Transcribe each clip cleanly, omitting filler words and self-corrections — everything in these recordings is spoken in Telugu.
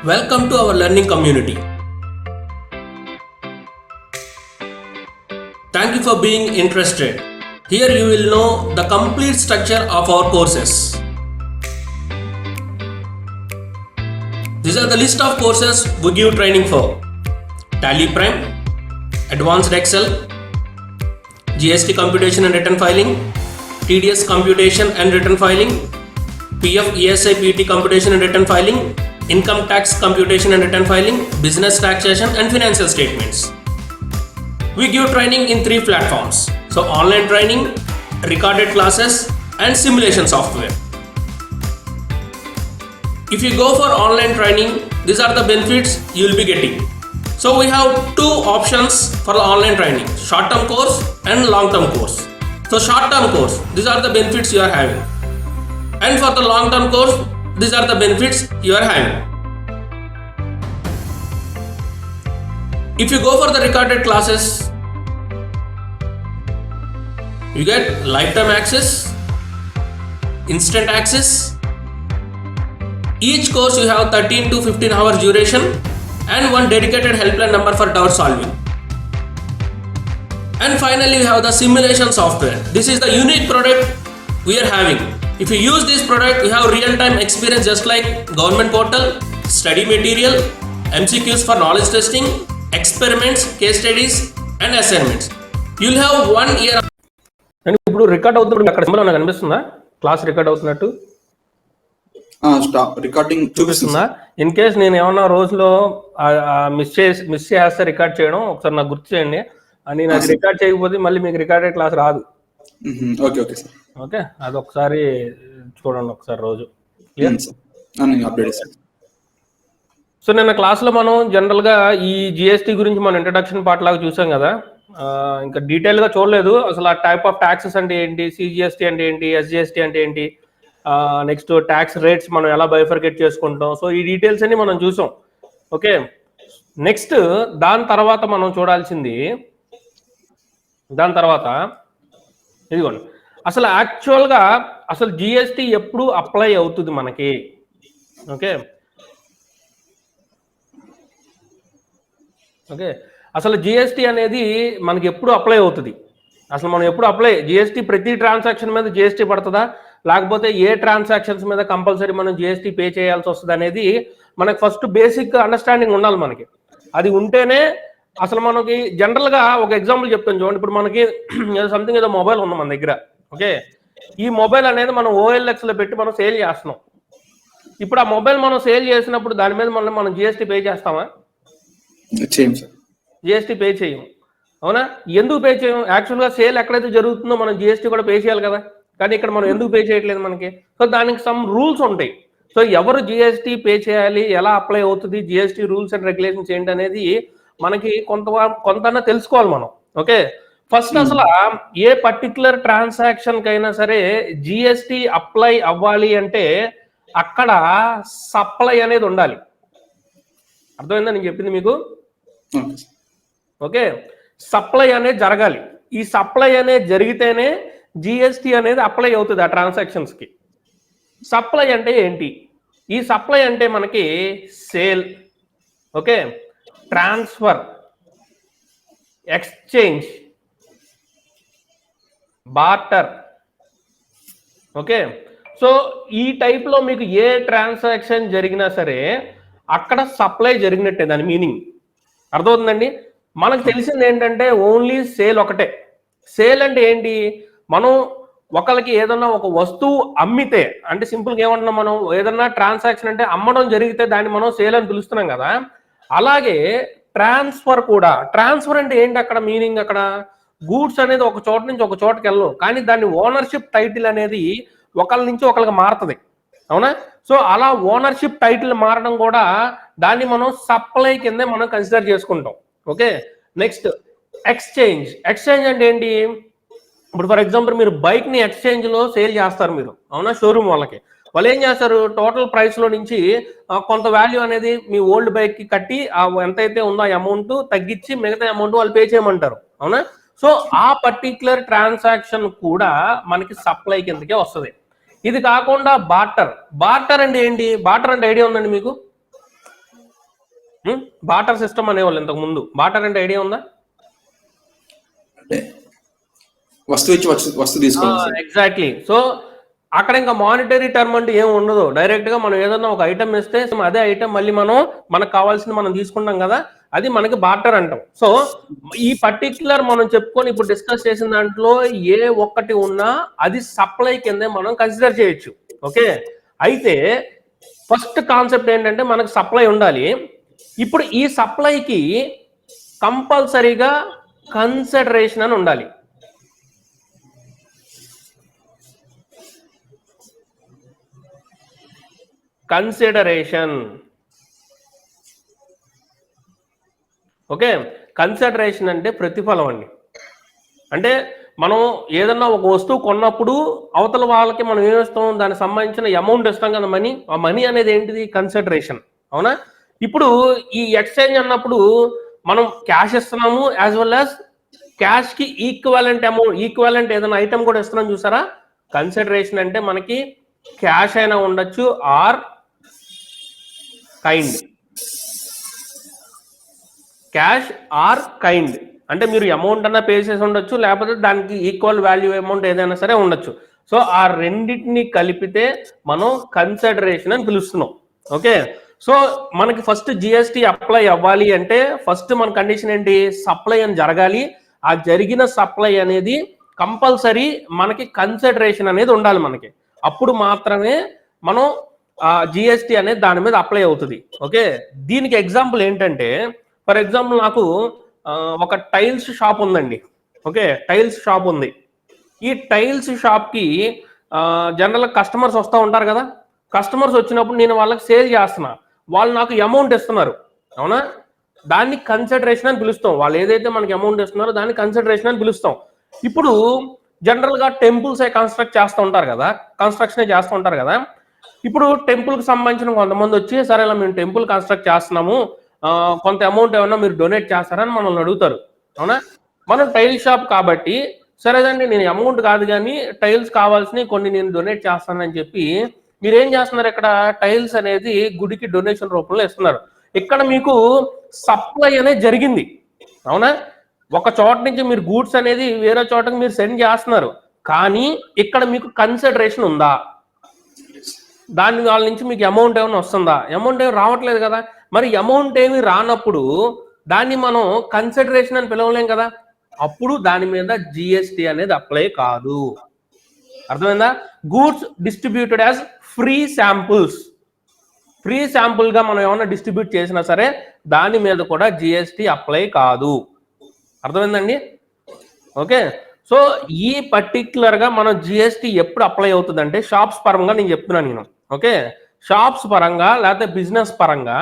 Welcome to our learning community. Thank you for being interested. Here you will know the complete structure of our courses. These are the list of courses we give training for: Tally Prime, Advanced Excel, GST Computation and Return Filing, TDS Computation and Return Filing, PF ESI PT Computation and Return Filing, Income Tax Computation and Return Filing, Business Taxation and Financial Statements. We give training in 3 platforms. So online training, recorded classes and simulation software. If you go for online training, these are the benefits you will be getting. So we have 2 options for the online training: short-term course and long-term course. So short-term course, these are the benefits you are having. And for the long-term course, these are the benefits you are having. If you go for the recorded classes, you get lifetime access, instant access. Each course you have 13 to 15 hours duration and 1 dedicated helpline number for doubt solving. And finally you have the simulation software. This is the unique product we are having. If you use this product, you have real-time experience just like government portal, study material, MCQs for knowledge testing, experiments, case studies and assignments. You will have 1 year. And ఇప్పుడు రికార్డ్ అవుతున్నప్పుడు అక్కడ సింబల్ నాకు కనిపిస్తుందా? క్లాస్ రికార్డ్ అవుతున్నట్టు రికార్డింగ్ చూపిస్తుందా? ఇన్ కేస్ నేను ఏమన్నా రోజులో మిస్ చేస్తే రికార్డ్ చేయడం ఒకసారి నాకు గుర్తు చేయండి. అని నాకు రికార్డ్ చేయకపోతే మళ్ళీ మీకు రికార్డెడ్ క్లాస్ రాదు. Okay okay sir. ఓకే, అది ఒకసారి చూడండి ఒకసారి రోజు. సో నిన్న క్లాస్లో మనం జనరల్గా ఈ జిఎస్టీ గురించి మనం ఇంట్రడక్షన్ పార్ట్ లాగా చూసాం కదా. ఇంకా డీటెయిల్గా చూడలేదు. అసలు ఆ టైప్ ఆఫ్ ట్యాక్సెస్ అంటే ఏంటి, సిజిఎస్టీ అంటే ఏంటి, ఎస్జిఎస్టీ అంటే ఏంటి, నెక్స్ట్ ట్యాక్స్ రేట్స్ మనం ఎలా బైఫర్కేట్ చేసుకుంటాం. సో ఈ డీటెయిల్స్ అన్ని మనం చూసాం. ఓకే, నెక్స్ట్ దాని తర్వాత మనం చూడాల్సింది, దాని తర్వాత ఇదిగోండి, అసలు యాక్చువల్గా అసలు జిఎస్టీ ఎప్పుడు అప్లై అవుతుంది మనకి. ఓకే ఓకే అసలు జిఎస్టీ అనేది మనకి ఎప్పుడు అప్లై అవుతుంది, అసలు మనం ఎప్పుడు జిఎస్టీ ప్రతి ట్రాన్సాక్షన్ మీద జిఎస్టీ పడుతుందా, లేకపోతే ఏ ట్రాన్సాక్షన్స్ మీద కంపల్సరీ మనం జిఎస్టీ పే చేయాల్సి వస్తుంది అనేది మనకి ఫస్ట్ బేసిక్ అండర్స్టాండింగ్ ఉండాలి మనకి. అది ఉంటేనే అసలు మనకి జనరల్గా ఒక ఎగ్జాంపుల్ చెప్తాను చూడండి. ఇప్పుడు మనకి సంథింగ్ ఏదో మొబైల్ ఉంది మన దగ్గర. ఓకే, ఈ మొబైల్ అనేది మనం OLXలో పెట్టి మనం సేల్ చేస్తున్నాం. ఇప్పుడు ఆ మొబైల్ మనం సేల్ చేసినప్పుడు దాని మీద మనం జిఎస్టీ పే చేస్తామా? జిఎస్టీ పే చేయము, అవునా? ఎందుకు పే చేయము? యాక్చువల్గా సేల్ ఎక్కడైతే జరుగుతుందో మనం జిఎస్టీ కూడా పే చేయాలి కదా. కానీ ఇక్కడ మనం ఎందుకు పే చేయట్లేదు మనకి? సో దానికి సమ్ రూల్స్ ఉంటాయి. సో ఎవరు జిఎస్టీ పే చేయాలి, ఎలా అప్లై అవుతుంది, జిఎస్టీ రూల్స్ అండ్ రెగ్యులేషన్స్ ఏంటి అనేది మనకి కొంత తెలుసుకోవాలి మనం. ఓకే, ఫస్ట్ అసలు ఏ పర్టికులర్ ట్రాన్సాక్షన్ కైనా సరే జిఎస్టీ అప్లై అవ్వాలి అంటే అక్కడ సప్లై అనేది ఉండాలి. అర్థమైందా నేను చెప్పింది మీకు? ఓకే, సప్లై అనేది జరగాలి. ఈ సప్లై అనేది జరిగితేనే జిఎస్టీ అనేది అప్లై అవుతుంది ఆ ట్రాన్సాక్షన్స్కి. సప్లై అంటే ఏంటి? ఈ సప్లై అంటే మనకి sale, okay, transfer, exchange, barter. Okay, so ఈ టైప్లో మీకు ఏ ట్రాన్సాక్షన్ జరిగినా సరే అక్కడ సప్లై జరిగినట్టే దాని మీనింగ్. అర్థమవుతుందండి? మనకు తెలిసింది ఏంటంటే ఓన్లీ సేల్ ఒకటే. సేల్ అంటే ఏంటి? మనం ఒకరికి ఏదన్నా ఒక వస్తువు అమ్మితే, అంటే సింపుల్గా ఏమంటున్నాం, మనం ఏదన్నా ట్రాన్సాక్షన్ అంటే అమ్మడం జరిగితే దాన్ని మనం సేల్ అని పిలుస్తున్నాం కదా. అలాగే ట్రాన్స్ఫర్ కూడా. ట్రాన్స్ఫర్ అంటే ఏంటి అక్కడ మీనింగ్? అక్కడ గూడ్స్ అనేది ఒక చోట నుంచి ఒక చోటకి వెళ్ళవు, కానీ దాని ఓనర్షిప్ టైటిల్ అనేది ఒకళ్ళ నుంచి ఒకరికి మారుతుంది, అవునా? సో అలా ఓనర్షిప్ టైటిల్ మారడం కూడా దాన్ని మనం సప్లై కిందే మనం కన్సిడర్ చేసుకుంటాం. Okay, next exchange. ఎక్స్చేంజ్ అంటే ఏంటి? ఇప్పుడు ఫర్ ఎగ్జాంపుల్ మీరు బైక్ని ఎక్స్చేంజ్లో సేల్ చేస్తారు మీరు, అవునా? షోరూమ్ వాళ్ళకి వాళ్ళు ఏం చేస్తారు, టోటల్ ప్రైస్లో నుంచి కొంత వాల్యూ అనేది మీ ఓల్డ్ బైక్కి కట్టి ఎంతైతే ఉందో ఆ అమౌంట్ తగ్గించి మిగతా అమౌంట్ వాళ్ళు పే చేయమంటారు, అవునా? సో ఆ పర్టిక్యులర్ ట్రాన్సాక్షన్ కూడా మనకి సప్లై కిందకే వస్తుంది. ఇది కాకుండా బార్టర్. బార్టర్ అంటే ఏంటి? బార్టర్ అంటే ఐడియా ఉందండి మీకు? బాటర్ సిస్టమ్ అనేవాళ్ళు ఇంతకు ముందు. బాటర్ అంటే ఐడియా ఉందా? అంటే వస్తువు ఇచ్చి వస్తువు తీసుకోవాలి సార్. ఎగ్జాక్ట్లీ. సో అక్కడ ఇంకా మానిటరీ టర్మ్ అంటే ఏం ఉండదు. డైరెక్ట్ గా మనం ఏదన్నా ఒక ఐటమ్ ఇస్తే అదే ఐటమ్ మళ్ళీ మనకు కావాల్సింది మనం తీసుకుంటాం కదా, అది మనకి బార్టర్ అంటాం. సో ఈ పర్టిక్యులర్ మనం చెప్పుకొని ఇప్పుడు డిస్కస్ చేసిన దాంట్లో ఏ ఒక్కటి ఉన్నా అది సప్లై కిందే మనం కన్సిడర్ చేయొచ్చు. ఓకే, అయితే ఫస్ట్ కాన్సెప్ట్ ఏంటంటే మనకు సప్లై ఉండాలి. ఇప్పుడు ఈ సప్లైకి కంపల్సరీగా కన్సిడరేషన్ అని ఉండాలి. కన్సిడరేషన్. ఓకే, కన్సిడరేషన్ అంటే ప్రతిఫలం అండి. అంటే మనం ఏదన్నా ఒక వస్తువు కొన్నప్పుడు అవతల వాళ్ళకి మనం ఏమిస్తాం, దానికి సంబంధించిన అమౌంట్ ఇస్తాం కదా, మనీ. ఆ మనీ అనేది ఏంటిది? కన్సిడరేషన్. అవునా? ఇప్పుడు ఈ ఎక్స్చేంజ్ అన్నప్పుడు మనం క్యాష్ ఇస్తున్నాము, యాజ్ వెల్ యాజ్ క్యాష్ కి ఈక్వాలెంట్ అమౌంట్, ఈక్వాలెంట్ ఏదైనా ఐటమ్ కూడా ఇస్తున్నాం చూసారా. కన్సిడరేషన్ అంటే మనకి క్యాష్ అయినా ఉండొచ్చు or kind. Cash or kind అంటే మీరు అమౌంట్ అన్నా పే చేసి ఉండొచ్చు, లేకపోతే దానికి ఈక్వల్ వాల్యూ అమౌంట్ ఏదైనా సరే ఉండొచ్చు. సో ఆ రెండింటిని కలిపితే మనం కన్సిడరేషన్ అని పిలుస్తున్నాం. ఓకే, సో మనకి ఫస్ట్ జిఎస్టి అప్లై అవ్వాలి అంటే ఫస్ట్ మన కండిషన్ ఏంటి? సప్లై అని జరగాలి. ఆ జరిగిన సప్లై అనేది కంపల్సరీ మనకి కన్సిడరేషన్ అనేది ఉండాలి మనకి. అప్పుడు మాత్రమే మనం జిఎస్టి అనేది దాని మీద అప్లై అవుతుంది. ఓకే, దీనికి ఎగ్జాంపుల్ ఏంటంటే, ఫర్ ఎగ్జాంపుల్ నాకు ఒక టైల్స్ షాప్ ఉందండి. ఓకే, టైల్స్ షాప్ ఉంది. ఈ టైల్స్ షాప్కి జనరల్గా కస్టమర్స్ వస్తూ ఉంటారు కదా. కస్టమర్స్ వచ్చినప్పుడు నేను వాళ్ళకి సేల్ చేస్తున్నా, వాళ్ళు నాకు అమౌంట్ ఇస్తున్నారు. అవునా? దాన్ని కన్సిడరేషన్ అని పిలుస్తాం. వాళ్ళు ఏదైతే మనకి అమౌంట్ ఇస్తున్నారో దాన్ని కన్సిడరేషన్ అని పిలుస్తాం. ఇప్పుడు జనరల్గా టెంపుల్సే కన్స్ట్రక్ట్ చేస్తూ ఉంటారు కదా, కన్స్ట్రక్షనే చేస్తూ ఉంటారు కదా. ఇప్పుడు టెంపుల్కి సంబంధించిన కొంతమంది వచ్చి, సరే ఇలా మేము టెంపుల్ కన్స్ట్రక్ట్ చేస్తున్నాము, కొంత అమౌంట్ ఏమన్నా మీరు డొనేట్ చేస్తారని మనల్ని అడుగుతారు. అవునా? మనం టైల్ షాప్ కాబట్టి సరేదండి నేను అమౌంట్ కాదు కానీ టైల్స్ కావాల్సినవి కొన్ని నేను డొనేట్ చేస్తానని చెప్పి మీరు ఏం చేస్తున్నారు, ఇక్కడ టైల్స్ అనేది గుడికి డొనేషన్ రూపంలో ఇస్తున్నారు. ఇక్కడ మీకు సప్లై అనేది జరిగింది. అవునా? ఒక చోట నుంచి మీరు గూడ్స్ అనేది వేరే చోటకి మీరు సెండ్ చేస్తున్నారు, కానీ ఇక్కడ మీకు కన్సిడరేషన్ ఉందా? దాని వాళ్ళ నుంచి మీకు అమౌంట్ ఏమైనా వస్తుందా? అమౌంట్ ఏమి రావట్లేదు కదా. మరి అమౌంట్ ఏమి రానప్పుడు దాన్ని మనం కన్సిడరేషన్ అని పిలవలేం కదా. అప్పుడు దాని మీద జిఎస్టి అనేది అప్లై కాదు. అర్థమైందా? Goods distributed as free samples. Free sample గా మనం ఏమైనా డిస్ట్రిబ్యూట్ చేసినా సరే దాని మీద కూడా జిఎస్టి అప్లై కాదు. అర్థమైందండి? ఓకే, సో ఈ పర్టిక్యులర్ గా మనం జిఎస్టి ఎప్పుడు అప్లై అవుతుందంటే షాప్స్ పరంగా నేను చెప్తున్నాను నేను. ఓకే, షాప్స్ పరంగా లేకపోతే బిజినెస్ పరంగా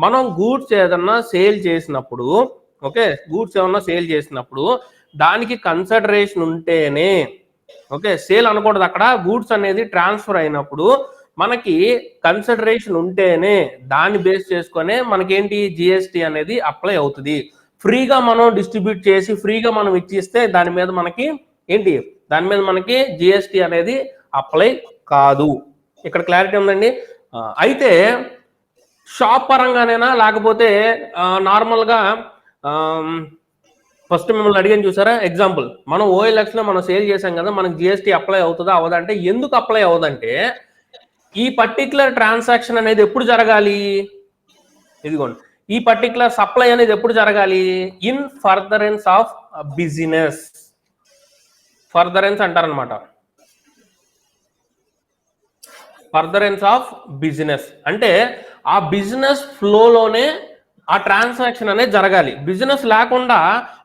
మనం గూడ్స్ ఏదన్నా సేల్ చేసినప్పుడు, ఓకే, గూడ్స్ ఏమన్నా సేల్ చేసినప్పుడు దానికి కన్సిడరేషన్ ఉంటేనే, ఓకే, సేల్ అనకూడదు. అక్కడ గూడ్స్ అనేది ట్రాన్స్ఫర్ అయినప్పుడు మనకి కన్సిడరేషన్ ఉంటేనే దాన్ని బేస్ చేసుకునే మనకేంటి జిఎస్టి అనేది అప్లై అవుతుంది. ఫ్రీగా మనం డిస్ట్రిబ్యూట్ చేసి ఫ్రీగా మనం ఇచ్చిస్తే దాని మీద మనకి ఏంటి, దాని మీద మనకి జిఎస్టి అనేది అప్లై కాదు. ఇక్కడ క్లారిటీ ఉందండి. అయితే షాప్ పరంగానేనా లేకపోతే నార్మల్గా ఫస్ట్ మిమ్మల్ని అడిగాను చూసారా ఎగ్జాంపుల్, మనం OLX లో మనం సేల్ చేసాం కదా, మనకి జిఎస్టి అప్లై అవుతుందా అవదంటే ఎందుకు అప్లై అవుదంటే ఈ పర్టికులర్ ట్రాన్సాక్షన్ అనేది ఎప్పుడు జరగాలి, ఇదిగోండి ఈ పర్టికులర్ సప్లై అనేది ఎప్పుడు జరగాలి, in furtherance of business. Furtherance అంటారనమాట. ఫర్దరెన్స్ ఆఫ్ బిజినెస్ అంటే ఆ బిజినెస్ ఫ్లోలోనే ఆ ట్రాన్సాక్షన్ అనేది జరగాలి. బిజినెస్ లేకుండా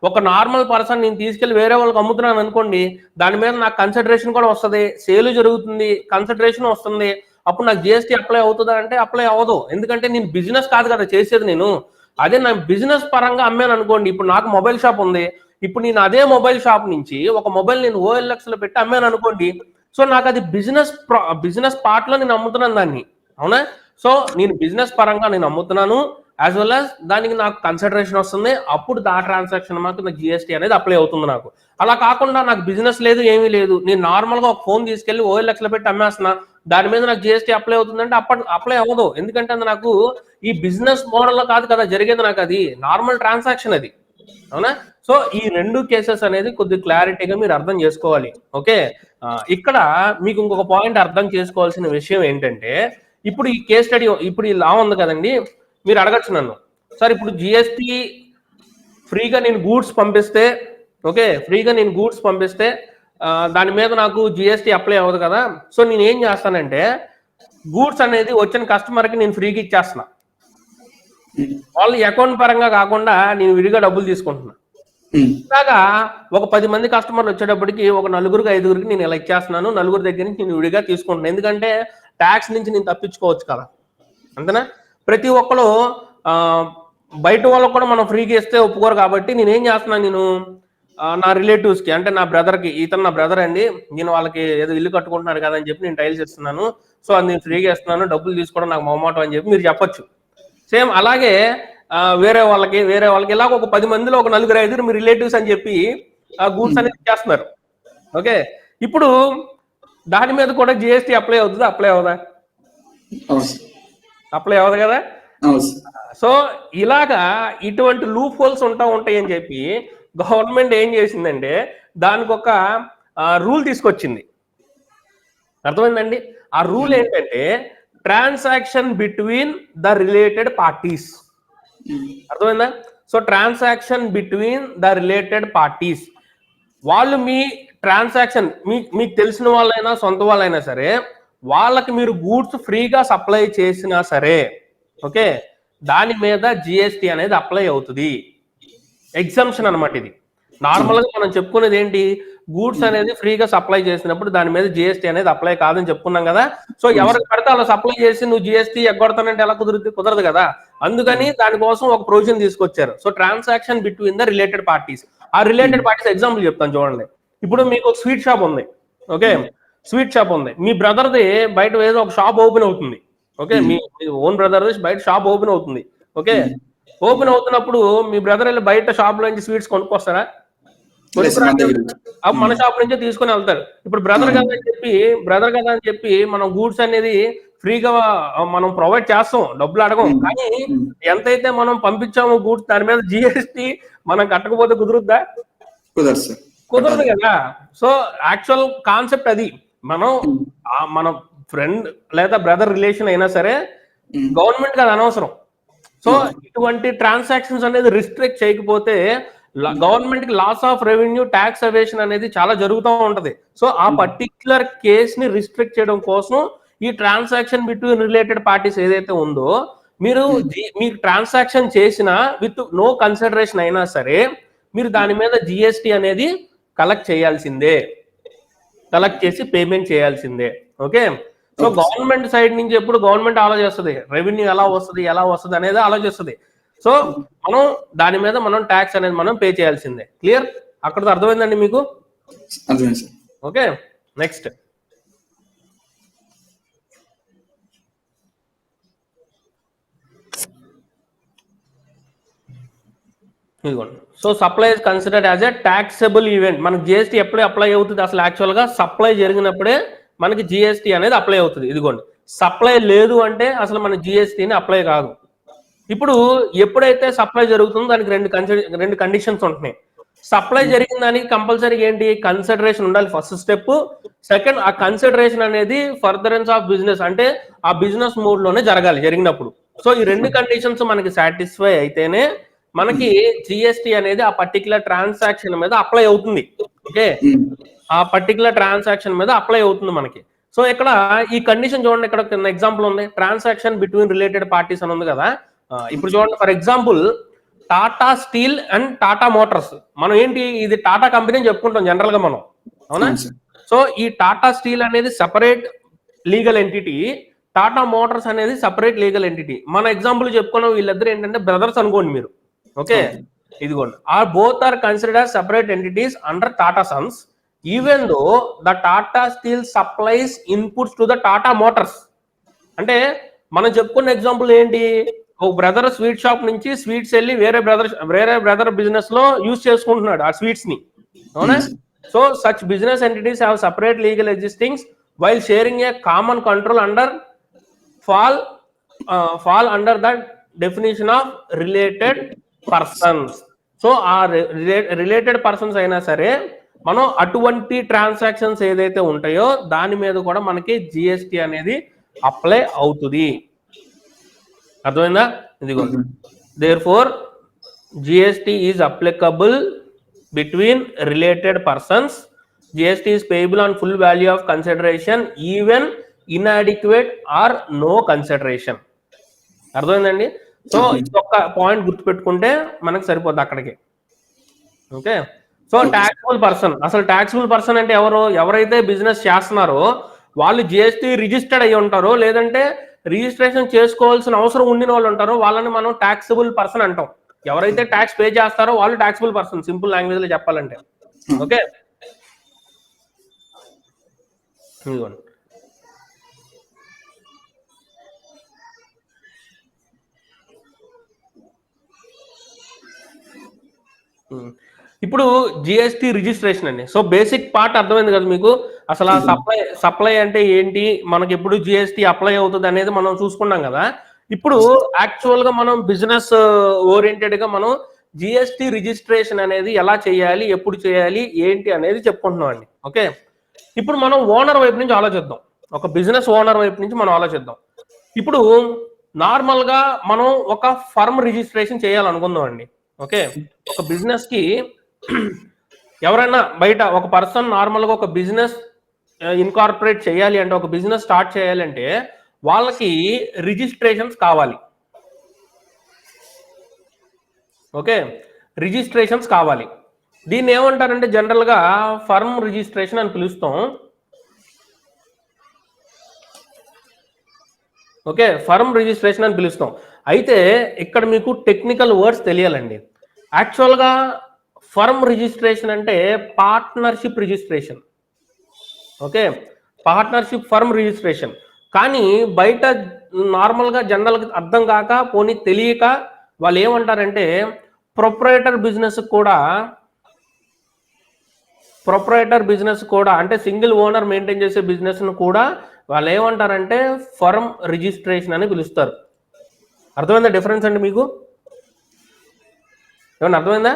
ఒక నార్మల్ పర్సన్ నేను తీసుకెళ్లి వేరే వాళ్ళకి అమ్ముతున్నాను అనుకోండి, దాని మీద నాకు కన్సిడరేషన్ కూడా వస్తుంది, సేల్ జరుగుతుంది, కన్సిడరేషన్ వస్తుంది, అప్పుడు నాకు జిఎస్టి అప్లై అవుతుందా అంటే అప్లై అవ్వదు. ఎందుకంటే నేను బిజినెస్ కాదు కదా చేసేది నేను. అదే నా బిజినెస్ పరంగా అమ్మాను అనుకోండి, ఇప్పుడు నాకు మొబైల్ షాప్ ఉంది, ఇప్పుడు నేను అదే మొబైల్ షాప్ నుంచి ఒక మొబైల్ నేను OLX లో పెట్టి అమ్మాను అనుకోండి, సో నాకు అది బిజినెస్ పార్ట్ లో నేను అమ్ముతున్నాను దాన్ని. అవునా? సో నేను బిజినెస్ పరంగా నేను అమ్ముతున్నాను, యాజ్ వెల్ యాజ్ దానికి నాకు కన్సిడరేషన్ వస్తుంది, అప్పుడు ఆ ట్రాన్సాక్షన్ మాకు నాకు జిఎస్టీ అనేది అప్లై అవుతుంది నాకు. అలా కాకుండా నాకు బిజినెస్ లేదు, ఏమీ లేదు, నేను నార్మల్గా ఒక ఫోన్ తీసుకెళ్లి 7,00,000 పెట్టి అమ్మేస్తున్నా, దాని మీద నాకు జిఎస్టీ అప్లై అవుతుందంటే అప్లై అవ్వదు. ఎందుకంటే అది నాకు ఈ బిజినెస్ మోడల్లో కాదు కదా జరిగేది, నాకు అది నార్మల్ ట్రాన్సాక్షన్ అది, అవునా? సో ఈ 2 కేసెస్ అనేది కొద్ది క్లారిటీగా మీరు అర్థం చేసుకోవాలి. ఓకే, ఇక్కడ మీకు ఇంకొక పాయింట్ అర్థం చేసుకోవాల్సిన విషయం ఏంటంటే, ఇప్పుడు ఈ కేస్ స్టడీ, ఇప్పుడు ఈ లా ఉంది కదండి, మీరు అడగచ్చు నన్ను, సార్ ఇప్పుడు జిఎస్టీ ఫ్రీగా నేను గూడ్స్ పంపిస్తే, ఓకే, ఫ్రీగా నేను గూడ్స్ పంపిస్తే దాని మీద నాకు జిఎస్టీ అప్లై అవ్వదు కదా, సో నేను ఏం చేస్తానంటే గూడ్స్ అనేది వచ్చిన కస్టమర్కి నేను ఫ్రీగా ఇచ్చేస్తున్నా, వాళ్ళు అకౌంట్ పరంగా కాకుండా నేను విడిగా డబ్బులు తీసుకుంటున్నా. ఇలాగా ఒక 10 మంది కస్టమర్లు వచ్చేటప్పటికి ఒక 4-5 నేను ఇలా ఇచ్చేస్తున్నాను, 4 దగ్గర నుంచి నేను విడిగా తీసుకుంటున్నాను. ఎందుకంటే ట్యాక్స్ నుంచి నేను తప్పించుకోవచ్చు కదా, అంతేనా? ప్రతి ఒక్కరు బయట వాళ్ళకు కూడా మనం ఫ్రీగా ఇస్తే ఒప్పుకోరు కాబట్టి నేనేం చేస్తున్నాను, నేను నా రిలేటివ్స్కి, అంటే నా బ్రదర్కి, ఇతను నా బ్రదర్ అండి, నేను వాళ్ళకి ఏదో ఇల్లు కట్టుకుంటున్నారు కదా అని చెప్పి నేను టైల్స్ ఇస్తున్నాను, సో అది నేను ఫ్రీగా ఇస్తున్నాను, డబ్బులు తీసుకోవడం నాకు మొహమాటం అని చెప్పి మీరు చెప్పొచ్చు. సేమ్ అలాగే వేరే వాళ్ళకి ఇలాగ ఒక 10 మందిలో ఒక 4-5 మీ రిలేటివ్స్ అని చెప్పి గూడ్స్ అనేది చేస్తున్నారు. ఓకే, ఇప్పుడు దాని మీద కూడా జిఎస్టీ అప్లై అవుతుందా? అప్లై అవుదా? అప్లై అవ్వదు కదా. సో ఇలాగా ఇటువంటి లూప్ హోల్స్ ఉంటాయి అని చెప్పి గవర్నమెంట్ ఏం చేసిందంటే దానికి ఒక రూల్ తీసుకొచ్చింది. అర్థమైందండి? ఆ రూల్ ఏంటంటే transaction between the related parties. అర్థమైందా? So transaction between the related parties, వాళ్ళు మీ ట్రాన్సాక్షన్ మీకు తెలిసిన వాళ్ళైనా సొంత వాళ్ళైనా సరే, వాళ్ళకి మీరు గూడ్స్ ఫ్రీగా సప్లై చేసినా సరే, ఓకే, దాని మీద జిఎస్టీ అనేది అప్లై అవుతుంది. ఎగ్జంప్షన్ అనమాట ఇది. నార్మల్ గా మనం చెప్పుకునేది ఏంటి, గూడ్స్ అనేది ఫ్రీగా సప్లై చేసినప్పుడు దాని మీద జిఎస్టీ అనేది అప్లై కాదని చెప్పుకున్నాం కదా. సో ఎవరికి పడితే అలా సప్లై చేసి నువ్వు జిఎస్టీ ఎగ్గొడతానంటే ఎలా కుదరదు కదా. అందుకని దానికోసం ఒక ప్రొవిజన్ తీసుకొచ్చారు. So transaction between the related parties. ఆ రిలేటెడ్ పార్టీస్ ఎగ్జాంపుల్ చెప్తాను చూడండి. ఇప్పుడు మీకు ఒక స్వీట్ షాప్ ఉంది, ఓకే, స్వీట్ షాప్ ఉంది, మీ బ్రదర్ది బయట ఏదో ఒక షాప్ ఓపెన్ అవుతుంది, ఓకే, మీ ఓన్ బ్రదర్ది బయట షాప్ ఓపెన్ అవుతుంది, ఓకే, ఓపెన్ అవుతున్నప్పుడు మీ బ్రదర్ వెళ్ళి బయట షాప్ లో నుంచి స్వీట్స్ కొనుక్కొస్తారా? మన షాప్ నుంచే తీసుకుని వెళ్తారు. ఇప్పుడు బ్రదర్ కదా అని చెప్పి మనం గూడ్స్ అనేది ఫ్రీగా మనం ప్రొవైడ్ చేస్తాం, డబ్బులు అడగం. కానీ ఎంతైతే మనం పంపించామో గూడ్స్ దాని మీద జిఎస్టీ మనం కట్టకపోతే కుదురుద్దా? కుదరదు కదా. సో యాక్చువల్ కాన్సెప్ట్ అది. మన ఫ్రెండ్ లేదా బ్రదర్ రిలేషన్ అయినా సరే గవర్నమెంట్ అది అనవసరం. సో ఇటువంటి ట్రాన్సాక్షన్స్ అనేది రిస్ట్రిక్ట్ చేయకపోతే గవర్నమెంట్ కి loss of revenue, tax evasion అనేది చాలా జరుగుతూ ఉంటది. సో ఆ పర్టిక్యులర్ కేస్ ని రిస్ట్రిక్ట్ చేయడం కోసం ఈ ట్రాన్సాక్షన్ బిట్వీన్ రిలేటెడ్ పార్టీస్ ఏదైతే ఉందో, మీరు ట్రాన్సాక్షన్ చేసిన విత్ నో కన్సిడరేషన్ అయినా సరే మీరు దాని మీద జిఎస్టీ అనేది కలెక్ట్ చేయాల్సిందే, కలెక్ట్ చేసి పేమెంట్ చేయాల్సిందే. ఓకే, సో గవర్నమెంట్ సైడ్ నుంచి ఎప్పుడు గవర్నమెంట్ ఆలోచిస్తుంది రెవెన్యూ ఎలా వస్తుంది అనేది ఆలోచిస్తుంది. సో మనం దాని మీద మనం ట్యాక్స్ అనేది మనం పే చేయాల్సిందే. క్లియర్? అక్కడ అర్థమైందండి మీకు? Okay, next. So supply is considered as a taxable event. మనకి జిఎస్టీ ఎప్పుడే అప్లై అవుతుంది? అసలు యాక్చువల్ గా సప్లై జరిగినప్పుడే మనకి జిఎస్టీ అనేది అప్లై అవుతుంది. ఇదిగోండి, సప్లై లేదు అంటే అసలు మన జిఎస్టీని అప్లై కాదు. ఇప్పుడు ఎప్పుడైతే సప్లై జరుగుతుందో దానికి రెండు కండిషన్స్ ఉంటున్నాయి. సప్లై జరిగిన దానికి కంపల్సరీగా ఏంటి, కన్సిడరేషన్ ఉండాలి ఫస్ట్ స్టెప్. సెకండ్, ఆ కన్సిడరేషన్ అనేది ఫర్దరెన్స్ ఆఫ్ బిజినెస్, అంటే ఆ బిజినెస్ మోడ్ లోనే జరిగినప్పుడు. సో ఈ 2 కండిషన్స్ మనకి సాటిస్ఫై అయితేనే మనకి జిఎస్టీ అనేది ఆ పర్టికులర్ ట్రాన్సాక్షన్ మీద అప్లై అవుతుంది. ఓకే, ఆ పర్టికులర్ ట్రాన్సాక్షన్ మీద అప్లై అవుతుంది మనకి. సో ఇక్కడ ఈ కండిషన్ చూడండి, ఇక్కడ కింద ఎగ్జాంపుల్ ఉంది, ట్రాన్సాక్షన్ బిట్వీన్ రిలేటెడ్ పార్టీస్ అని ఉంది కదా. ఇప్పుడు చూడండి, for example Tata steel and Tata Motors. మనం ఏంటి, ఇది టాటా కంపెనీ అని చెప్పుకుంటాం జనరల్ గా మనం, అవునా? సో ఈ టాటా స్టీల్ అనేది separate legal entity, Tata Motors అనేది సెపరేట్ లీగల్ ఎంటిటీ. మన ఎగ్జాంపుల్ చెప్పుకున్నాం, వీళ్ళిద్దరు ఏంటంటే బ్రదర్స్ అనుకోండి మీరు. ఓకే, ఇదిగోండి, both are considered as separate entities under Tata Sons, even though the Tata Steel supplies inputs to the Tata Motors. అంటే మనం చెప్పుకున్న ఎగ్జాంపుల్ ఏంటి, ఒక బ్రదర్ స్వీట్ షాప్ నుంచి స్వీట్స్ వెళ్ళి వేరే బ్రదర్ బిజినెస్ లో యూజ్ చేసుకుంటున్నాడు ఆ స్వీట్స్ ని, అవునా? So such business entities have separate legal existings while sharing a common control fall under the definition of related persons. So ఆ రిలేటెడ్ పర్సన్స్ అయినా సరే మనం అటువంటి ట్రాన్సాక్షన్స్ ఏదైతే ఉంటాయో దాని మీద కూడా మనకి జిఎస్టి అనేది అప్లై అవుతుంది. అర్థమైందా? ఇదిగో therefore GST is applicable between related persons. GST is payable on full value of consideration even inadequate or no consideration. అర్థమైందండి? సో ఇంకొక పాయింట్ గుర్తుపెట్టుకుంటే మనకు సరిపోద్ది అక్కడికి. ఓకే, సో ట్యాక్సిబుల్ పర్సన్, అసలు ట్యాక్సిబుల్ పర్సన్ అంటే ఎవరైతే బిజినెస్ చేస్తున్నారో వాళ్ళు జిఎస్టీ రిజిస్టర్డ్ అయ్యి ఉంటారో లేదంటే రిజిస్ట్రేషన్ చేసుకోవాల్సిన అవసరం ఉండిన వాళ్ళు ఉంటారో వాళ్ళని మనం ట్యాక్సిబుల్ పర్సన్ అంటాం. ఎవరైతే ట్యాక్స్ పే చేస్తారో వాళ్ళు ట్యాక్సిబుల్ పర్సన్, సింపుల్ లాంగ్వేజ్ లో చెప్పాలంటే. ఓకే, ఇదిగోండి. ఇప్పుడు జిఎస్టి రిజిస్ట్రేషన్ అండి. సో బేసిక్ పార్ట్ అర్థమైంది కదా మీకు. అసలు ఆ సప్లై అంటే ఏంటి, మనకి ఎప్పుడు జిఎస్టి అప్లై అవుతుంది అనేది మనం చూసుకున్నాం కదా. ఇప్పుడు యాక్చువల్ గా మనం బిజినెస్ ఓరియంటెడ్ గా మనం జిఎస్టి రిజిస్ట్రేషన్ అనేది ఎలా చేయాలి, ఎప్పుడు చేయాలి, ఏంటి అనేది చెప్పుకుంటున్నాం అండి. ఓకే, ఇప్పుడు మనం ఓనర్ వైపు నుంచి ఆలోచిద్దాం. ఒక బిజినెస్ ఓనర్ వైపు నుంచి మనం ఆలోచిద్దాం. ఇప్పుడు నార్మల్ గా మనం ఒక ఫర్మ్ రిజిస్ట్రేషన్ చేయాలనుకుందాం అండి. ఓకే, ఒక బిజినెస్ కి ఎవరైనా బయట ఒక పర్సన్ నార్మల్ గా ఒక బిజినెస్ ఇన్కార్పొరేట్ చేయాలి అంటే, ఒక బిజినెస్ స్టార్ట్ చేయాలంటే వాళ్ళకి రిజిస్ట్రేషన్స్ కావాలి. ఓకే, రిజిస్ట్రేషన్స్ కావాలి. దీన్ని ఏమంటారంటే జనరల్ గా ఫర్మ్ రిజిస్ట్రేషన్ అని పిలుస్తాం. ఓకే, ఫర్మ్ రిజిస్ట్రేషన్ అని పిలుస్తాం. అయితే ఇక్కడ మీకు టెక్నికల్ వర్డ్స్ తెలియాలండి. యాక్చువల్గా ఫర్మ్ రిజిస్ట్రేషన్ అంటే partnership registration. Okay, partnership firm registration. కానీ బయట నార్మల్గా జనరల్గా అర్థం కాక పోనీ తెలియక వాళ్ళు ఏమంటారంటే ప్రొప్రైటర్ బిజినెస్ కూడా అంటే సింగిల్ ఓనర్ మెయింటైన్ చేసే బిజినెస్ ను కూడా వాళ్ళు ఏమంటారంటే ఫర్మ్ రిజిస్ట్రేషన్ అని పిలుస్తారు. అర్థమైందా డిఫరెన్స్ అండి మీకు? ఏమన్నా అర్థమైందా?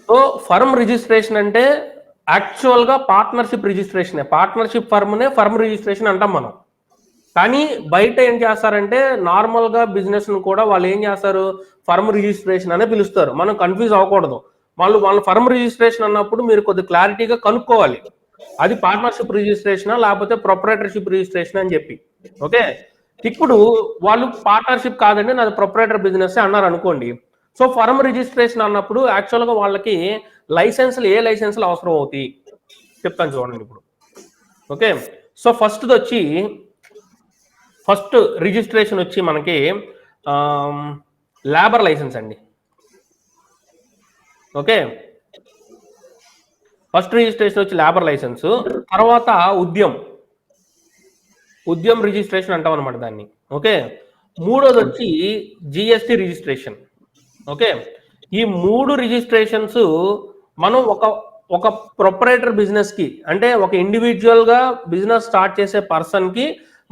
సో ఫర్మ్ రిజిస్ట్రేషన్ అంటే యాక్చువల్ గా పార్ట్నర్షిప్ రిజిస్ట్రేషన్, పార్ట్నర్షిప్ ఫర్మ్నే ఫర్మ్ రిజిస్ట్రేషన్ అంటాం మనం. కానీ బయట ఏం చేస్తారంటే నార్మల్ గా బిజినెస్ ను కూడా వాళ్ళు ఏం చేస్తారు, ఫర్మ్ రిజిస్ట్రేషన్ అనే పిలుస్తారు. మనం కన్ఫ్యూజ్ అవ్వకూడదు. వాళ్ళు ఫర్మ్ రిజిస్ట్రేషన్ అన్నప్పుడు మీరు కొద్ది క్లారిటీగా కనుక్కోవాలి, అది పార్ట్నర్షిప్ రిజిస్ట్రేషనా లేకపోతే ప్రొప్రైటర్షిప్ రిజిస్ట్రేషన్ అని చెప్పి. ఓకే, ఇప్పుడు వాళ్ళు పార్ట్నర్షిప్ కాదండి నాది ప్రొప్రైటర్ బిజినెస్ అన్నారు అనుకోండి. సో ఫర్మ్ రిజిస్ట్రేషన్ అన్నప్పుడు యాక్చువల్గా వాళ్ళకి లైసెన్స్లు ఏ లైసెన్స్లు అవసరం అవుతాయి చెప్తాను చూడండి ఇప్పుడు. ఓకే, సో ఫస్ట్ రిజిస్ట్రేషన్ వచ్చి మనకి లేబర్ లైసెన్స్ అండి. ఓకే, ఫస్ట్ రిజిస్ట్రేషన్ వచ్చి లేబర్ లైసెన్స్, తర్వాత ఉద్యమ్ రిజిస్ట్రేషన్ అంటాం అనమాట దాన్ని. ఓకే, మూడోది వచ్చి జిఎస్టి రిజిస్ట్రేషన్. ఓకే, ఈ 3 రిజిస్ట్రేషన్స్ మనం ఒక ప్రొపరేటర్ బిజినెస్ కి అంటే ఒక ఇండివిజువల్ గా బిజినెస్ స్టార్ట్ చేసే పర్సన్ కి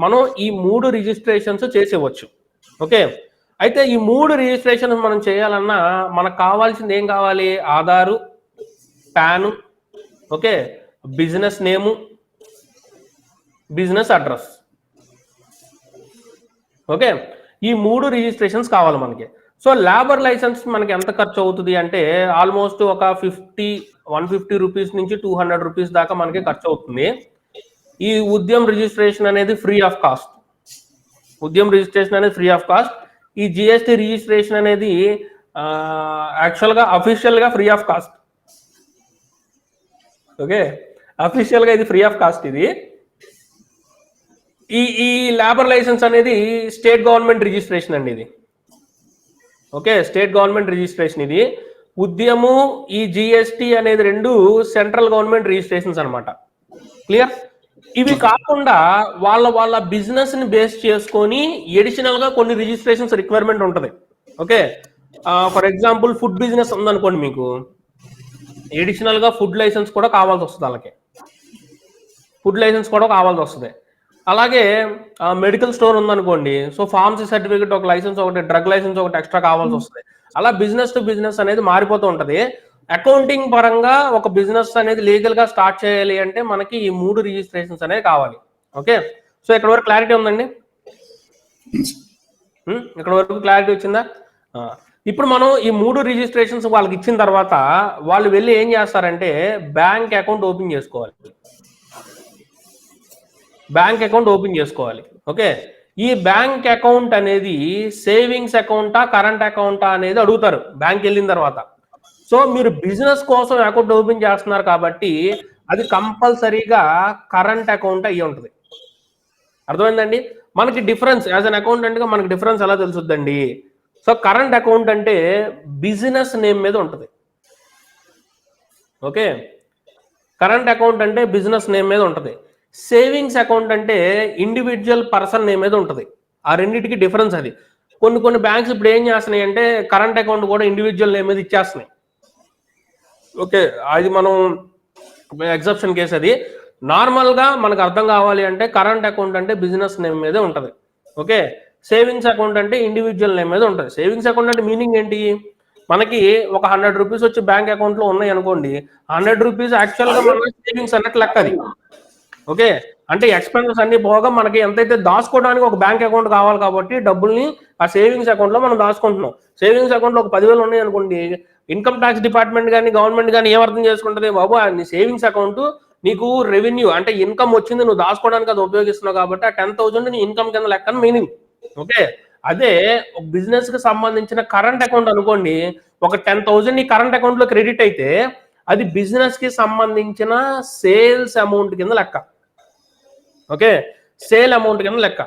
మనం ఈ 3 రిజిస్ట్రేషన్స్ చేసేవచ్చు. ఓకే, అయితే ఈ 3 రిజిస్ట్రేషన్స్ మనం చేయాలన్నా మనకు కావాల్సింది ఏం కావాలి, ఆధారు, పాన్, ఓకే, బిజినెస్ నేము, బిజినెస్ అడ్రస్. ఓకే, ఈ 3 రిజిస్ట్రేషన్స్ కావాలి మనకి. సో లేబర్ లైసెన్స్ మనకి ఎంత ఖర్చు అవుతుంది అంటే ఆల్మోస్ట్ ఒక 150 రూపీస్ నుంచి 200 రూపీస్ దాకా మనకి ఖర్చు అవుతుంది. ఈ ఉద్యమ్ రిజిస్ట్రేషన్ అనేది ఫ్రీ ఆఫ్ కాస్ట్. ఈ జిఎస్టి రిజిస్ట్రేషన్ అనేది యాక్చువల్గా అఫీషియల్గా ఫ్రీ ఆఫ్ కాస్ట్. ఓకే, అఫీషియల్గా ఇది ఫ్రీ ఆఫ్ కాస్ట్. ఇది ఈ లేబర్ లైసెన్స్ అనేది స్టేట్ గవర్నమెంట్ రిజిస్ట్రేషన్ అండి ఇది. ఓకే, స్టేట్ గవర్నమెంట్ రిజిస్ట్రేషన్ ఇది. ఉద్యము ఈ జిఎస్టి అనేది 2 సెంట్రల్ గవర్నమెంట్ రిజిస్ట్రేషన్స్ అనమాట. క్లియర్? ఇవి కాకుండా వాళ్ళ బిజినెస్ ని బేస్ చేసుకొని ఎడిషనల్ గా కొన్ని రిజిస్ట్రేషన్స్ రిక్వైర్మెంట్ ఉంటది. Okay, for example food business ఉందనుకోండి, మీకు ఎడిషనల్ గా ఫుడ్ లైసెన్స్ కూడా కావాల్సి వస్తుంది. వాళ్ళకి ఫుడ్ లైసెన్స్ కూడా కావాల్సి వస్తుంది. అలాగే మెడికల్ స్టోర్ ఉందనుకోండి, సో ఫార్మసీ సర్టిఫికేట్ ఒక లైసెన్స్, ఒకటి డ్రగ్ లైసెన్స్ ఒకటి ఎక్స్ట్రా కావాల్సి వస్తుంది. అలా బిజినెస్ టు బిజినెస్ అనేది మారిపోతూ ఉంటది. అకౌంటింగ్ పరంగా ఒక బిజినెస్ అనేది లీగల్ గా స్టార్ట్ చేయాలి అంటే మనకి ఈ 3 రిజిస్ట్రేషన్స్ అనేవి కావాలి. ఓకే, సో ఇక్కడ వరకు క్లారిటీ ఉందండి? ఇక్కడ వరకు క్లారిటీ వచ్చిందా? ఇప్పుడు మనం ఈ 3 రిజిస్ట్రేషన్స్ వాళ్ళకి ఇచ్చిన తర్వాత వాళ్ళు వెళ్ళి ఏం చేస్తారంటే బ్యాంక్ అకౌంట్ ఓపెన్ చేసుకోవాలి. బ్యాంక్ అకౌంట్ ఓపెన్ చేసుకోవాలి. ఓకే, ఈ బ్యాంక్ అకౌంట్ అనేది సేవింగ్స్ అకౌంటా కరెంట్ అకౌంటా అనేది అడుగుతారు బ్యాంక్ వెళ్ళిన తర్వాత. సో మీరు బిజినెస్ కోసం అకౌంట్ ఓపెన్ చేస్తున్నారు కాబట్టి అది కంపల్సరీగా కరెంట్ అకౌంట్ అయ్యి ఉంటుంది. అర్థమైందండి? మనకి డిఫరెన్స్ యాజ్ అన్ అకౌంటెంట్ గా మనకి డిఫరెన్స్ ఎలా తెలుసుద్దండి? సో కరెంట్ అకౌంట్ అంటే బిజినెస్ నేమ్ మీద ఉంటుంది. ఓకే, కరెంట్ అకౌంట్ అంటే బిజినెస్ నేమ్ మీద ఉంటుంది. సేవింగ్స్ అకౌంట్ అంటే ఇండివిజువల్ పర్సన్ నేమ్ మీద ఉంటుంది. ఆ రెండింటికి డిఫరెన్స్ అది. కొన్ని బ్యాంక్స్ ఇప్పుడు ఏం చేస్తున్నాయి అంటే కరెంట్ అకౌంట్ కూడా ఇండివిజువల్ నేమ్ మీద ఇచ్చేస్తున్నాయి. ఓకే, అది మనం ఎగ్జెప్షన్ కేసు. అది నార్మల్ గా మనకు అర్థం కావాలి అంటే కరెంట్ అకౌంట్ అంటే బిజినెస్ నేమ్ మీదే ఉంటుంది. ఓకే, సేవింగ్స్ అకౌంట్ అంటే ఇండివిజువల్ నేమ్ మీద ఉంటుంది. సేవింగ్స్ అకౌంట్ అంటే మీనింగ్ ఏంటి? మనకి ఒక 100 రూపీస్ వచ్చి బ్యాంక్ అకౌంట్ లో ఉన్నాయి అనుకోండి, 100 రూపీస్ యాక్చువల్ గా మన సేవింగ్స్ అన్నట్లు లెక్క అది. ఓకే, అంటే ఎక్స్పెన్సెస్ అన్ని పోగా మనకి ఎంతైతే దాచుకోవడానికి ఒక బ్యాంక్ అకౌంట్ కావాలి కాబట్టి డబ్బుల్ని ఆ సేవింగ్స్ అకౌంట్ లో మనం దాచుకుంటున్నాం. సేవింగ్స్ అకౌంట్ లో ఒక 10,000 ఉన్నాయి అనుకోండి, ఇన్కమ్ ట్యాక్స్ డిపార్ట్మెంట్ కానీ గవర్నమెంట్ కానీ ఏం అర్థం చేసుకుంటుంది, బాబు నీ సేవింగ్స్ అకౌంట్ నీకు రెవెన్యూ అంటే ఇన్కమ్ వచ్చింది, నువ్వు దాచుకోవడానికి అది ఉపయోగిస్తున్నావు కాబట్టి ఆ 10,000 నీ ఇన్కమ్ కింద లెక్కన మీనింగ్. ఓకే, అదే ఒక బిజినెస్ కి సంబంధించిన కరెంట్ అకౌంట్ అనుకోండి, ఒక 10,000 నీ కరెంట్ అకౌంట్ లో క్రెడిట్ అయితే అది బిజినెస్ కి సంబంధించిన సేల్స్ అమౌంట్ కింద లెక్క. ఓకే, సేల్ అమౌంట్ కింద లెక్క.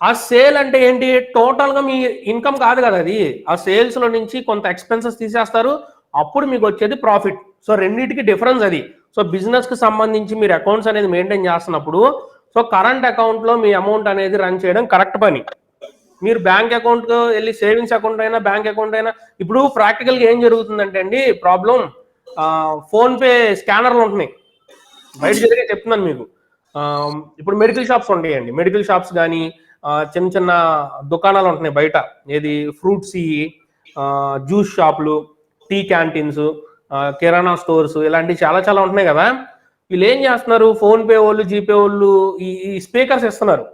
ఆ సేల్ అంటే ఏంటి? టోటల్ గా మీ ఇన్కమ్ కాదు కదా అది. ఆ సేల్స్ లో నుంచి కొంత ఎక్స్పెన్సెస్ తీసేస్తారు, అప్పుడు మీకు వచ్చేది ప్రాఫిట్. సో రెండింటికి డిఫరెన్స్ అది. సో బిజినెస్ కి సంబంధించి మీరు అకౌంట్స్ అనేది మెయింటైన్ చేస్తున్నప్పుడు సో కరెంట్ అకౌంట్ లో మీ అమౌంట్ అనేది రన్ చేయడం కరెక్ట్ పని. మీరు బ్యాంక్ అకౌంట్ వెళ్ళి సేవింగ్స్ అకౌంట్ అయినా బ్యాంక్ అకౌంట్ అయినా, ఇప్పుడు ప్రాక్టికల్ గా ఏం జరుగుతుందంటే అండి ప్రాబ్లం, ఫోన్ పే స్కానర్లు ఉంటున్నాయి బయట జరిగే. చెప్తున్నాను మీకు, ఇప్పుడు మెడికల్ షాప్స్ ఉంటాయండి, మెడికల్ షాప్స్ కానీ చిన్న చిన్న దుకాణాలు ఉంటున్నాయి బయట, ఏది ఫ్రూట్స్, జ్యూస్ షాపులు, టీ క్యాంటీన్స్, కిరాణా స్టోర్స్, ఇలాంటివి చాలా చాలా ఉంటున్నాయి కదా. వీళ్ళు ఏం చేస్తున్నారు, ఫోన్ పే వాళ్ళు జీపే వాళ్ళు ఈ స్పీకర్స్ ఇస్తున్నారు.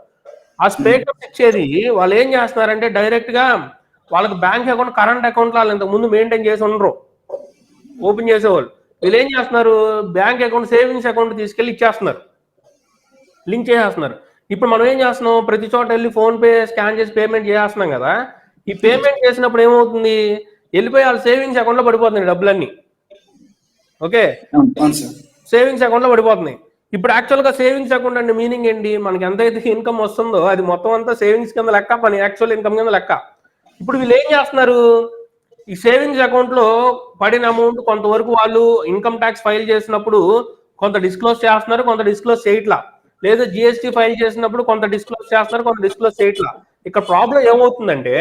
ఆ స్పీకర్స్ ఇచ్చేది వాళ్ళు ఏం చేస్తున్నారంటే డైరెక్ట్ గా వాళ్ళకి బ్యాంక్ అకౌంట్ కరెంట్ అకౌంట్ వాళ్ళు ఇంతకు ముందు మెయింటైన్ చేసి ఉండరు, ఓపెన్ చేసేవాళ్ళు. వీళ్ళు ఏం చేస్తున్నారు, బ్యాంక్ అకౌంట్ సేవింగ్స్ అకౌంట్ తీసుకెళ్ళి ఇచ్చేస్తున్నారు, లింక్ చేసేస్తున్నారు. ఇప్పుడు మనం ఏం చేస్తున్నాం, ప్రతి చోట వెళ్ళి ఫోన్ పే స్కాన్ చేసి పేమెంట్ చేస్తున్నాం కదా. ఈ పేమెంట్ చేసినప్పుడు ఏమవుతుంది, వెళ్ళిపోయి వాళ్ళ సేవింగ్స్ అకౌంట్ లో పడిపోతుంది డబ్బులన్నీ. ఓకే, సేవింగ్స్ అకౌంట్ లో పడిపోతున్నాయి. ఇప్పుడు యాక్చువల్ గా సేవింగ్స్ అకౌంట్ అంటే మీనింగ్ ఏంటి, మనకి ఎంతైతే ఇన్కమ్ వస్తుందో అది మొత్తం అంతా సేవింగ్స్ కింద లెక్క, మన యాక్చువల్ ఇన్కమ్ కింద లెక్క. ఇప్పుడు వీళ్ళు ఏం చేస్తున్నారు, ఈ సేవింగ్స్ అకౌంట్ లో పడిన అమౌంట్ కొంతవరకు వాళ్ళు ఇన్కమ్ ట్యాక్స్ ఫైల్ చేసినప్పుడు కొంత డిస్క్లోజ్ చేస్తున్నారు, కొంత డిస్క్లోజ్ చేయట్లా. లేదా జిఎస్టీ ఫైల్ చేసినప్పుడు కొంత డిస్క్లోజ్ చేస్తున్నారు, కొంత డిస్క్లోజ్ చేయట్లా. ఇక్కడ ప్రాబ్లం ఏమవుతుందంటే,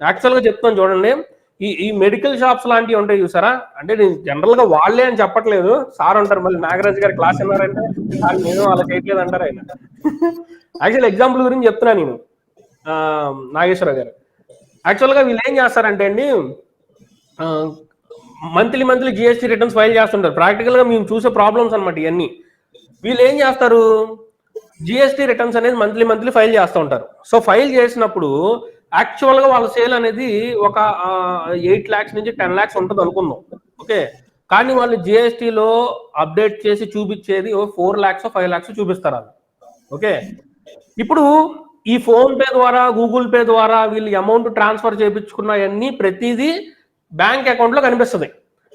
యాక్చువల్ గా చెప్తాను చూడండి, ఈ మెడికల్ షాప్స్ లాంటివి ఉంటాయి చూసారా, అంటే నేను జనరల్ గా వాళ్ళే అని చెప్పట్లేదు, సార్ అంటారు మళ్ళీ నాగరాజ్ గారు క్లాస్ అన్నారంటే నేను అలా చేయట్లేదు అంటారు ఆయన. యాక్చువల్ ఎగ్జాంపుల్ గురించి చెప్తున్నా నేను, నాగేశ్వర గారు. యాక్చువల్ గా వీళ్ళు ఏం చేస్తారంటే అండి, మంత్లీ జిఎస్టీ రిటర్న్స్ ఫైల్ చేస్తుంటారు. ప్రాక్టికల్ గా మేము చూసే ప్రాబ్లమ్స్ అనమాట ఇవన్నీ. వీళ్ళు ఏం చేస్తారు, జిఎస్టీ రిటర్న్స్ అనేది మంత్లీ ఫైల్ చేస్తూ ఉంటారు. సో ఫైల్ చేసినప్పుడు యాక్చువల్ గా వాళ్ళ సేల్ అనేది ఒక 8 lakhs నుంచి 10 lakhs ఉంటుంది అనుకుందాం. ఓకే, కానీ వాళ్ళు జిఎస్టీలో అప్డేట్ చేసి చూపించేది 4 lakhs 5 lakhs చూపిస్తారు వాళ్ళు. ఓకే, ఇప్పుడు ఈ ఫోన్ పే ద్వారా గూగుల్ పే ద్వారా వీళ్ళు అమౌంట్ ట్రాన్స్ఫర్ చేయించుకున్నవన్నీ ప్రతిదీ బ్యాంక్ అకౌంట్ లో కనిపిస్తుంది.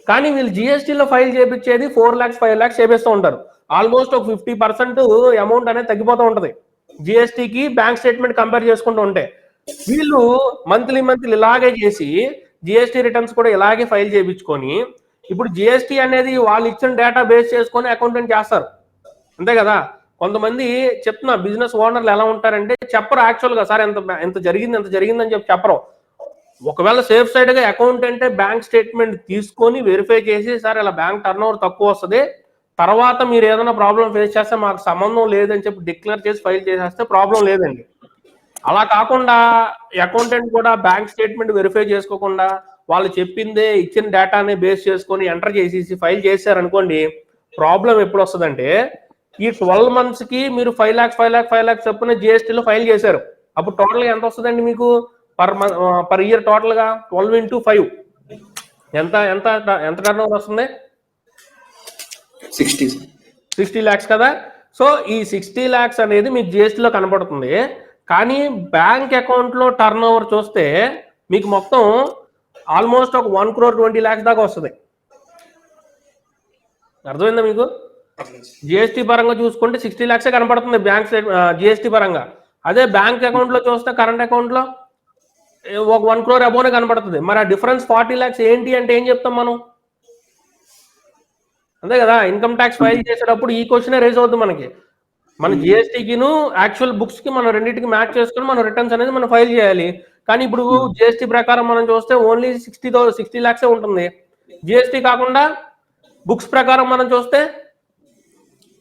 కానీ వీళ్ళు జిఎస్టీలో ఫైల్ చేయించేది 4 lakhs 5 lakhs చేపిస్తూ ఉంటారు. ఆల్మోస్ట్ ఒక 50% అమౌంట్ అనేది తగ్గిపోతూ ఉంటది జిఎస్టీకి బ్యాంక్ స్టేట్మెంట్ కంపేర్ చేసుకుంటూ ఉంటే. వీళ్ళు మంత్లీ ఇలాగే చేసి జిఎస్టీ రిటర్న్స్ కూడా ఇలాగే ఫైల్ చేయించుకొని, ఇప్పుడు జిఎస్టీ అనేది వాళ్ళు ఇచ్చిన డేటా బేస్ చేసుకొని అకౌంటెంట్ చేస్తారు, అంతే కదా. కొంతమంది చెప్తున్నా బిజినెస్ ఓనర్లు ఎలా ఉంటారంటే చెప్పరు యాక్చువల్గా, సార్ ఎంత జరిగిందని చెప్పి చెప్పరు. ఒకవేళ సేఫ్ సైడ్ గా అకౌంట్ అంటే బ్యాంక్ స్టేట్మెంట్ తీసుకొని వెరిఫై చేసి, సార్ ఇలా బ్యాంక్ టర్న్ ఓవర్ తక్కువ వస్తుంది, తర్వాత మీరు ఏదైనా ప్రాబ్లం ఫేస్ చేస్తే మాకు సంబంధం లేదని చెప్పి డిక్లేర్ చేసి ఫైల్ చేసేస్తే ప్రాబ్లం లేదండి. అలా కాకుండా అకౌంటెంట్ కూడా బ్యాంక్ స్టేట్మెంట్ వెరిఫై చేసుకోకుండా వాళ్ళు చెప్పిందే ఇచ్చిన డేటాని బేస్ చేసుకొని ఎంటర్ చేసేసి ఫైల్ చేశారనుకోండి, ప్రాబ్లం ఎప్పుడు వస్తుందంటే ఈ 12 months కి మీరు 5 lakhs చొప్పున జిఎస్టీలో ఫైల్ చేశారు. అప్పుడు టోటల్గా ఎంత వస్తుందండి మీకు పర్ ఇయర్? టోటల్గా 12 into 5 ఎంత ఎంత ఎంత టర్న్ ఓవర్ వస్తుంది? 60 lakhs కదా. సో ఈ 60 lakhs అనేది మీకు జిఎస్టీలో కనపడుతుంది. కానీ బ్యాంక్ అకౌంట్లో టర్న్ ఓవర్ చూస్తే మీకు మొత్తం ఆల్మోస్ట్ ఒక 1,20 lakhs దాకా వస్తుంది. అర్థమైందా మీకు? జిఎస్టీ పరంగా చూసుకుంటే 60 lakhs కనపడుతుంది బ్యాంక్ జిఎస్టీ పరంగా. అదే బ్యాంక్ అకౌంట్ లో చూస్తే కరెంట్ అకౌంట్ లో ఒక 1 crore అబోనే కనపడుతుంది. మరి ఆ డిఫరెన్స్ 40 lakhs ఏంటి అంటే ఏం చెప్తాం మనం? అంతే కదా. ఇన్కమ్ ట్యాక్స్ ఫైల్ చేసేటప్పుడు ఈ క్వశ్చనే రేజ్ అవుతుంది మనకి. మన జిఎస్టీకిను యాక్చువల్ బుక్స్ కి మనం రెండింటికి మ్యాచ్ చేసుకుని మనం రిటర్న్స్ అనేది మనం ఫైల్ చేయాలి. కానీ ఇప్పుడు జిఎస్టీ ప్రకారం మనం చూస్తే ఓన్లీ 60 lakhs ఉంటుంది. జిఎస్టీ కాకుండా బుక్స్ ప్రకారం మనం చూస్తే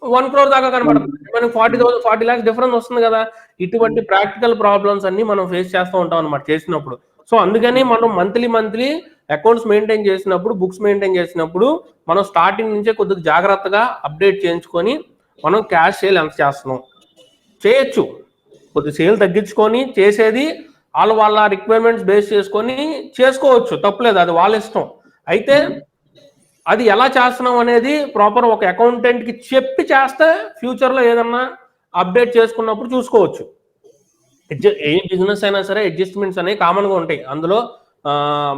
1 crore దాకా కనపడుతుంది. మనకి 40 lakhs డిఫరెన్స్ వస్తుంది కదా. ఇటువంటి ప్రాక్టికల్ ప్రాబ్లమ్స్ అన్ని మనం ఫేస్ చేస్తూ ఉంటాం అన్నమాట చేసినప్పుడు. సో అందుకని మనం మంత్లీ అకౌంట్స్ మెయింటైన్ చేసినప్పుడు, బుక్స్ మెయింటైన్ చేసినప్పుడు మనం స్టార్టింగ్ నుంచే కొద్దిగా జాగ్రత్తగా అప్డేట్ చేయించుకొని మనం క్యాష్ సేల్ ఎంత చేస్తున్నాం చేయొచ్చు. కొద్ది సేల్ తగ్గించుకొని చేసేది వాళ్ళ రిక్వైర్మెంట్స్ బేస్ చేసుకొని చేసుకోవచ్చు, తప్పులేదు, అది వాళ్ళ ఇష్టం. అయితే అది ఎలా చేస్తున్నాం అనేది ప్రాపర్ ఒక అకౌంటెంట్కి చెప్పి చేస్తే ఫ్యూచర్లో ఏదన్నా అప్డేట్ చేసుకున్నప్పుడు చూసుకోవచ్చు. ఏ బిజినెస్ అయినా సరే అడ్జస్ట్మెంట్స్ అనేవి కామన్గా ఉంటాయి. అందులో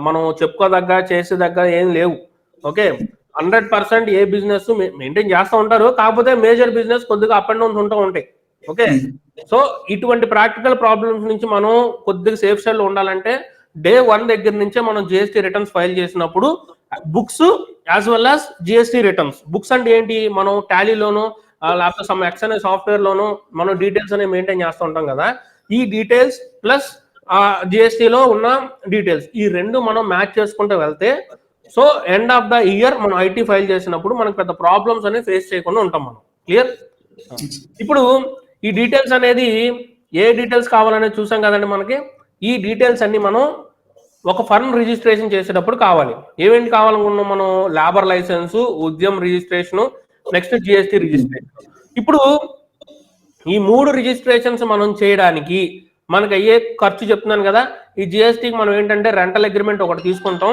మనం చెప్పుకోదగ్గ చేసేదగ్గ ఏం లేవు. ఓకే, 100% ఏ బిజినెస్ మెయింటైన్ చేస్తూ ఉంటారు. కాకపోతే మేజర్ బిజినెస్ కొద్దిగా అప్ అండ్ డౌన్స్ ఉంటూ ఉంటాయి. ఓకే, సో ఇటువంటి ప్రాక్టికల్ ప్రాబ్లమ్స్ నుంచి మనం కొద్దిగా సేఫ్ సైడ్ లో ఉండాలంటే డే 1 దగ్గర నుంచే మనం జిఎస్టీ రిటర్న్స్ ఫైల్ చేసినప్పుడు books as well as GST returns. Books అంటే ఏంటి? మనం టాలీలోను లేకపోతే సమ్ ఎక్స్ అనే సాఫ్ట్వేర్ లోను మనం డీటెయిల్స్ అనేవి మెయింటైన్ చేస్తూ ఉంటాం కదా. ఈ డీటెయిల్స్ ప్లస్ జిఎస్టీలో ఉన్న డీటెయిల్స్ ఈ రెండు మనం మ్యాచ్ చేసుకుంటూ వెళ్తే so end of the year మనం ఐటీ ఫైల్ చేసినప్పుడు మనకు పెద్ద ప్రాబ్లమ్స్ అనేవి ఫేస్ చేయకుండా ఉంటాం మనం. క్లియర్? ఇప్పుడు ఈ డీటెయిల్స్ అనేది ఏ డీటెయిల్స్ కావాలనేది చూసాం కదండి. మనకి ఈ డీటెయిల్స్ అన్ని మనం ఒక ఫర్మ్ రిజిస్ట్రేషన్ చేసేటప్పుడు కావాలి. ఏమేంటి కావాలనుకున్నాం మనం? లేబర్ లైసెన్స్, ఉద్యమ రిజిస్ట్రేషన్, నెక్స్ట్ జిఎస్టీ రిజిస్ట్రేషన్. ఇప్పుడు ఈ 3 రిజిస్ట్రేషన్స్ మనం చేయడానికి మనకు అయ్యే ఖర్చు చెప్తున్నాను కదా. ఈ జిఎస్టీకి మనం ఏంటంటే రెంటల్ అగ్రిమెంట్ ఒకటి తీసుకుంటాం.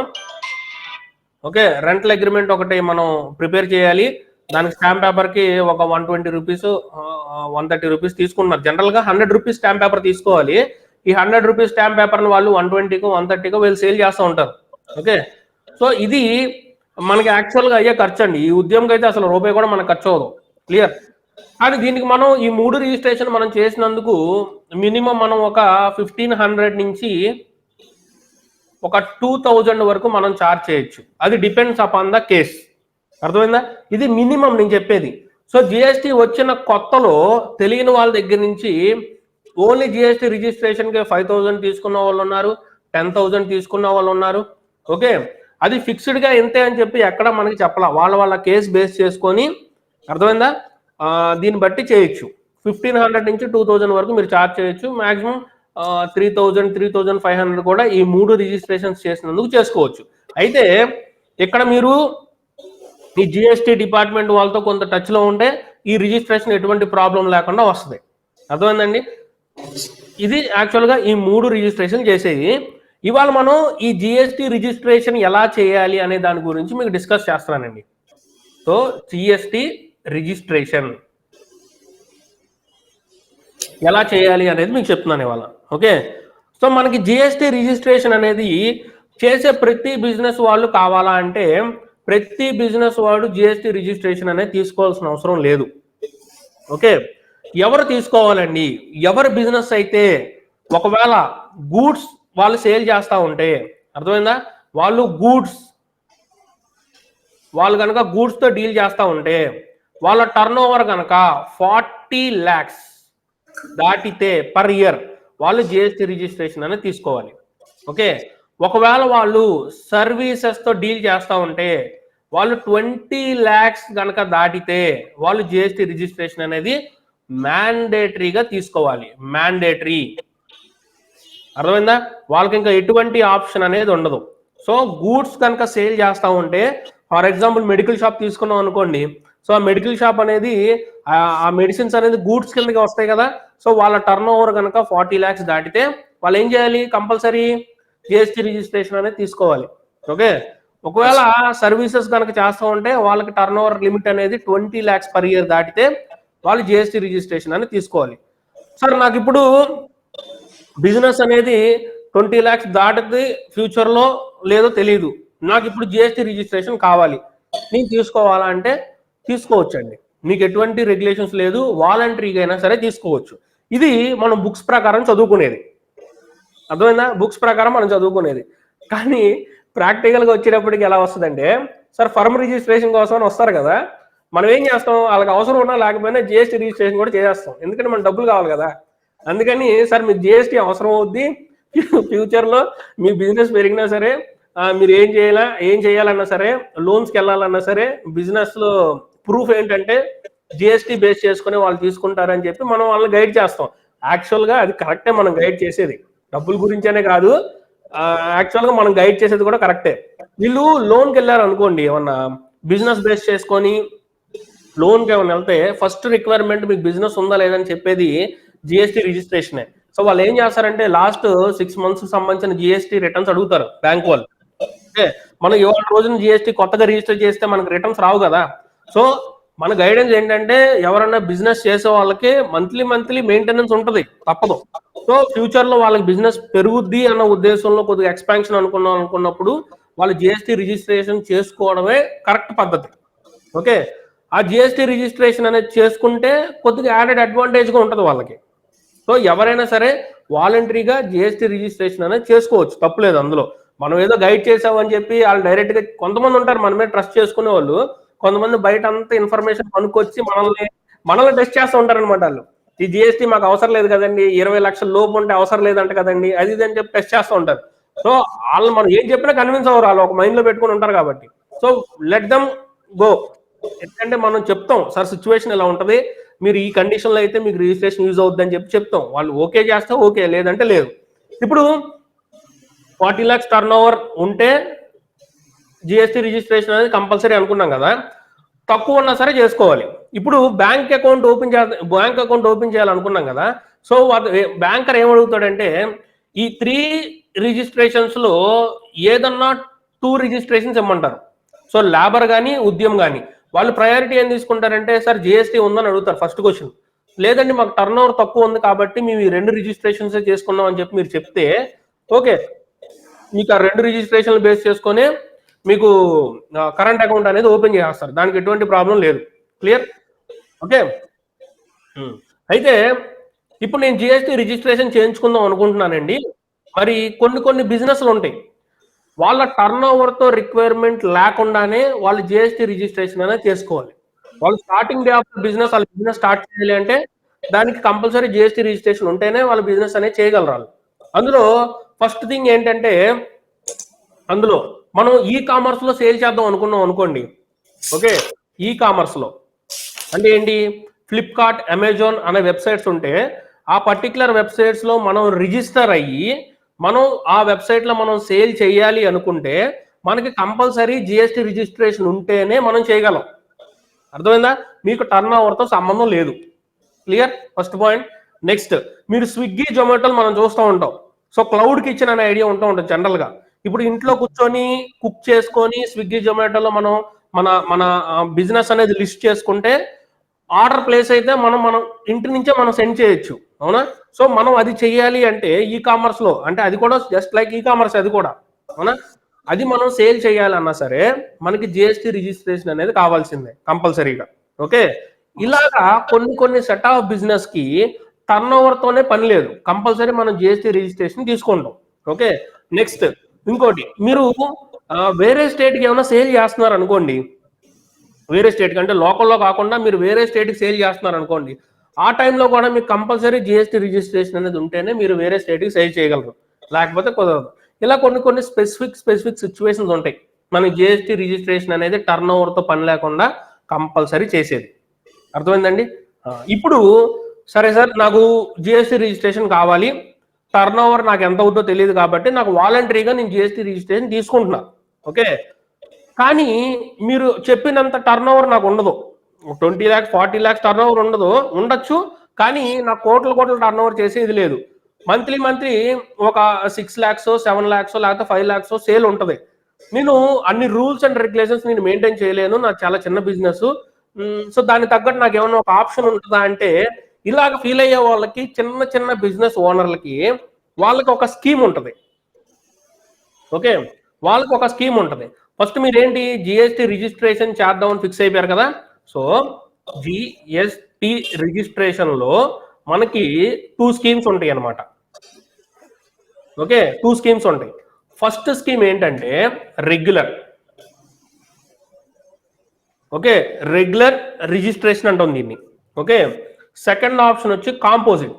ఓకే, రెంటల్ అగ్రిమెంట్ ఒకటి మనం ప్రిపేర్ చేయాలి. దానికి స్టాంప్ పేపర్కి ఒక 120 రూపీస్ 130 రూపీస్ తీసుకుంటున్నారు. జనరల్గా 100 రూపీస్ స్టాంప్ పేపర్ తీసుకోవాలి. ఈ 100 రూపీస్ స్టాంప్ పేపర్ని వాళ్ళు 120కో 130కో వీళ్ళు సేల్ చేస్తూ ఉంటారు. ఓకే, సో ఇది మనకి యాక్చువల్గా అయ్యే ఖర్చు అండి. ఈ ఉద్యమంకి అయితే అసలు రూపాయి కూడా మనకు ఖర్చు అవ్వదు. క్లియర్? కానీ దీనికి మనం ఈ 3 రిజిస్ట్రేషన్ మనం చేసినందుకు మినిమం మనం ఒక 1500 నుంచి ఒక 2000 వరకు మనం చార్జ్ చేయొచ్చు. అది డిపెండ్స్ అపాన్ ద కేస్. అర్థమైందా? ఇది మినిమం నేను చెప్పేది. సో జిఎస్టీ వచ్చిన కొత్తలో తెలియని వాళ్ళ దగ్గర నుంచి ఓన్లీ జిఎస్టీ రిజిస్ట్రేషన్కి 5000 తీసుకున్న వాళ్ళు ఉన్నారు, 10,000 తీసుకున్న వాళ్ళు ఉన్నారు. ఓకే, అది ఫిక్స్డ్గా ఎంతే అని చెప్పి ఎక్కడ మనకి చెప్పాల. వాళ్ళ కేసు బేస్ చేసుకొని, అర్థమైందా, దీన్ని బట్టి చేయొచ్చు. 1500 నుంచి 2000 వరకు మీరు ఛార్జ్ చేయొచ్చు. మాక్సిమం 3000, 3500 కూడా ఈ 3 రిజిస్ట్రేషన్స్ చేసినందుకు చేసుకోవచ్చు. అయితే ఇక్కడ మీరు ఈ జిఎస్టీ డిపార్ట్మెంట్ వాళ్ళతో కొంత టచ్లో ఉంటే ఈ రిజిస్ట్రేషన్ ఎటువంటి ప్రాబ్లం లేకుండా వస్తుంది. అర్థమైందండి? ఇది యాక్చువల్గా ఈ 3 రిజిస్ట్రేషన్ చేసేది. ఇవాళ మనం ఈ జిఎస్టీ రిజిస్ట్రేషన్ ఎలా చేయాలి అనే దాని గురించి మీకు డిస్కస్ చేస్తున్నానండి. సో జిఎస్టీ రిజిస్ట్రేషన్ ఎలా చేయాలి అనేది మీకు చెప్తున్నాను ఇవాళ. ఓకే, సో మనకి జిఎస్టీ రిజిస్ట్రేషన్ అనేది చేసే ప్రతి బిజినెస్ వాళ్ళు కావాలా అంటే ప్రతి బిజినెస్ వాడు జిఎస్టీ రిజిస్ట్రేషన్ అనేది తీసుకోవాల్సిన అవసరం లేదు. ఓకే, ఎవరు తీసుకోవాలండి? ఎవరి బిజినెస్ అయితే ఒకవేళ గూడ్స్ వాళ్ళు సేల్ చేస్తూ ఉంటే, అర్థమైందా, వాళ్ళు కనుక గూడ్స్తో డీల్ చేస్తూ ఉంటే వాళ్ళ టర్న్ ఓవర్ కనుక 40 lakhs దాటితే పర్ ఇయర్ వాళ్ళు జిఎస్టీ రిజిస్ట్రేషన్ అనేది తీసుకోవాలి. ఓకే, ఒకవేళ వాళ్ళు సర్వీసెస్ తో డీల్ చేస్తా ఉంటే వాళ్ళు 20 lakhs కనుక దాటితే వాళ్ళు జిఎస్టీ రిజిస్ట్రేషన్ అనేది మ్యాండేటరీగా తీసుకోవాలి. మ్యాండేటరీ, అర్థమైందా? వాళ్ళకి ఇంకా ఎటువంటి ఆప్షన్ అనేది ఉండదు. సో గూడ్స్ కనుక సేల్ చేస్తా ఉంటే, ఫర్ ఎగ్జాంపుల్ మెడికల్ షాప్ తీసుకున్నాం అనుకోండి. సో ఆ మెడికల్ షాప్ అనేది ఆ మెడిసిన్స్ అనేది గూడ్స్ కిందకి వస్తాయి కదా. సో వాళ్ళ టర్న్ ఓవర్ కనుక 40 lakhs దాటితే వాళ్ళు ఏం చేయాలి? కంపల్సరీ జిఎస్టీ రిజిస్ట్రేషన్ అనేది తీసుకోవాలి. ఓకే, ఒకవేళ సర్వీసెస్ కనుక చేస్తూ ఉంటే వాళ్ళకి టర్న్ ఓవర్ లిమిట్ అనేది 20 lakhs పర్ ఇయర్ దాటితే వాళ్ళు జిఎస్టీ రిజిస్ట్రేషన్ అనేది తీసుకోవాలి. సార్ నాకు ఇప్పుడు బిజినెస్ అనేది 20 lakhs దాటితే ఫ్యూచర్ లో లేదో తెలియదు, నాకు ఇప్పుడు జిఎస్టీ రిజిస్ట్రేషన్ కావాలి, నేను తీసుకోవాలా అంటే తీసుకోవచ్చండి. మీకు ఎటువంటి రెగ్యులేషన్స్ లేదు, వాలంటరీగా అయినా సరే తీసుకోవచ్చు. ఇది మనం బుక్స్ ప్రకారం చదువుకునేది, అర్థమైందా? బుక్స్ ప్రకారం మనం చదువుకునేది. కానీ ప్రాక్టికల్గా వచ్చేటప్పటికి ఎలా వస్తుందంటే, సార్ ఫర్మ్ రిజిస్ట్రేషన్ కోసం అని వస్తారు కదా, మనం ఏం చేస్తాం? వాళ్ళకి అవసరం ఉన్నా లేకపోయినా జిఎస్టీ రిజిస్ట్రేషన్ కూడా చేసేస్తాం, ఎందుకంటే మనకు డబ్బులు కావాలి కదా. అందుకని సార్ మీకు జిఎస్టీ అవసరం అవుద్ది, ఫ్యూచర్లో మీ బిజినెస్ పెరిగినా సరే, మీరు ఏం చేయాలన్నా సరే, లోన్స్కి వెళ్ళాలన్నా సరే, బిజినెస్లో ప్రూఫ్ ఏంటంటే జిఎస్టీ బేస్ చేసుకుని వాళ్ళు తీసుకుంటారని చెప్పి మనం వాళ్ళని గైడ్ చేస్తాం. యాక్చువల్గా అది కరెక్టే, మనం గైడ్ చేసేది డబ్బుల గురించనే కాదు, యాక్చువల్గా మనం గైడ్ చేసేది కూడా కరెక్టే. వీళ్ళు లోన్కి వెళ్ళారు అనుకోండి, ఏమన్నా బిజినెస్ బేస్ చేసుకొని లోన్కి ఏమైనా వెళ్తే ఫస్ట్ రిక్వైర్మెంట్ మీకు బిజినెస్ ఉందా లేదని చెప్పేది జిఎస్టీ రిజిస్ట్రేషనే. సో వాళ్ళు ఏం చేస్తారంటే లాస్ట్ 6 months సంబంధించిన జిఎస్టీ రిటర్న్స్ అడుగుతారు బ్యాంక్ వాళ్ళు. ఓకే, మనం 7 రోజున జిఎస్టీ కొత్తగా రిజిస్టర్ చేస్తే మనకు రిటర్న్స్ రావు కదా. సో మన గైడెన్స్ ఏంటంటే ఎవరైనా బిజినెస్ చేసే వాళ్ళకి మంత్లీ మెయింటెనెన్స్ ఉంటుంది, తప్పదు. సో ఫ్యూచర్ లో వాళ్ళకి బిజినెస్ పెరుగుద్ది అన్న ఉద్దేశంలో కొద్దిగా ఎక్స్పాన్షన్ అనుకున్నప్పుడు వాళ్ళు జిఎస్టీ రిజిస్ట్రేషన్ చేసుకోవడమే కరెక్ట్ పద్ధతి. ఓకే, ఆ జిఎస్టీ రిజిస్ట్రేషన్ అనేది చేసుకుంటే కొద్దిగా యాడెడ్ అడ్వాంటేజ్గా ఉంటుంది వాళ్ళకి. సో ఎవరైనా సరే వాలంటరీగా జిఎస్టీ రిజిస్ట్రేషన్ అనేది చేసుకోవచ్చు, తప్పులేదు అందులో. మనం ఏదో గైడ్ చేసామని చెప్పి వాళ్ళు డైరెక్ట్గా, కొంతమంది ఉంటారు మన మీద ట్రస్ట్ చేసుకునే వాళ్ళు, కొంతమంది బయట అంతా ఇన్ఫర్మేషన్ కనుక్కొచ్చి మనల్ని టెస్ట్ చేస్తూ ఉంటారు అనమాట. వాళ్ళు ఈ జిఎస్టీ మాకు అవసరం లేదు కదండి, 20 లక్షల లోపు ఉంటే అవసరం లేదంట కదండి, అది ఇది అని చెప్పి టెస్ట్ చేస్తూ ఉంటారు. సో వాళ్ళు మనం ఏం చెప్పినా కన్విన్స్ అవ్వరు, వాళ్ళు ఒక మైండ్ లో పెట్టుకుని ఉంటారు కాబట్టి. So let them go. ఎందుకంటే మనం చెప్తాం సార్ సిచ్యువేషన్ ఎలా ఉంటది, మీరు ఈ కండిషన్ లో అయితే మీకు రిజిస్ట్రేషన్ యూజ్ అవుద్ది అని చెప్పి చెప్తాం. వాళ్ళు ఓకే చేస్తే ఓకే, లేదంటే లేదు. ఇప్పుడు 40 lakhs టర్న్ ఓవర్ ఉంటే జిఎస్టీ రిజిస్ట్రేషన్ అనేది కంపల్సరీ అనుకున్నాం కదా, తక్కువ ఉన్నా సరే చేసుకోవాలి. ఇప్పుడు బ్యాంక్ అకౌంట్ ఓపెన్ చేయాలనుకున్నాం కదా. సో బ్యాంకర్ ఏమడుగుతాడంటే ఈ 3 రిజిస్ట్రేషన్స్ లో ఏదన్నా 2 రిజిస్ట్రేషన్స్ ఇమ్మంటారు. సో లేబర్ కానీ ఉద్యమం కానీ వాళ్ళు ప్రయారిటీ ఏం తీసుకుంటారంటే, సార్ జిఎస్టీ ఉందని అడుగుతారు ఫస్ట్ క్వశ్చన్. లేదండి మాకు టర్న్ ఓవర్ తక్కువ ఉంది కాబట్టి మేము ఈ 2 రిజిస్ట్రేషన్స్ చేసుకున్నాం అని చెప్పి మీరు చెప్తే ఓకే, మీకు ఆ 2 రిజిస్ట్రేషన్లు బేస్ చేసుకొని మీకు కరెంట్ అకౌంట్ అనేది ఓపెన్ చేస్తారు, దానికి ఎటువంటి ప్రాబ్లం లేదు. క్లియర్? ఓకే, అయితే ఇప్పుడు నేను జిఎస్టీ రిజిస్ట్రేషన్ చేయించుకుందాం అనుకుంటున్నానండి. మరి కొన్ని బిజినెస్లు ఉంటాయి, వాళ్ళ టర్న్ ఓవర్తో రిక్వైర్మెంట్ లేకుండానే వాళ్ళు జిఎస్టీ రిజిస్ట్రేషన్ అనేది చేసుకోవాలి. వాళ్ళు స్టార్టింగ్ డే ఆఫ్ బిజినెస్, వాళ్ళ బిజినెస్ స్టార్ట్ చేయాలి అంటే దానికి కంపల్సరీ జిఎస్టీ రిజిస్ట్రేషన్ ఉంటేనే వాళ్ళ బిజినెస్ అనేది చేయగలరు వాళ్ళు. అందులో ఫస్ట్ థింగ్ ఏంటంటే, అందులో మనం ఈ కామర్స్ లో సేల్ చేద్దాం అనుకున్నాం అనుకోండి. ఓకే, ఈ కామర్స్ లో అంటే ఏంటి, ఫ్లిప్కార్ట్, అమెజాన్ అనే వెబ్సైట్స్ ఉంటే ఆ పర్టికులర్ వెబ్సైట్స్ లో మనం రిజిస్టర్ అయ్యి మనం ఆ వెబ్సైట్ లో మనం సేల్ చేయాలి అనుకుంటే మనకి కంపల్సరీ జిఎస్టీ రిజిస్ట్రేషన్ ఉంటేనే మనం చేయగలం. అర్థమైందా? మీకు టర్న్ ఓవర్తో సంబంధం లేదు. క్లియర్? First point. నెక్స్ట్, మీరు స్విగ్గీ, జొమాటోలు మనం చూస్తూ ఉంటాం. సో క్లౌడ్ కిచెన్ అనే ఐడియా ఉంటుంది జనరల్ గా. ఇప్పుడు ఇంట్లో కూర్చొని కుక్ చేసుకొని స్విగ్గీ, జొమాటోలో మనం మన బిజినెస్ అనేది లిస్ట్ చేసుకుంటే ఆర్డర్ ప్లేస్ అయితే మనం ఇంటి నుంచే మనం సెండ్ చేయొచ్చు, అవునా? సో మనం అది చెయ్యాలి అంటే ఈ కామర్స్ లో, అంటే అది కూడా జస్ట్ లైక్ ఈ కామర్స్, అది కూడా అవునా, అది మనం సేల్ చేయాలన్నా సరే మనకి జిఎస్టీ రిజిస్ట్రేషన్ అనేది కావాల్సిందే కంపల్సరీగా. ఓకే, ఇలాగా కొన్ని సెట్ ఆఫ్ బిజినెస్ కి టర్న్ ఓవర్ తోనే పని లేదు, కంపల్సరీ మనం జిఎస్టీ రిజిస్ట్రేషన్ తీసుకుంటాం. ఓకే, నెక్స్ట్ ఇంకోటి, మీరు వేరే స్టేట్ కి ఏమైనా సేల్ చేస్తున్నారు అనుకోండి. వేరే స్టేట్ కంటే లోకల్లో కాకుండా మీరు వేరే స్టేట్కి సేల్ చేస్తున్నారు అనుకోండి, ఆ టైంలో కూడా మీకు కంపల్సరీ జిఎస్టీ రిజిస్ట్రేషన్ అనేది ఉంటేనే మీరు వేరే స్టేట్కి సేల్ చేయగలరు, లేకపోతే కుదరదు. ఇలా కొన్ని స్పెసిఫిక్ సిచ్యువేషన్స్ ఉంటాయి మనకి జిఎస్టీ రిజిస్ట్రేషన్ అనేది టర్న్ ఓవర్తో పని లేకుండా కంపల్సరీ చేసేది. అర్థమైందండి? ఇప్పుడు సరే సార్, నాకు జిఎస్టీ రిజిస్ట్రేషన్ కావాలి, టర్న్ ఓవర్ నాకు ఎంత అవుతుందో తెలియదు కాబట్టి నాకు వాలంటరీగా నేను జిఎస్టీ రిజిస్ట్రేషన్ తీసుకుంటున్నా. ఓకే, కానీ మీరు చెప్పినంత టర్న్ ఓవర్ నాకు ఉండదు, 20 lakhs 40 lakhs టర్న్ ఓవర్ ఉండొచ్చు, కానీ నాకు కోట్ల టర్న్ ఓవర్ చేసేది లేదు. మంత్లీ ఒక 6 lakhs 7 lakhs లేకపోతే 5 lakhs సేల్ ఉంటుంది. నేను అన్ని రూల్స్ అండ్ రెగ్యులేషన్స్ నేను మెయింటైన్ చేయలేను, నాకు చాలా చిన్న బిజినెస్. సో దానికి తగ్గట్టు నాకు ఏమైనా ఒక ఆప్షన్ ఉంటుందా అంటే, ఇలాగ ఫీల్ అయ్యే వాళ్ళకి చిన్న బిజినెస్ ఓనర్లకి వాళ్ళకి ఒక స్కీమ్ ఉంటుంది. ఓకే, వాళ్ళకి ఒక స్కీమ్ ఉంటుంది. ఫస్ట్ మీరేంటి జిఎస్టీ రిజిస్ట్రేషన్ చేద్దామని ఫిక్స్ అయిపోయారు కదా. సో జిఎస్టీ రిజిస్ట్రేషన్ లో మనకి 2 స్కీమ్స్ ఉంటాయి అన్నమాట. ఓకే, 2 స్కీమ్స్ ఉంటాయి. ఫస్ట్ స్కీమ్ ఏంటంటే రెగ్యులర్. ఓకే, రెగ్యులర్ రిజిస్ట్రేషన్ అంటాం దీన్ని. ఓకే, సెకండ్ ఆప్షన్ వచ్చి కాంపోజిట్.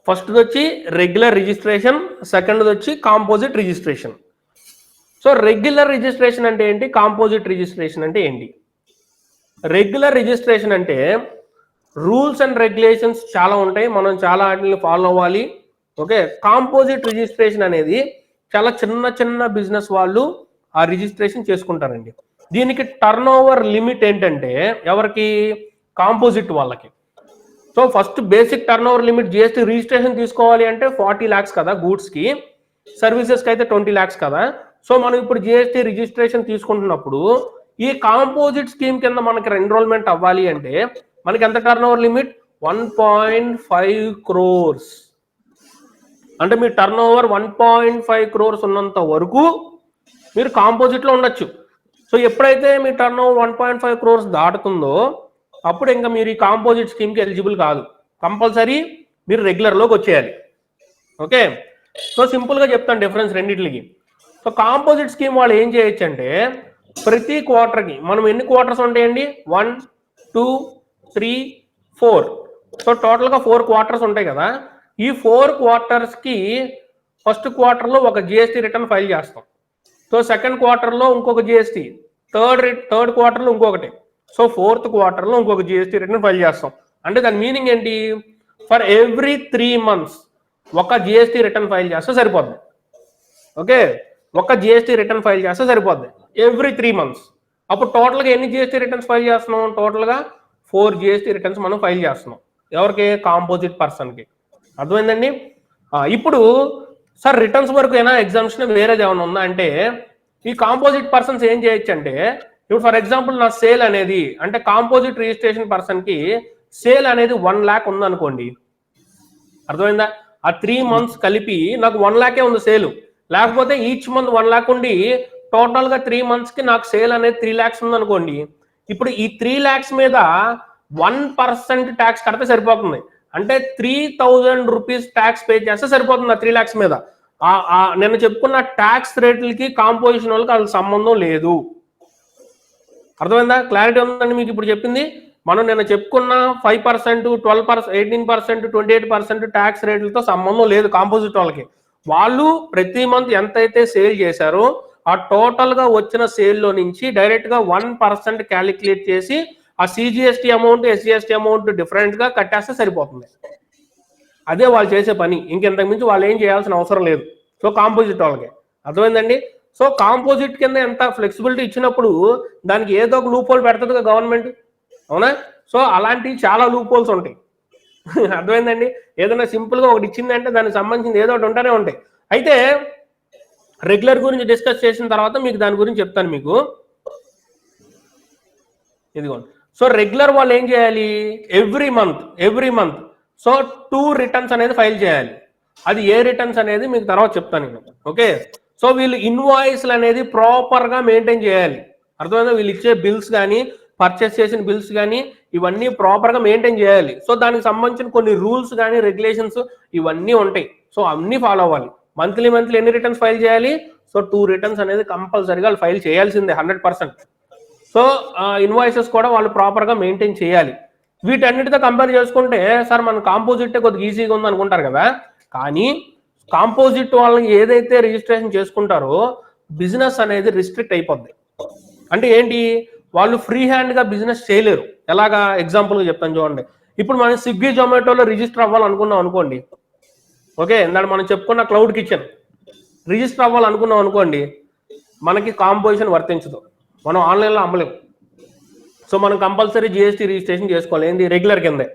ఫస్ట్ వచ్చి రెగ్యులర్ రిజిస్ట్రేషన్, సెకండ్ వచ్చి composite registration. So regular registration అంటే ఏంటి, కాంపోజిట్ రిజిస్ట్రేషన్ అంటే ఏంటి? రెగ్యులర్ రిజిస్ట్రేషన్ అంటే రూల్స్ అండ్ రెగ్యులేషన్స్ చాలా ఉంటాయి, మనం చాలా వాటిని ఫాలో అవ్వాలి. ఓకే, కాంపోజిట్ రిజిస్ట్రేషన్ అనేది చాలా చిన్న బిజినెస్ వాళ్ళు ఆ రిజిస్ట్రేషన్ చేసుకుంటారండి. దీనికి టర్న్ ఓవర్ లిమిట్ ఏంటంటే ఎవరికి, కాంపోజిట్ వాళ్ళకి. So first basic turn over limit GST registration తీసుకోవాలి అంటే 40 lakhs కదా గూడ్స్కి, సర్వీసెస్కి అయితే 20 lakhs కదా. సో మనం ఇప్పుడు జిఎస్టీ రిజిస్ట్రేషన్ తీసుకుంటున్నప్పుడు ఈ కాంపోజిట్ స్కీమ్ కింద మనకి ఎన్రోల్మెంట్ అవ్వాలి అంటే మనకి ఎంత టర్న్ ఓవర్ లిమిట్, 1.5 crores. అంటే మీ టర్న్ ఓవర్ 1.5 crores ఉన్నంత వరకు మీరు కాంపోజిట్లో ఉండొచ్చు. సో ఎప్పుడైతే మీ టర్న్ ఓవర్ 1.5 crores దాటుతుందో అప్పుడు ఇంకా మీరు ఈ కాంపోజిట్ స్కీమ్కి ఎలిజిబుల్ కాదు, కంపల్సరీ మీరు రెగ్యులర్లోకి వచ్చేయాలి. ఓకే, సో సింపుల్గా చెప్తాను డిఫరెన్స్ రెండింటికి. సో కాంపోజిట్ స్కీమ్ వాళ్ళు ఏం చేయొచ్చు అంటే ప్రతి క్వార్టర్కి మనం ఎన్ని క్వార్టర్స్ ఉంటాయండి, 1 2 3 4. సో టోటల్గా 4 quarters ఉంటాయి కదా. ఈ 4 quartersకి ఫస్ట్ క్వార్టర్లో ఒక జిఎస్టీ రిటర్న్ ఫైల్ చేస్తాం. సో సెకండ్ క్వార్టర్లో ఇంకొక జిఎస్టీ, థర్డ్ క్వార్టర్లో ఇంకొకటి, సో ఫోర్త్ క్వార్టర్లో ఇంకొక జిఎస్టీ రిటర్న్ ఫైల్ చేస్తాం. అంటే దాని మీనింగ్ ఏంటి, ఫర్ ఎవ్రీ 3 months ఒక జిఎస్టీ రిటర్న్ ఫైల్ చేస్తే సరిపోద్ది. ఓకే, ఒక జిఎస్టీ రిటర్న్ ఫైల్ చేస్తే సరిపోద్ది ఎవ్రీ 3 months. అప్పుడు టోటల్గా ఎన్ని జిఎస్టీ రిటర్న్స్ ఫైల్ చేస్తున్నాం, టోటల్గా 4 జిఎస్టీ రిటర్న్స్ మనం ఫైల్ చేస్తున్నాం. ఎవరికి, కాంపోజిట్ పర్సన్కి. అర్థమైందండి? ఇప్పుడు సార్ రిటర్న్స్ వరకు ఏమైనా ఎగ్జామ్షన్ వేరేది ఏమైనా ఉందా అంటే, ఈ కాంపోజిట్ పర్సన్స్ ఏం చేయొచ్చు అంటే, ఇప్పుడు ఫర్ ఎగ్జాంపుల్ నా సేల్ అనేది అంటే కాంపోజిట్ రిజిస్ట్రేషన్ పర్సన్కి సేల్ అనేది 1 lakh ఉందనుకోండి. అర్థమైందా? ఆ 3 months కలిపి నాకు 1 lakh ఉంది సేల్, లేకపోతే ఈచ్ మంత్ 1 lakh ఉండి టోటల్గా 3 monthsకి నాకు సేల్ అనేది 3 lakhs ఉందనుకోండి. ఇప్పుడు ఈ 3 lakhs మీద 1% ట్యాక్స్ కడితే సరిపోతుంది. అంటే 3000 rupees ట్యాక్స్ పే చేస్తే సరిపోతుంది ఆ 3 lakhs మీద. నేను చెప్పుకున్న ట్యాక్స్ రేట్లకి కాంపోజిషన్ వాళ్ళకి అది సంబంధం లేదు. అర్థమైందా? క్లారిటీ ఉందండి మీకు ఇప్పుడు చెప్పింది. మనం నేను చెప్పుకున్న 5%, 12%, 18%, 28% ట్యాక్స్ రేట్లతో సంబంధం లేదు కాంపోజిట్ వాళ్ళకి. వాళ్ళు ప్రతి మంత్ ఎంతైతే సేల్ చేశారో ఆ టోటల్గా వచ్చిన సేల్లో నుంచి డైరెక్ట్గా 1% క్యాలిక్యులేట్ చేసి ఆ సిజిఎస్టీ అమౌంట్, ఎస్జిఎస్టీ అమౌంట్ డిఫరెంట్గా కట్టేస్తే సరిపోతుంది. అదే వాళ్ళు చేసే పని, ఇంకెంతకు మించి వాళ్ళు ఏం చేయాల్సిన అవసరం లేదు. సో కాంపోజిట్ వాళ్ళకి. అర్థమైందండి? సో కాంపోజిట్ కింద ఎంత ఫ్లెక్సిబిలిటీ ఇచ్చినప్పుడు దానికి ఏదో ఒక లూప్ హోల్ పెడుతుంది గవర్నమెంట్, అవునా? సో అలాంటి చాలా లూప్ హోల్స్ ఉంటాయి. అర్థమైందండి? ఏదైనా సింపుల్గా ఒకటి ఇచ్చిందంటే దానికి సంబంధించింది ఏదో ఒకటి ఉంటూనే ఉంటాయి. అయితే రెగ్యులర్ గురించి డిస్కస్ చేసిన తర్వాత మీకు దాని గురించి చెప్తాను మీకు. ఇదిగోండి. సో రెగ్యులర్ వాళ్ళు ఏం చేయాలి, ఎవ్రీ మంత్ సో 2 returns అనేది ఫైల్ చేయాలి. అది ఏ రిటర్న్స్ అనేది మీకు తర్వాత చెప్తాను నేను. ఓకే, సో వీళ్ళు ఇన్వాయిస్లు అనేది ప్రాపర్గా మెయింటైన్ చేయాలి. అర్థమైందా? వీళ్ళు ఇచ్చే బిల్స్ కానీ, పర్చేస్ చేసిన బిల్స్ కానీ ఇవన్నీ ప్రాపర్గా మెయింటైన్ చేయాలి. సో దానికి సంబంధించిన కొన్ని రూల్స్ కానీ, రెగ్యులేషన్స్ ఇవన్నీ ఉంటాయి. సో అన్నీ ఫాలో అవ్వాలి. మంత్లీ ఎన్ని రిటర్న్స్ ఫైల్ చేయాలి, సో 2 రిటర్న్స్ అనేది కంపల్సరీగా వాళ్ళు ఫైల్ చేయాల్సిందే 100%. సో ఇన్వాయిసెస్ కూడా వాళ్ళు ప్రాపర్గా మెయింటైన్ చేయాలి. వీటన్నిటితో కంపేర్ చేసుకుంటే సార్ మన కాంపోజిట్ కొద్దిగా ఈజీగా ఉంది అనుకుంటారు కదా, కానీ కాంపోజిట్ వాళ్ళకి ఏదైతే రిజిస్ట్రేషన్ చేసుకుంటారో బిజినెస్ అనేది రిస్ట్రిక్ట్ అయిపోద్ది. అంటే ఏంటి, వాళ్ళు ఫ్రీ హ్యాండ్గా బిజినెస్ చేయలేరు. ఎలాగా ఎగ్జాంపుల్గా చెప్తాను చూడండి. ఇప్పుడు మనం స్విగ్గీ జొమాటోలో రిజిస్టర్ అవ్వాలనుకున్నాం అనుకోండి, ఓకే, ఇందాక మనం చెప్పుకున్న క్లౌడ్ కిచెన్ రిజిస్టర్ అవ్వాలనుకున్నాం అనుకోండి, మనకి కాంపోజిషన్ వర్తించదు, మనం ఆన్లైన్లో అమ్మలేము. సో మనం కంపల్సరీ జిఎస్టీ రిజిస్ట్రేషన్ చేసుకోవాలి, ఏంటి రెగ్యులర్ కిందే.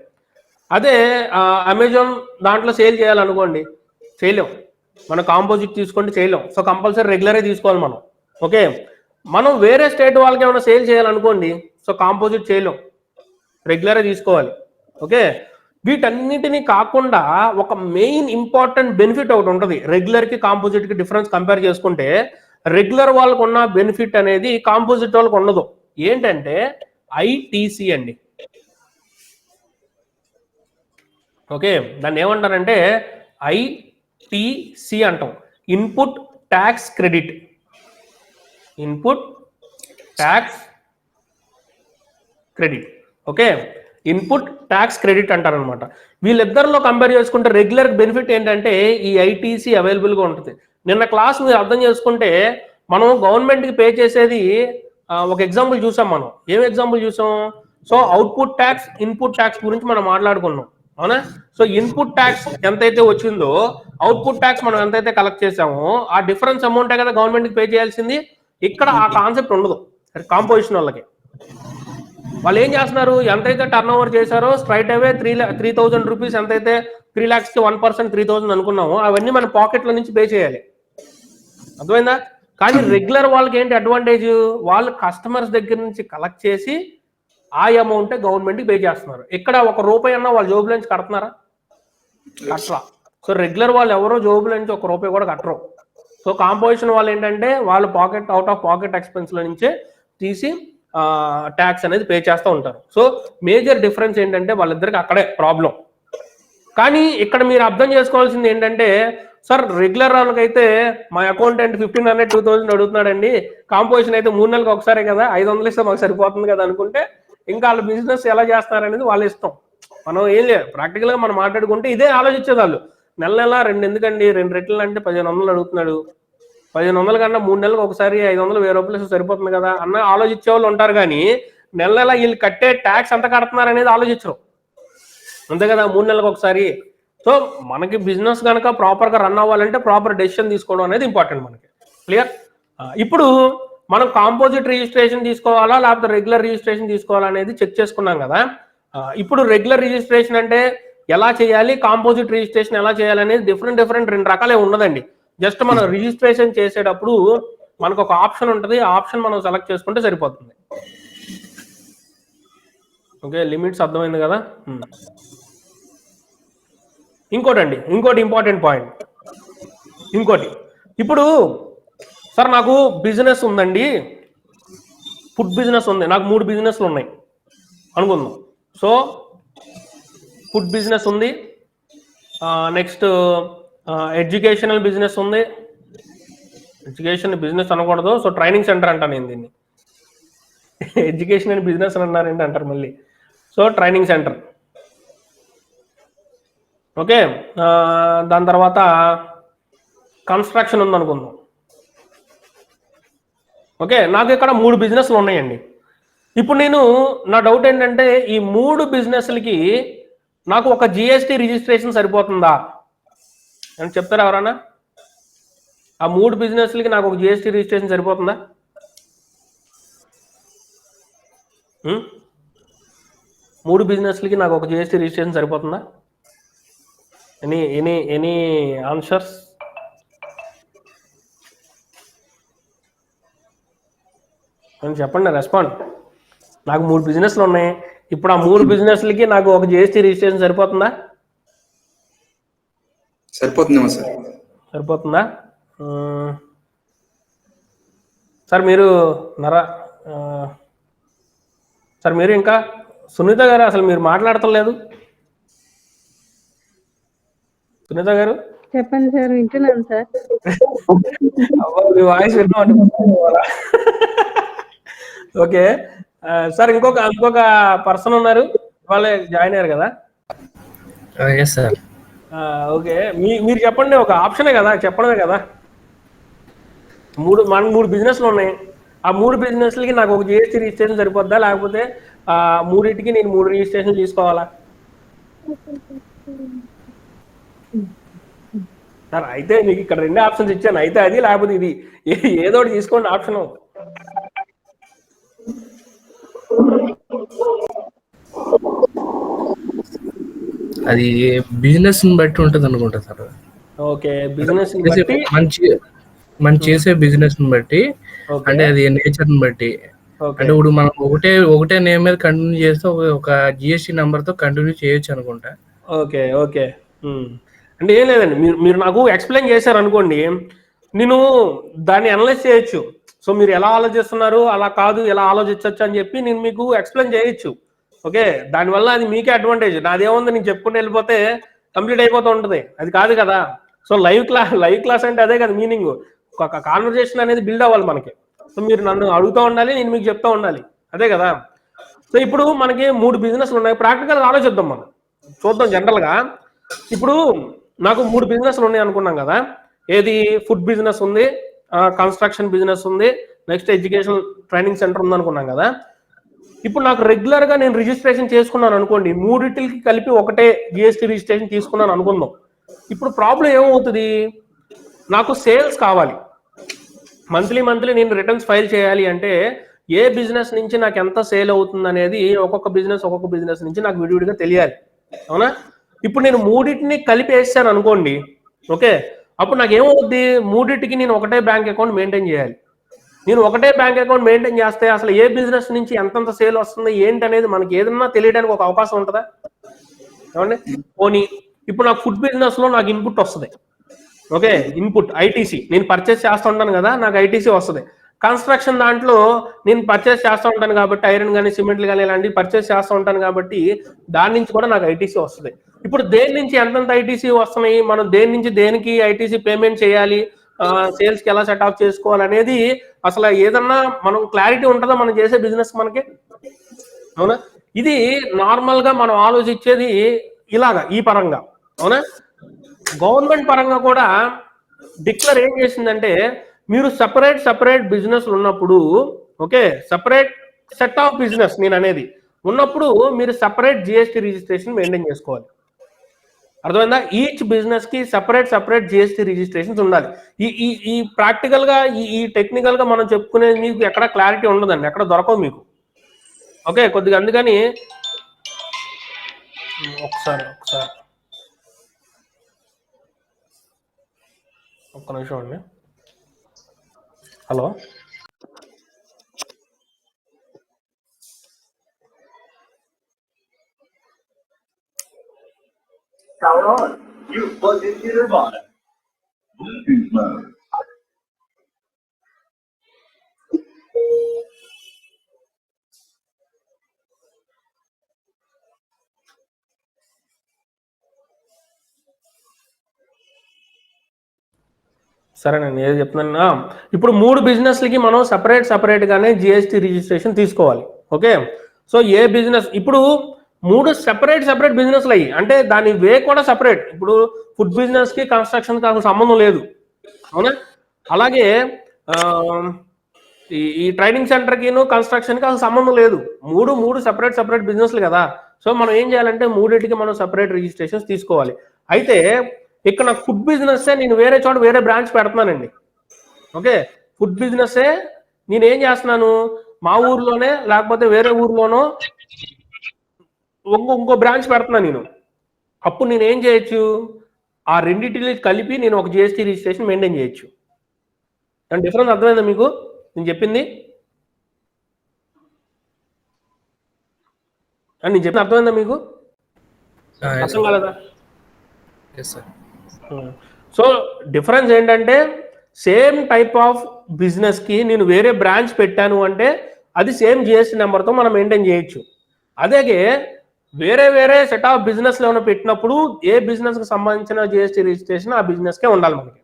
అదే అమెజాన్ దాంట్లో సేల్ చేయాలనుకోండి చేయలేం, మనం కాంపోజిట్ తీసుకుంటే చేయలేం. సో కంపల్సరీ రెగ్యులరే తీసుకోవాలి మనం. ఓకే, మనం వేరే స్టేట్ వాళ్ళకి ఏమైనా సేల్ చేయాలనుకోండి, సో కాంపోజిట్ చేయలేం, రెగ్యులరే తీసుకోవాలి. ఓకే, వీటన్నిటిని కాకుండా ఒక మెయిన్ ఇంపార్టెంట్ బెనిఫిట్ ఒకటి ఉంటుంది రెగ్యులర్కి కాంపోజిట్కి డిఫరెన్స్ కంపేర్ చేసుకుంటే. రెగ్యులర్ వాళ్ళకు ఉన్న బెనిఫిట్ అనేది కాంపోజిట్ వాళ్ళకు ఉండదు. ఏంటంటే ఐటీసీ అండి. ఓకే, దాన్ని ఏమంటారంటే ఐటీసీ అంటాం, input tax credit. Input tax credit. Okay, input tax credit అంటారనమాట. వీళ్ళిద్దరిలో కంపేర్ చేసుకుంటే రెగ్యులర్ బెనిఫిట్ ఏంటంటే ఈ ఐటీసీ అవైలబుల్గా ఉంటుంది. నిన్న క్లాస్ మీరు అర్థం చేసుకుంటే మనం గవర్నమెంట్కి పే చేసేది ఒక ఎగ్జాంపుల్ చూసాం. మనం ఏం ఎగ్జాంపుల్ చూసాం? So output tax, input tax గురించి మనం మాట్లాడుకున్నాం, అవునా? సో ఇన్పుట్ ట్యాక్స్ ఎంతైతే వచ్చిందో అవుట్పుట్ ట్యాక్స్ మనం ఎంతైతే కలెక్ట్ చేసామో ఆ డిఫరెన్స్ అమౌంటే కదా గవర్నమెంట్కి పే చేయాల్సింది. ఇక్కడ ఆ కాన్సెప్ట్ ఉండదు కాంపోజిషన్ వాళ్ళకి. వాళ్ళు ఏం చేస్తున్నారు, ఎంతైతే టర్న్ ఓవర్ చేశారో స్ట్రైట్ అవే 3,000 రూపీస్, ఎంతైతే 3 lakhsకి 1% 3,000 అనుకున్నామో అవన్నీ మన పాకెట్ల నుంచి పే చేయాలి. అర్థమైందా? కానీ రెగ్యులర్ వాళ్ళకి ఏంటి అడ్వాంటేజ్, వాళ్ళు కస్టమర్స్ దగ్గర నుంచి కలెక్ట్ చేసి ఆ అమౌంట్ గవర్నమెంట్కి పే చేస్తున్నారు. ఇక్కడ ₹1 అన్నా వాళ్ళ జోబుల నుంచి కడుతున్నారా? కట్టరా. సో రెగ్యులర్ వాళ్ళు ఎవరో జోబుల నుంచి ₹1 కూడా కట్టరు. సో కాంపోజిషన్ వాళ్ళు ఏంటంటే వాళ్ళు పాకెట్, అవుట్ ఆఫ్ పాకెట్ ఎక్స్పెన్స్ల నుంచే తీసి ట్యాక్స్ అనేది పే చేస్తూ ఉంటారు. సో మేజర్ డిఫరెన్స్ ఏంటంటే వాళ్ళిద్దరికి అక్కడే ప్రాబ్లం. కానీ ఇక్కడ మీరు అర్థం చేసుకోవాల్సింది ఏంటంటే, సార్ రెగ్యులర్ వాళ్ళకైతే మా అకౌంటెంట్ 1,500 2,000 అడుగుతున్నాడండి, కాంపోజిషన్ అయితే 3 నెలలకు ఒకసారి కదా, 500 ఇస్తే మాకు సరిపోతుంది కదా అనుకుంటే ఇంకా వాళ్ళ బిజినెస్ ఎలా చేస్తారనేది వాళ్ళ ఇష్టం. మనం ఏం లేదు, ప్రాక్టికల్గా మనం మాట్లాడుకుంటే ఇదే ఆలోచించేది వాళ్ళు. నెల 2 ఎందుకండి, 2 రెట్లు అంటే 1,500 అడుగుతున్నాడు, 1,500 కన్నా 3 నెలలకు ఒకసారి 500 ₹1,000 సరిపోతుంది కదా అన్న ఆలోచించే వాళ్ళు ఉంటారు. కానీ నెల వీళ్ళు కట్టే ట్యాక్స్ ఎంత కడుతున్నారు అనేది ఆలోచించరు, అంతే కదా, 3 నెలలకు ఒకసారి. సో మనకి బిజినెస్ కనుక ప్రాపర్గా రన్ అవ్వాలంటే ప్రాపర్ డెసిషన్ తీసుకోవడం అనేది ఇంపార్టెంట్ మనకి. క్లియర్? ఇప్పుడు మనం కాంపోజిట్ రిజిస్ట్రేషన్ తీసుకోవాలా లేకపోతే రెగ్యులర్ రిజిస్ట్రేషన్ తీసుకోవాలా అనేది చెక్ చేసుకున్నాం కదా. ఇప్పుడు రెగ్యులర్ రిజిస్ట్రేషన్ అంటే ఎలా చేయాలి, కాంపోజిట్ రిజిస్ట్రేషన్ ఎలా చేయాలి అనేది డిఫరెంట్ 2 రకాలే ఉన్నదండి. జస్ట్ మనం రిజిస్ట్రేషన్ చేసేటప్పుడు మనకు ఒక ఆప్షన్ ఉంటుంది, ఆ ఆప్షన్ మనం సెలెక్ట్ చేసుకుంటే సరిపోతుంది. ఓకే, లిమిట్స్ అర్థమైంది కదా. ఇంకోటి ఇంపార్టెంట్ పాయింట్. ఇప్పుడు సార్ నాకు బిజినెస్ ఉందండి, ఫుడ్ బిజినెస్ ఉంది, నాకు 3 బిజినెస్లు ఉన్నాయి అనుకుందాం. సో ఫుడ్ బిజినెస్ ఉంది, నెక్స్ట్ ఎడ్యుకేషనల్ బిజినెస్ ఉంది. ఎడ్యుకేషన్ బిజినెస్ అనకూడదు, సో ట్రైనింగ్ సెంటర్ అంటాను నేను దీన్ని. ఎడ్యుకేషన్ అని బిజినెస్ అని అన్నారంటే అంటారు మళ్ళీ. So training centre. ఓకే, దాని తర్వాత కన్స్ట్రక్షన్ ఉందనుకుందాం. ఓకే, నాకు ఇక్కడ 3 బిజినెస్లు ఉన్నాయండి. ఇప్పుడు నా డౌట్ ఏంటంటే ఈ 3 బిజినెస్లకి నాకు ఒక జిఎస్టీ రిజిస్ట్రేషన్ సరిపోతుందా అని చెప్తారా ఎవరన్నా? ఆ 3 బిజినెస్లకి నాకు ఒక జిఎస్టీ రిజిస్ట్రేషన్ సరిపోతుందా? 3 బిజినెస్లకి నాకు ఒక జిఎస్టీ రిజిస్ట్రేషన్ సరిపోతుందా? Any answers? అని చెప్పండి, రెస్పాండ్. నాకు 3 బిజినెస్లు ఉన్నాయి, ఇప్పుడు ఆ 3 బిజినెస్లకి నాకు ఒక జిఎస్టీ రిజిస్ట్రేషన్ సరిపోతుందా? సరిపోతుందా? సార్ మీరు సార్ మీరు ఇంకా సునీత గారు అసలు మీరు మాట్లాడటం లేదు. సునీత గారు చెప్పండి సార్, వింటున్నాను సార్. మీ వాయిస్ విన్నామంటే ఓకే సార్. ఇంకొక పర్సన్ ఉన్నారు, వాళ్ళే జాయిన్ అయ్యారు కదా. Yes sir. ఓకే, మీరు చెప్పండి. ఒక ఆప్షనే కదా, చెప్పడమే కదా. మనకు 3 బిజినెస్లు ఉన్నాయి. ఆ 3 బిజినెస్లకి నాకు ఒక జిఎస్టీ రిజిస్ట్రేషన్ సరిపోద్దా, లేకపోతే మూడింటికి నేను 3 రిజిస్ట్రేషన్ తీసుకోవాలా సార్? అయితే మీకు ఇక్కడ 2 ఆప్షన్స్ ఇచ్చాను, అయితే అది లేకపోతే ఇది, ఏదో ఒకటి తీసుకోండి ఆప్షన్. అది బిజినెస్ బట్టి ఉంటుంది అనుకుంటా సార్. ఓకే, బిజినెస్ మనం చేసే బిజినెస్ బట్టి, అంటే అది నేచర్ బట్టి. అంటే ఇప్పుడు మనం ఒకటే నేమ్ మీద కంటిన్యూ చేస్తే ఒక జిఎస్టీ నెంబర్ తో కంటిన్యూ చేయొచ్చు అనుకుంటా. ఓకే ఓకే అంటే ఏం లేదండి, మీరు నాకు ఎక్స్ప్లెయిన్ చేశారు అనుకోండి, నేను దాన్ని అనలైజ్ చేయొచ్చు. సో మీరు ఎలా ఆలోచిస్తున్నారు, అలా కాదు, ఎలా ఆలోచించవచ్చు అని చెప్పి నేను మీకు ఎక్స్ప్లెయిన్ చేయొచ్చు. ఓకే, దానివల్ల అది మీకే అడ్వాంటేజ్. నాదేముంది, నేను చెప్పుకుంటూ వెళ్ళిపోతే కంప్లీట్ అయిపోతూ ఉంటుంది, అది కాదు కదా. సో లైవ్ క్లాస్ అంటే అదే కదా మీనింగ్. ఒక కాన్వర్జేషన్ అనేది బిల్డ్ అవ్వాలి మనకి. సో మీరు నన్ను అడుగుతూ ఉండాలి, నేను మీకు చెప్తూ ఉండాలి, అదే కదా. సో ఇప్పుడు మనకి 3 బిజినెస్లు ఉన్నాయి. ప్రాక్టికల్గా ఆలోచిద్దాం, మనం చూద్దాం జనరల్గా. ఇప్పుడు నాకు 3 బిజినెస్లు ఉన్నాయి అనుకున్నాం కదా. ఏది, ఫుడ్ బిజినెస్ ఉంది, కన్స్ట్రక్షన్ బిజినెస్ ఉంది, నెక్స్ట్ ఎడ్యుకేషన్ ట్రైనింగ్ సెంటర్ ఉంది అనుకున్నాం కదా. ఇప్పుడు నాకు రెగ్యులర్గా నేను రిజిస్ట్రేషన్ చేసుకున్నాను అనుకోండి, 3టికి కలిపి ఒకటే జిఎస్టీ రిజిస్ట్రేషన్ తీసుకున్నాను అనుకుందాం. ఇప్పుడు ప్రాబ్లం ఏమవుతుంది, నాకు సేల్స్ కావాలి. మంత్లీ నేను రిటర్న్స్ ఫైల్ చేయాలి అంటే ఏ బిజినెస్ నుంచి నాకు ఎంత సేల్ అవుతుంది అనేది ఒక్కొక్క బిజినెస్ నుంచి నాకు విడివిడిగా తెలియాలి, అవునా. ఇప్పుడు నేను 3టిని కలిపి వేసాను అనుకోండి, ఓకే, అప్పుడు నాకు ఏమవుద్ది, 3టికి నేను ఒకటే బ్యాంక్ అకౌంట్ మెయింటైన్ చేయాలి. నేను ఒకటే బ్యాంక్ అకౌంట్ మెయింటైన్ చేస్తే అసలు ఏ బిజినెస్ నుంచి ఎంతంత సేల్ వస్తుంది ఏంటి అనేది మనకి ఏదన్నా తెలియడానికి ఒక అవకాశం ఉంటుందా, ఏమండి? పోనీ ఇప్పుడు నాకు ఫుడ్ బిజినెస్ లో నాకు ఇన్పుట్ వస్తుంది, ఓకే, ఇన్పుట్ ఐటీసీ నేను పర్చేస్ చేస్తూ ఉంటాను కదా, నాకు ఐటీసీ వస్తుంది. కన్స్ట్రక్షన్ దాంట్లో నేను పర్చేస్ చేస్తూ ఉంటాను కాబట్టి, ఐరన్ కానీ సిమెంట్లు కానీ ఇలాంటివి పర్చేస్ చేస్తూ ఉంటాను కాబట్టి దాని నుంచి కూడా నాకు ఐటీసీ వస్తుంది. ఇప్పుడు దేని నుంచి ఎంతంత ఐటీసీ వస్తున్నాయి, మనం దేని నుంచి దేనికి ఐటీసీ పేమెంట్ చేయాలి, సేల్స్ కి ఎలా సెట్ ఆఫ్ చేసుకోవాలి అనేది అసలు ఏదన్నా మనం క్లారిటీ ఉంటుందా మనం చేసే బిజినెస్ మనకి, అవునా. ఇది నార్మల్ గా మనం ఆలోచించేది ఇలాగా, ఈ పరంగా, అవునా. గవర్నమెంట్ పరంగా కూడా డిక్లేర్ ఏం చేసిందంటే, మీరు సపరేట్ బిజినెస్ ఉన్నప్పుడు, okay, separate set of business నేను అనేది ఉన్నప్పుడు మీరు సపరేట్ జిఎస్టీ రిజిస్ట్రేషన్ మెయింటైన్ చేసుకోవాలి. అర్థమైందా? ఈచ్ బిజినెస్ కి సపరేట్ జిఎస్టీ రిజిస్ట్రేషన్స్ ఉండాలి. ఈ ప్రాక్టికల్ గా ఈ టెక్నికల్ గా మనం చెప్పుకునేది మీకు ఎక్కడ క్లారిటీ ఉండదండి, ఎక్కడ దొరకవు మీకు, ఓకే. కొద్దిగా అందుకని ఒకసారి ఒక్క నిమిషం అండి. Hello, Power on. You've plugged into Nirvana. Bluetooth mode. సరేనండి, ఏది చెప్తున్నాను. ఇప్పుడు 3 బిజినెస్లకి మనం సపరేట్ గానే జిఎస్టీ రిజిస్ట్రేషన్ తీసుకోవాలి, ఓకే. సో ఏ బిజినెస్, ఇప్పుడు 3 సపరేట్ బిజినెస్లు అయ్యి అంటే దాని వే కూడా సపరేట్. ఇప్పుడు ఫుడ్ బిజినెస్ కి కన్స్ట్రక్షన్ కి అసలు సంబంధం లేదు, అవునా. అలాగే ఈ ట్రైనింగ్ సెంటర్ కి కన్స్ట్రక్షన్ కి అసలు సంబంధం లేదు. 3 సపరేట్ బిజినెస్లు కదా. సో మనం ఏం చేయాలంటే 3టికి మనం సపరేట్ రిజిస్ట్రేషన్స్ తీసుకోవాలి. అయితే ఇక్కడ నాకు ఫుడ్ బిజినెస్ నేను వేరే చోట వేరే బ్రాంచ్ పెడుతున్నానండి, ఓకే. ఫుడ్ బిజినెస్ నేను ఏం చేస్తున్నాను, మా ఊర్లోనే లేకపోతే వేరే ఊర్లోనో ఇంకో బ్రాంచ్ పెడుతున్నాను నేను. అప్పుడు నేను ఏం చేయొచ్చు, ఆ రెండింటిని కలిపి నేను ఒక జిఎస్టీ రిజిస్ట్రేషన్ మెయింటైన్ చేయొచ్చు. దాని డిఫరెన్స్ అర్థమైందా మీకు నేను చెప్పింది? నేను చెప్పిన అర్థమైందా మీకు? అర్థం కాలేదా? సో డిఫరెన్స్ ఏంటంటే, సేమ్ టైప్ ఆఫ్ బిజినెస్ కి నేను వేరే బ్రాంచ్ పెట్టాను అంటే అది సేమ్ జిఎస్టీ నెంబర్తో మనం మెయింటైన్ చేయొచ్చు. అదే వేరే వేరే సెట్ ఆఫ్ బిజినెస్ ఏమైనా పెట్టినప్పుడు ఏ బిజినెస్ కి సంబంధించిన జిఎస్టీ రిజిస్ట్రేషన్ ఆ బిజినెస్ కే ఉండాలి మనకి.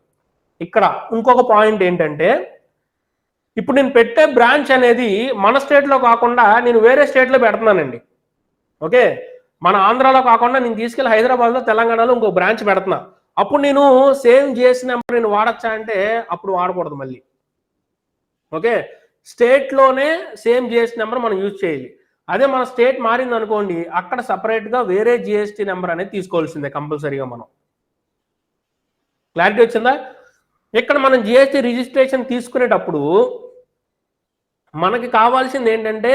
ఇక్కడ ఇంకొక పాయింట్ ఏంటంటే, ఇప్పుడు నేను పెట్టే బ్రాంచ్ అనేది మన స్టేట్ లో కాకుండా నేను వేరే స్టేట్ లో పెడుతున్నానండి. ఓకే, మన ఆంధ్రాలో కాకుండా నేను తీసుకెళ్లి హైదరాబాద్ లో తెలంగాణలో ఇంకో బ్రాంచ్ పెడుతున్నా. అప్పుడు నేను సేమ్ జిఎస్టీ నెంబర్ నేను వాడచ్చా అంటే అప్పుడు వాడకూడదు మళ్ళీ. ఓకే, స్టేట్ లోనే సేమ్ జిఎస్టీ నెంబర్ మనం యూజ్ చేయాలి. అదే మన స్టేట్ మారింది అనుకోండి, అక్కడ సపరేట్ గా వేరే జిఎస్టీ నెంబర్ అనేది తీసుకోవాల్సిందే కంపల్సరీగా మనం. క్లారిటీ వచ్చిందా? ఇక్కడ మనం జిఎస్టీ రిజిస్ట్రేషన్ తీసుకునేటప్పుడు మనకి కావాల్సింది ఏంటంటే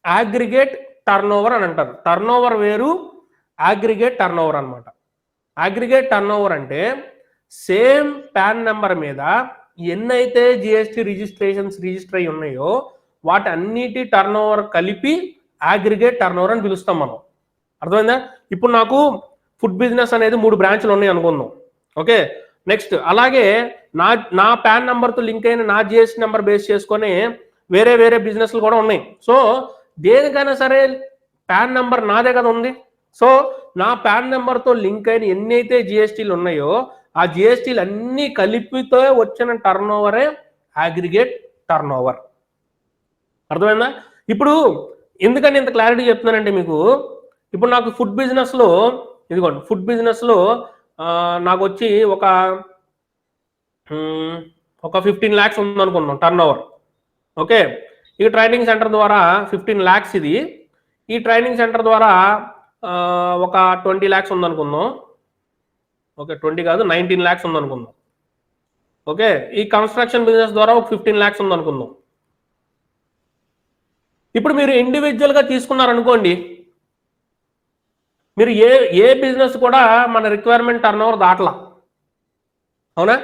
అగ్రిగేట్ టర్న్ ఓవర్ అని అంటారు. టర్న్ ఓవర్ వేరు, అగ్రిగేట్ టర్న్ ఓవర్ అనమాట. అగ్రిగేట్ టర్న్ ఓవర్ అంటే సేమ్ పాన్ నెంబర్ మీద ఎన్నైతే జిఎస్టీ రిజిస్టర్ అయి ఉన్నాయో వాటి అన్నిటి టర్న్ ఓవర్ కలిపి అగ్రిగేట్ టర్న్ ఓవర్ అని పిలుస్తాం మనం. అర్థమైందా? ఇప్పుడు నాకు ఫుడ్ బిజినెస్ అనేది 3 బ్రాంచ్లు ఉన్నాయి అనుకుందాం. ఓకే, నెక్స్ట్ అలాగే నా పాన్ నెంబర్తో లింక్ అయిన నా జిఎస్టీ నెంబర్ బేస్ చేసుకొని వేరే వేరే బిజినెస్లు కూడా ఉన్నాయి. సో దేనికైనా సరే పాన్ నెంబర్ నాదే కదా ఉంది. సో నా పాన్ నెంబర్తో లింక్ అయిన ఎన్నైతే జిఎస్టీలు ఉన్నాయో ఆ జిఎస్టీలు అన్ని కలిపితో వచ్చిన టర్న్ ఓవరే అగ్రిగేట్ టర్న్ ఓవర్. అర్థమైందా? ఇప్పుడు ఎందుకని ఇంత క్లారిటీ చెప్తున్నానంటే మీకు, ఇప్పుడు నాకు ఫుడ్ బిజినెస్ లో ఇదిగోండి, ఫుడ్ బిజినెస్ లో నాకు వచ్చి ఒక 15 lakhs ఉందనుకున్నాం టర్న్ ఓవర్. ఓకే, ఈ ట్రైనింగ్ సెంటర్ ద్వారా 15 lakhs ఇది. ఈ ట్రైనింగ్ సెంటర్ ద్వారా ఒక 20 lakhs ఉందనుకుందాం. ఓకే, 20 కాదు 19 lakhs ఉందనుకుందాం. ఓకే, ఈ కన్స్ట్రక్షన్ బిజినెస్ ద్వారా ఒక 15 lakhs ఉందనుకుందాం. ఇప్పుడు మీరు ఇండివిజువల్ గా తీసుకున్నారనుకోండి, మీరు ఏ బిజినెస్ కూడా మన రిక్వైర్మెంట్ టర్న్ ఓవర్ దాటలా. అవునా?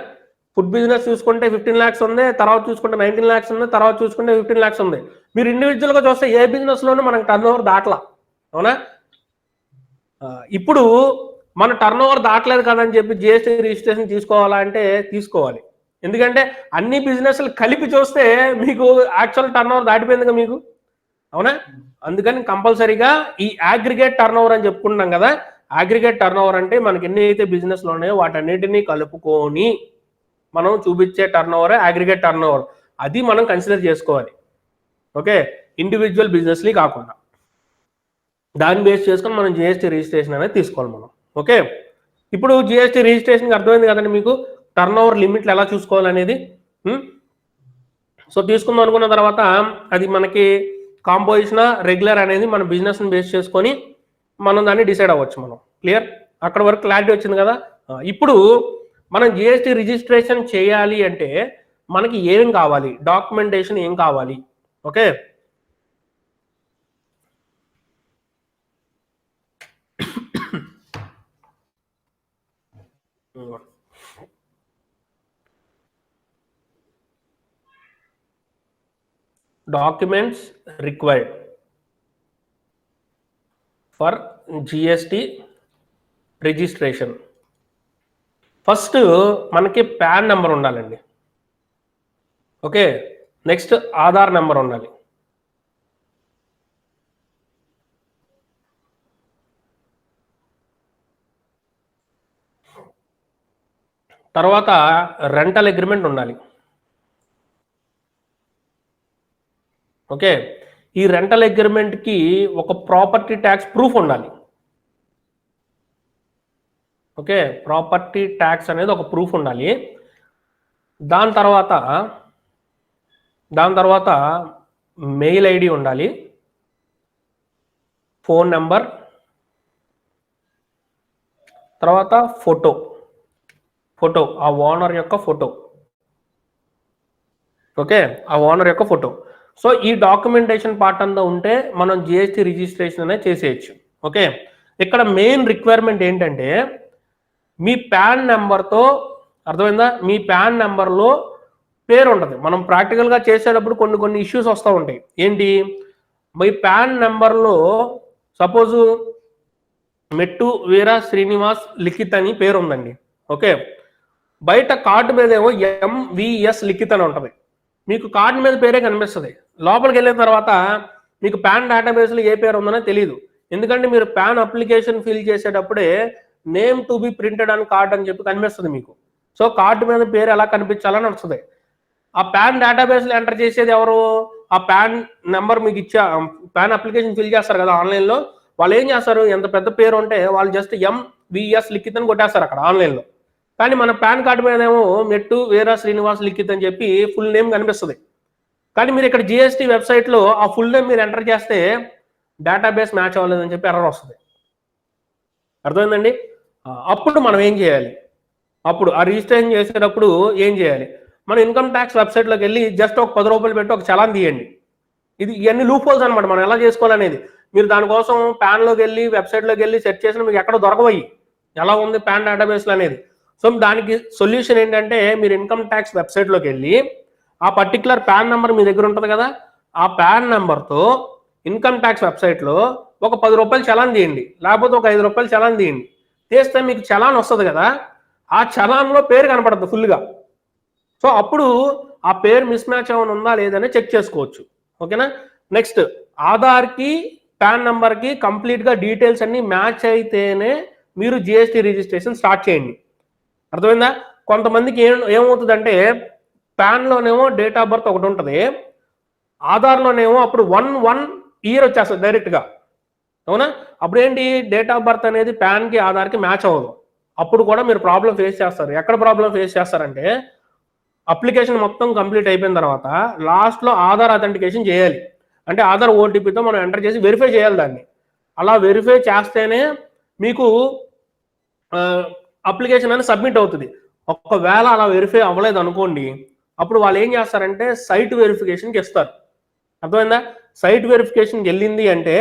ఫుడ్ బిజినెస్ చూసుకుంటే 15 lakhs ఉంది, తర్వాత చూసుకుంటే 19 lakhs ఉంది, తర్వాత చూసుకుంటే 15 lakhs ఉంది. మీరు ఇండివిజువల్ గా చూస్తే ఏ బిజినెస్ లోనూ మనకు టర్న్ ఓవర్ దాటలా. అవునా? ఇప్పుడు మన టర్న్ ఓవర్ దాటలేదు కదని చెప్పి జిఎస్టీ రిజిస్ట్రేషన్ తీసుకోవాలా అంటే తీసుకోవాలి. ఎందుకంటే అన్ని బిజినెస్లు కలిపి చూస్తే మీకు యాక్చువల్ టర్న్ ఓవర్ దాటిపోయిందిగా మీకు. అవునా? అందుకని కంపల్సరీగా ఈ అగ్రిగేట్ టర్న్ ఓవర్ అని చెప్పుకుంటున్నాం కదా. అగ్రిగేట్ టర్న్ ఓవర్ అంటే మనకి ఎన్ని అయితే బిజినెస్లు ఉన్నాయో వాటన్నిటిని కలుపుకొని మనం చూపించే turn over aggregate turn over. అది మనం కన్సిడర్ చేసుకోవాలి. ఓకే, ఇండివిజువల్ బిజినెస్లీ కాకుండా దాన్ని బేస్ చేసుకొని మనం జిఎస్టీ రిజిస్ట్రేషన్ అనేది తీసుకోవాలి మనం. ఓకే, ఇప్పుడు జిఎస్టీ రిజిస్ట్రేషన్కి అర్థమైంది కదండి మీకు టర్న్ ఓవర్ లిమిట్లు ఎలా చూసుకోవాలనేది. సో తీసుకుందాం అనుకున్న తర్వాత అది మనకి కాంపోజిషన్ రెగ్యులర్ అనేది మన బిజినెస్ని బేస్ చేసుకొని మనం దాన్ని డిసైడ్ అవ్వచ్చు మనం. క్లియర్? అక్కడ వరకు క్లారిటీ వచ్చింది కదా. ఇప్పుడు మనం జిఎస్టీ రిజిస్ట్రేషన్ చేయాలి అంటే మనకి ఏం కావాలి, డాక్యుమెంటేషన్ ఏం కావాలి. Okay, documents required for GST registration. First మనకి పాన్ నెంబర్ ఉండాలండి. ఓకే, నెక్స్ట్ ఆధార్ నెంబర్ ఉండాలి. తర్వాత రెంటల్ అగ్రిమెంట్ ఉండాలి. ఓకే, ఈ రెంటల్ అగ్రిమెంట్కి ఒక ప్రాపర్టీ ట్యాక్స్ ప్రూఫ్ ఉండాలి. ఓకే, ప్రాపర్టీ ట్యాక్స్ అనేది ఒక ప్రూఫ్ ఉండాలి. దాని తర్వాత మెయిల్ ఐడి ఉండాలి, ఫోన్ నెంబర్, తర్వాత ఫోటో ఆ ఓనర్ యొక్క ఫోటో. ఓకే, ఆ ఓనర్ యొక్క ఫోటో. సో ఈ డాక్యుమెంటేషన్ పార్ట్ అంతా ఉంటే మనం జిఎస్టీ రిజిస్ట్రేషన్ అనేది చేసేయచ్చు. ఓకే, ఇక్కడ మెయిన్ రిక్వైర్మెంట్ ఏంటంటే మీ పాన్ నెంబర్తో, అర్థమైందా, మీ పాన్ నెంబర్లో పేరు ఉంటుంది. మనం ప్రాక్టికల్గా చేసేటప్పుడు కొన్ని ఇష్యూస్ వస్తూ ఉంటాయి. ఏంటి, మీ పాన్ నెంబర్లో సపోజు మెట్టు వీర శ్రీనివాస్ లిఖిత్ అని పేరు ఉందండి. ఓకే, బయట కార్డు మీద ఏమో MVS లిఖిత్ అని ఉంటుంది. మీకు కార్డు మీద పేరే కనిపిస్తుంది. లోపలికి వెళ్ళిన తర్వాత మీకు పాన్ డేటాబేస్లో ఏ పేరు ఉందనే తెలియదు. ఎందుకంటే మీరు పాన్ అప్లికేషన్ ఫిల్ చేసేటప్పుడే నేమ్ టు బి ప్రింటెడ్ అని కార్డ్ అని చెప్పి కనిపిస్తుంది మీకు. సో కార్డు మీద పేరు ఎలా కనిపించాలని వస్తుంది. ఆ పాన్ డేటాబేస్లో ఎంటర్ చేసేది ఎవరు? ఆ పాన్ నెంబర్ మీకు ఇచ్చా పాన్ అప్లికేషన్ ఫిల్ చేస్తారు కదా ఆన్లైన్లో, వాళ్ళు ఏం చేస్తారు, ఎంత పెద్ద పేరు ఉంటే వాళ్ళు జస్ట్ MVS లిఖిత్ అని కొట్టేస్తారు అక్కడ ఆన్లైన్లో. కానీ మన పాన్ కార్డు మీద ఏమో మెట్టు వీర శ్రీనివాస్ లిఖిత్ అని చెప్పి ఫుల్ నేమ్ కనిపిస్తుంది. కానీ మీరు ఇక్కడ GST వెబ్సైట్లో ఆ ఫుల్ నేమ్ మీరు ఎంటర్ చేస్తే డేటాబేస్ మ్యాచ్ అవ్వలేదని చెప్పి ఎర్రర్ వస్తుంది. అర్థమైందండి? అప్పుడు మనం ఏం చేయాలి? అప్పుడు ఆ రిజిస్ట్రేషన్ చేసేటప్పుడు ఏం చేయాలి? మన ఇన్కమ్ ట్యాక్స్ వెబ్సైట్లోకి వెళ్ళి జస్ట్ ఒక 10 రూపాయలు పెట్టి ఒక చలాన్ తీయండి. ఇవన్నీ లూప్ హోల్స్ అనమాట, మనం ఎలా చేసుకోవాలనేది. మీరు దానికోసం ప్యాన్లోకి వెళ్ళి వెబ్సైట్లోకి వెళ్ళి సెర్చ్ చేసిన మీకు ఎక్కడ దొరకవయ్యి ఎలా ఉంది పాన్ డేటాబేస్లో అనేది. సో దానికి సొల్యూషన్ ఏంటంటే మీరు ఇన్కమ్ ట్యాక్స్ వెబ్సైట్లోకి వెళ్ళి ఆ పర్టికులర్ పాన్ నెంబర్ మీ దగ్గర ఉంటుంది కదా, ఆ పాన్ నెంబర్తో ఇన్కమ్ ట్యాక్స్ వెబ్సైట్లో ఒక 10 రూపాయలు చలాన్ తీయండి, లేకపోతే ఒక 5 రూపాయలు చలాన్ తీయండి. తీస్తే మీకు చలాన్ వస్తుంది కదా, ఆ చలాన్లో పేరు కనపడుతుంది ఫుల్గా. సో అప్పుడు ఆ పేరు మిస్ మ్యాచ్ ఏమైనా ఉందా లేదని చెక్ చేసుకోవచ్చు. ఓకేనా? నెక్స్ట్, ఆధార్కి పాన్ నెంబర్కి కంప్లీట్గా డీటెయిల్స్ అన్ని మ్యాచ్ అయితేనే మీరు GST రిజిస్ట్రేషన్ స్టార్ట్ చేయండి. అర్థమైందా? కొంతమందికి ఏమవుతుందంటే పాన్లోనేమో డేట్ ఆఫ్ బర్త్ ఒకటి ఉంటుంది, ఆధార్లోనేమో అప్పుడు 1 ఇయర్ వచ్చేస్తుంది డైరెక్ట్గా. అవునా? అప్పుడు ఏంటి, డేట్ ఆఫ్ బర్త్ అనేది పాన్కి ఆధార్కి మ్యాచ్ అవ్వదు. అప్పుడు కూడా మీరు ప్రాబ్లం ఫేస్ చేస్తారు. ఎక్కడ ప్రాబ్లం ఫేస్ చేస్తారంటే అప్లికేషన్ మొత్తం కంప్లీట్ అయిపోయిన తర్వాత లాస్ట్లో ఆధార్ అథెంటికేషన్ చేయాలి. అంటే ఆధార్ OTPతో మనం ఎంటర్ చేసి వెరిఫై చేయాలి దాన్ని. అలా వెరిఫై చేస్తేనే మీకు అప్లికేషన్ అనేది సబ్మిట్ అవుతుంది. ఒకవేళ అలా వెరిఫై అవ్వలేదు అనుకోండి, అప్పుడు వాళ్ళు ఏం చేస్తారంటే సైట్ వెరిఫికేషన్కి ఇస్తారు. అర్థమైందా? సైట్ వెరిఫికేషన్కి వెళ్ళింది అంటే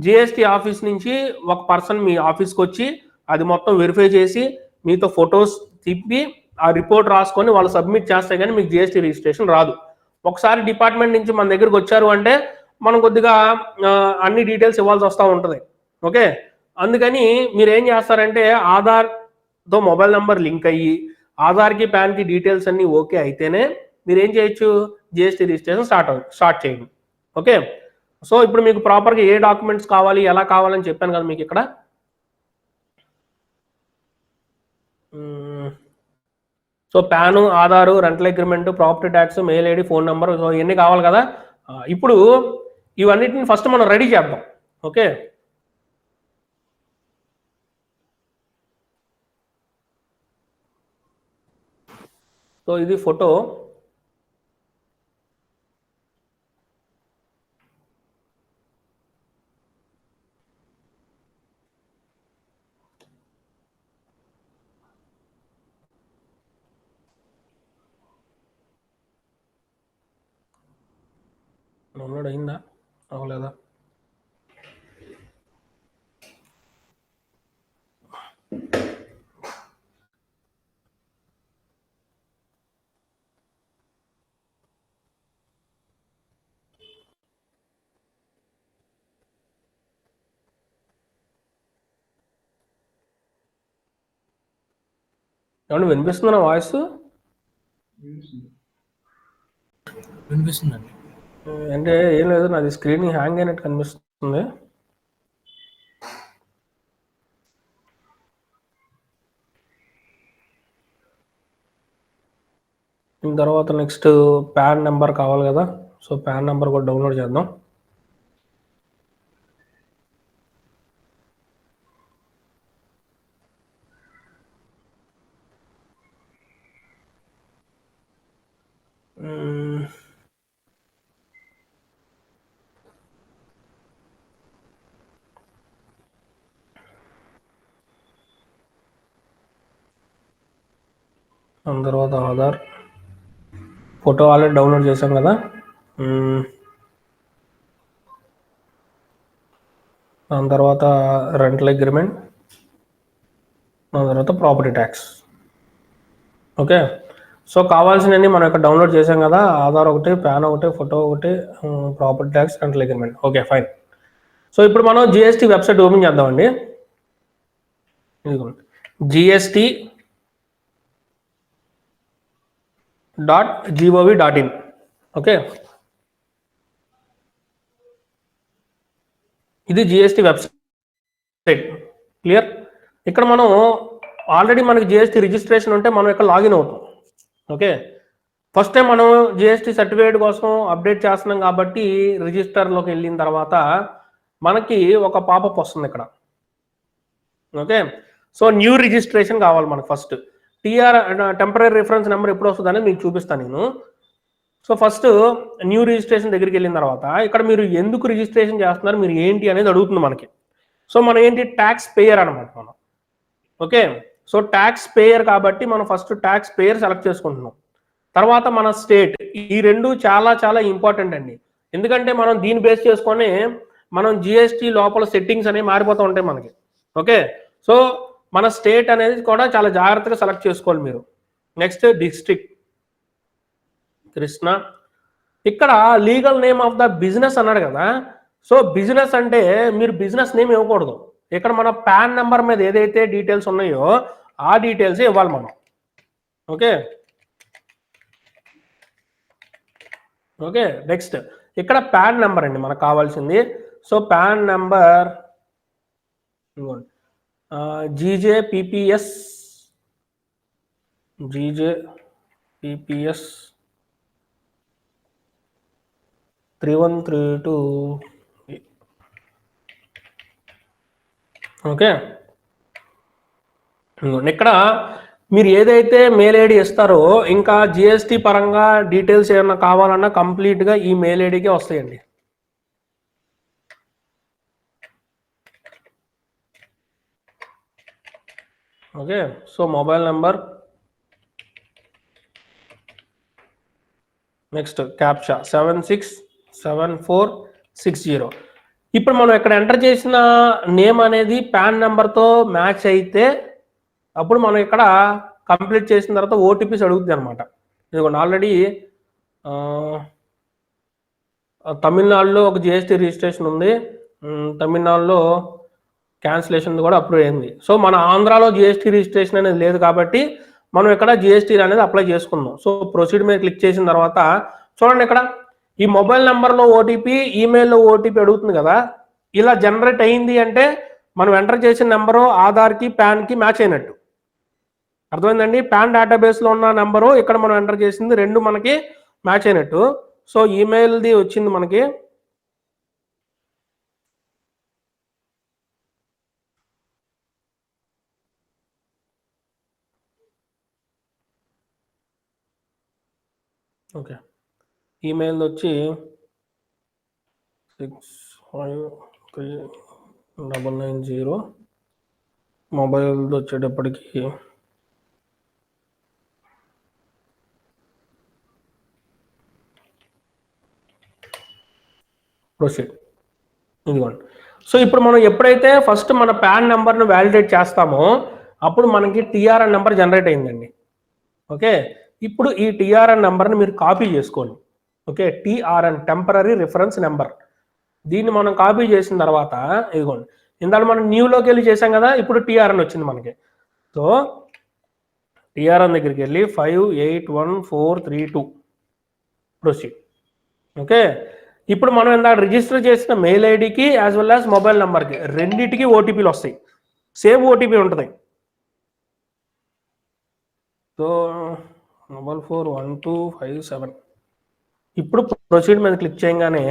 GST ఆఫీస్ నుంచి ఒక పర్సన్ మీ ఆఫీస్కి వచ్చి అది మొత్తం వెరిఫై చేసి మీతో ఫొటోస్ తిప్పి ఆ రిపోర్ట్ రాసుకొని వాళ్ళు సబ్మిట్ చేస్తే కానీ మీకు GST రిజిస్ట్రేషన్ రాదు. ఒకసారి డిపార్ట్మెంట్ నుంచి మన దగ్గరికి వచ్చారు అంటే మనం కొద్దిగా అన్ని డీటెయిల్స్ ఇవ్వాల్సి వస్తూ ఉంటుంది. ఓకే, అందుకని మీరు ఏం చేస్తారంటే ఆధార్తో మొబైల్ నెంబర్ లింక్ అయ్యి ఆధార్కి పాన్కి డీటెయిల్స్ అన్నీ ఓకే అయితేనే మీరు ఏం చేయొచ్చు, GST రిజిస్ట్రేషన్ స్టార్ట్ చేయండి. ఓకే, సో ఇప్పుడు మీకు ప్రాపర్గా ఏ డాక్యుమెంట్స్ కావాలి ఎలా కావాలని చెప్పాను కదా మీకు ఇక్కడ. So PAN, Aadhaar, rental agreement, property tax, mail ID, phone number, so ఇవన్నీ కావాలి కదా. ఇప్పుడు ఇవన్నిటిని ఫస్ట్ మనం రెడీ చేద్దాం. ఓకే, సో ఇది ఫోటో. డౌన్లోడ్ అయిందా అవ్వలేదా? ఏమన్నా వినిపిస్తుందా వాయిస్? వినిపిస్తుందండి. అంటే ఏం లేదు, నాది స్క్రీన్ హ్యాంగ్ అయినట్టు కనిపిస్తుంది. తర్వాత నెక్స్ట్ పాన్ నెంబర్ కావాలి కదా, సో పాన్ నెంబర్ కూడా డౌన్లోడ్ చేద్దాం. దాని తర్వాత ఆధార్, ఫోటో ఆల్రెడీ డౌన్లోడ్ చేశాం కదా. దాని తర్వాత రెంటల్ అగ్రిమెంట్, దాని తర్వాత ప్రాపర్టీ ట్యాక్స్. ఓకే, సో కావాల్సినవన్నీ మనం ఇక్కడ డౌన్లోడ్ చేసాం కదా, ఆధార్ ఒకటి, పాన్ ఒకటి, ఫోటో ఒకటి, property tax, rental agreement. Okay fine. So ఇప్పుడు మనం GST వెబ్సైట్ ఓపెన్ చేద్దామండి. GST.gov.in. ఓకే, ఇది GST వెబ్సైట్. క్లియర్. ఇక్కడ మనం ఆల్రెడీ మనకి జిఎస్టీ రిజిస్ట్రేషన్ ఉంటే మనం ఇక్కడ లాగిన్ అవుతాం. ఓకే, ఫస్ట్ టైం మనం జిఎస్టీ సర్టిఫికేట్ కోసం అప్డేట్ చేస్తున్నాం కాబట్టి రిజిస్టర్లోకి వెళ్ళిన తర్వాత మనకి ఒక పాపప్ వస్తుంది ఇక్కడ. ఓకే, సో న్యూ రిజిస్ట్రేషన్ కావాలి మనకు. First TR temporary reference number ఎప్పుడు వస్తుంది అనేది మీకు చూపిస్తాను నేను. సో ఫస్ట్ న్యూ రిజిస్ట్రేషన్ దగ్గరికి వెళ్ళిన తర్వాత ఇక్కడ మీరు ఎందుకు రిజిస్ట్రేషన్ చేస్తున్నారు, మీరు ఏంటి అనేది అడుగుతుంది మనకి. సో మనం ఏంటి, ట్యాక్స్ పేయర్ అనమాట మనం. ఓకే, సో ట్యాక్స్ పేయర్ కాబట్టి మనం ఫస్ట్ ట్యాక్స్ పేయర్ సెలెక్ట్ చేసుకుంటున్నాం. తర్వాత మన స్టేట్, ఈ రెండు చాలా చాలా ఇంపార్టెంట్ అండి. ఎందుకంటే మనం దీన్ని బేస్ చేసుకొని మనం జిఎస్టీ లోపల సెట్టింగ్స్ అనేవి మారిపోతూ ఉంటాయి మనకి. ఓకే, సో మన స్టేట్ అనేది కూడా చాలా జాగ్రత్తగా సెలెక్ట్ చేసుకోవాలి మీరు. Next district Krishna. ఇక్కడ legal name of the business అన్నాడు కదా. సో బిజినెస్ అంటే మీరు బిజినెస్ నేమ్ ఇవ్వకూడదు. ఇక్కడ మన పాన్ నెంబర్ మీద ఏదైతే డీటెయిల్స్ ఉన్నాయో ఆ డీటెయిల్స్ ఇవ్వాలి మనం. ఓకే ఓకే, నెక్స్ట్ ఇక్కడ పాన్ నెంబర్ అండి మనకు కావాల్సింది. So PAN number GJPPS 3132. Okay, ఇక్కడ మీరు ఏదైతే మెయిల్ ఐడి ఇస్తారో ఇంకా జిఎస్టీ పరంగా డీటెయిల్స్ ఏమన్నా కావాలన్నా కంప్లీట్గా ఈ మెయిల్ ఐడికే వస్తాయండి. Okay, so mobile number, next captcha 767460. ఇప్పుడు మనం ఇక్కడ ఎంటర్ చేసిన నేమ్ అనేది పాన్ నెంబర్తో మ్యాచ్ అయితే అప్పుడు మనం ఇక్కడ కంప్లీట్ చేసిన తర్వాత ఓటీపీస్ అడుగుతుంది అనమాట. ఇదిగోండి ఆల్రెడీ తమిళనాడులో ఒక జిఎస్టీ రిజిస్ట్రేషన్ ఉంది, తమిళనాడులో క్యాన్సిలేషన్ కూడా అప్రూవ్ అయింది. సో మన ఆంధ్రాలో జిఎస్టీ రిజిస్ట్రేషన్ అనేది లేదు కాబట్టి మనం ఇక్కడ జిఎస్టీ అనేది అప్లై చేసుకుందాం. సో ప్రొసీడ్ మీద క్లిక్ చేసిన తర్వాత చూడండి ఇక్కడ ఈ మొబైల్ నెంబర్లో ఓటీపీ, ఈమెయిల్లో ఓటీపీ అడుగుతుంది కదా. ఇలా జనరేట్ అయింది అంటే మనం ఎంటర్ చేసిన నెంబరు ఆధార్కి ప్యాన్కి మ్యాచ్ అయినట్టు. అర్థమైందండి, ప్యాన్ డేటాబేస్లో ఉన్న నెంబరు ఇక్కడ మనం ఎంటర్ చేసింది రెండు మనకి మ్యాచ్ అయినట్టు. సో ఈమెయిల్ది వచ్చింది మనకి. ఓకే, ఈమెయిల్ వచ్చి 653990. మొబైల్ వచ్చేటప్పటికి ప్రొసీడ్. ఇదిగోండి. సో ఇప్పుడు మనం ఎప్పుడైతే ఫస్ట్ మన పాన్ నెంబర్ను వ్యాలిడేట్ చేస్తామో అప్పుడు మనకి టీఆర్ఎన్ నెంబర్ జనరేట్ అయిందండి. ఓకే, ఇప్పుడు ఈ టీఆర్ఎన్ నెంబర్ని మీరు కాపీ చేసుకోండి. Okay, TRN temporary reference number, దీన్ని మనం కాపీ చేసిన తర్వాత ఇదిగోండి ఇందాక మనం న్యూలోకి వెళ్ళి చేసాం కదా, ఇప్పుడు టీఆర్ఎన్ వచ్చింది మనకి. సో టీఆర్ఎన్ దగ్గరికి వెళ్ళి 581432 ప్రొసీడ్. ఓకే, ఇప్పుడు మనం ఇందాక రిజిస్టర్ చేసిన మెయిల్ ఐడికి యాజ్ వెల్ యాజ్ మొబైల్ నెంబర్కి రెండింటికి ఓటీపీలు వస్తాయి, సేమ్ ఓటీపీ ఉంటుంది. సో 441257. ఇప్పుడు ప్రొసీడ్ మీద క్లిక్ చేయగానే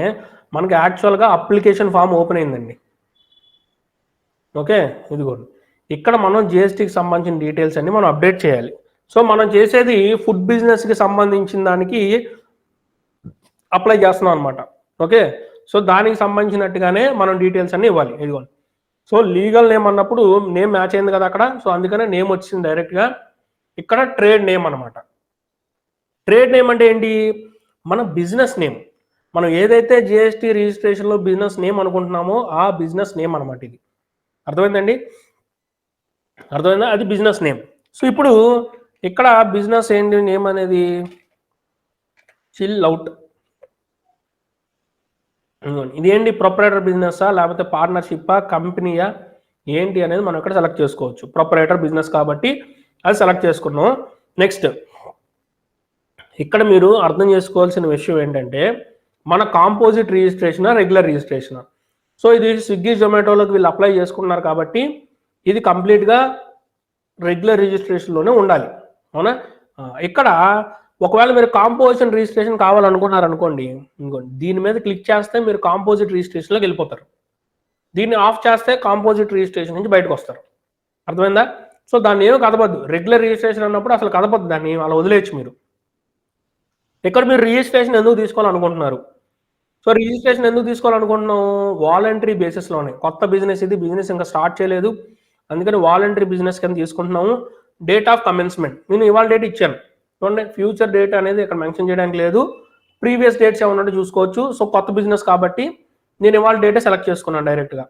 మనకి యాక్చువల్గా అప్లికేషన్ ఫామ్ ఓపెన్ అయిందండి. ఓకే, ఇదిగోండి ఇక్కడ మనం జిఎస్టీకి సంబంధించిన డీటెయిల్స్ అన్ని మనం అప్డేట్ చేయాలి. సో మనం చేసేది ఫుడ్ బిజినెస్కి సంబంధించిన దానికి అప్లై చేస్తున్నాం అనమాట. ఓకే, సో దానికి సంబంధించినట్టుగానే మనం డీటెయిల్స్ అన్ని ఇవ్వాలి. ఇదిగోండి, సో లీగల్ నేమ్ అన్నప్పుడు నేమ్ మ్యాచ్ అయింది కదా అక్కడ. సో అందుకనే నేమ్ వచ్చింది డైరెక్ట్గా. ఇక్కడ ట్రేడ్ నేమ్ అనమాట. ట్రేడ్ నేమ్ అంటే ఏంటి, మన బిజినెస్ నేమ్. మనం ఏదైతే జిఎస్టీ రిజిస్ట్రేషన్లో బిజినెస్ నేమ్ అనుకుంటున్నామో ఆ బిజినెస్ నేమ్ అనమాట ఇది. అర్థమైందండి, అర్థమైందా, అది బిజినెస్ నేమ్. సో ఇప్పుడు ఇక్కడ బిజినెస్ ఏంటి నేమ్ అనేది చిల్ అవుట్. ఇది ఏంటి, ప్రొపరేటర్ బిజినెస్సా లేకపోతే పార్ట్నర్షిప్పా కంపెనీయా ఏంటి అనేది మనం ఇక్కడ సెలెక్ట్ చేసుకోవచ్చు. ప్రొపరేటర్ బిజినెస్ కాబట్టి అది సెలెక్ట్ చేసుకున్నాం. నెక్స్ట్ ఇక్కడ మీరు అర్థం చేసుకోవాల్సిన విషయం ఏంటంటే మన కాంపోజిట్ రిజిస్ట్రేషనా రెగ్యులర్ రిజిస్ట్రేషనా. సో ఇది స్విగ్గీ జొమాటోలోకి వీళ్ళు అప్లై చేసుకున్నారు కాబట్టి ఇది కంప్లీట్గా రెగ్యులర్ రిజిస్ట్రేషన్లోనే ఉండాలి, అవునా. ఇక్కడ ఒకవేళ మీరు కాంపోజిషన్ రిజిస్ట్రేషన్ కావాలనుకున్నారు అనుకోండి, ఇంకోండి దీని మీద క్లిక్ చేస్తే మీరు కాంపోజిట్ రిజిస్ట్రేషన్లోకి వెళ్ళిపోతారు. దీన్ని ఆఫ్ చేస్తే కాంపోజిట్ రిజిస్ట్రేషన్ నుంచి బయటకు వస్తారు. అర్థమైందా? సో దాన్ని ఏమో కదపద్దు. రెగ్యులర్ రిజిస్ట్రేషన్ అన్నప్పుడు అసలు కదపద్దు, దాన్ని అలా వదిలేయచ్చు మీరు. ఇక్కడ మీరు రిజిస్ట్రేషన్ ఎందుకు తీసుకోవాలనుకుంటున్నారు? సో రిజిస్ట్రేషన్ ఎందుకు తీసుకోవాలనుకుంటున్నాం? వాలంటరీ బేసిస్లోనే. కొత్త బిజినెస్ ఇది, బిజినెస్ ఇంకా స్టార్ట్ చేయలేదు, అందుకని వాలంటరీ బిజినెస్ కింద తీసుకుంటున్నాము. డేట్ ఆఫ్ కమెన్స్మెంట్ నేను ఇవాళ డేట్ ఇచ్చాను చూడండి. ఫ్యూచర్ డేట్ అనేది ఇక్కడ మెన్షన్ చేయడానికి లేదు, ప్రీవియస్ డేట్స్ ఏమన్నా చూసుకోవచ్చు. సో కొత్త బిజినెస్ కాబట్టి నేను ఇవాళ డేటే సెలెక్ట్ చేసుకున్నాను డైరెక్ట్గా.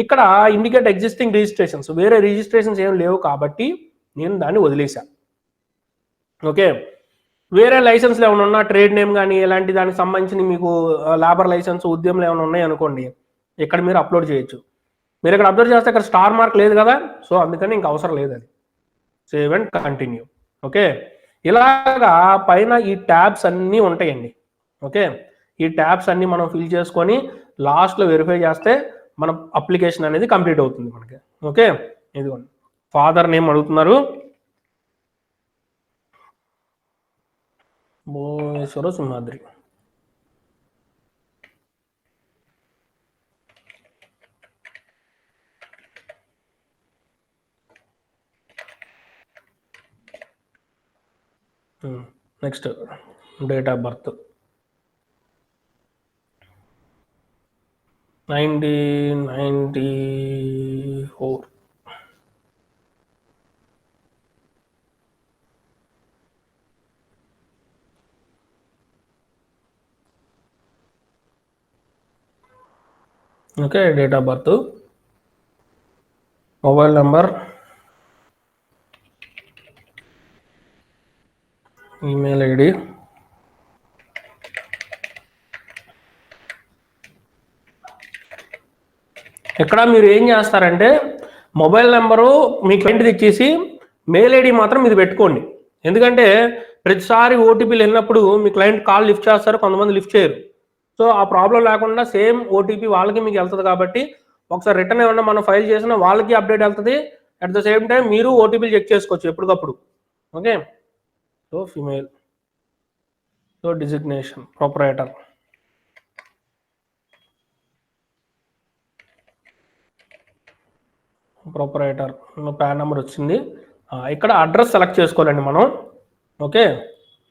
ఇక్కడ ఇండికేట్ ఎగ్జిస్టింగ్ రిజిస్ట్రేషన్స్, వేరే రిజిస్ట్రేషన్స్ ఏం లేవు కాబట్టి నేను దాన్ని వదిలేశాను. ఓకే, వేరే లైసెన్స్లు ఏమైనా ఉన్నా, ట్రేడ్ నేమ్ కానీ ఎలాంటి దానికి సంబంధించిన మీకు లేబర్ లైసెన్స్, ఉద్యమాలు ఏమైనా ఉన్నాయి అనుకోండి, ఇక్కడ మీరు అప్లోడ్ చేయొచ్చు. మీరు ఇక్కడ అబ్జర్వ్ చేస్తే ఇక్కడ స్టార్ మార్క్ లేదు కదా, సో అందుకని ఇంకా అవసరం లేదు అది. Save and continue. ఓకే, ఇలాగా పైన ఈ ట్యాబ్స్ అన్నీ ఉంటాయండి. ఓకే, ఈ ట్యాబ్స్ అన్నీ మనం ఫిల్ చేసుకొని లాస్ట్లో వెరిఫై చేస్తే మన అప్లికేషన్ అనేది కంప్లీట్ అవుతుంది మనకి. ఓకే, ఇదిగోండి ఫాదర్ నేమ్ అడుగుతున్నారు, Bhuvaneswara Simhadri. Next date of birth 1994. Okay, date of birth, mobile number, email ID, ఇక్కడ మీరు ఏం చేస్తారంటే మొబైల్ నెంబరు మీ క్లయింట్ది ఇచ్చేసి మెయిల్ ఐడి మాత్రం ఇది పెట్టుకోండి. ఎందుకంటే ప్రతిసారి ఓటీపీలు వెళ్ళినప్పుడు మీ క్లయింట్ కాల్ లిఫ్ట్ చేస్తారు, కొంతమంది లిఫ్ట్ చేయరు. సో ఆ ప్రాబ్లం లేకుండా సేమ్ ఓటీపీ వాళ్ళకి మీకు వెళ్తుంది కాబట్టి ఒకసారి రిటర్న్ ఏమన్నా మనం ఫైల్ చేసినా వాళ్ళకి అప్డేట్ వెళ్తుంది. అట్ ద సేమ్ టైం మీరు ఓటీపీలు చెక్ చేసుకోవచ్చు ఎప్పటికప్పుడు. Okay, so female, so designation proprietor, pan number వచ్చింది. ఇక్కడ అడ్రస్ సెలెక్ట్ చేసుకోవాలండి మనం. Okay,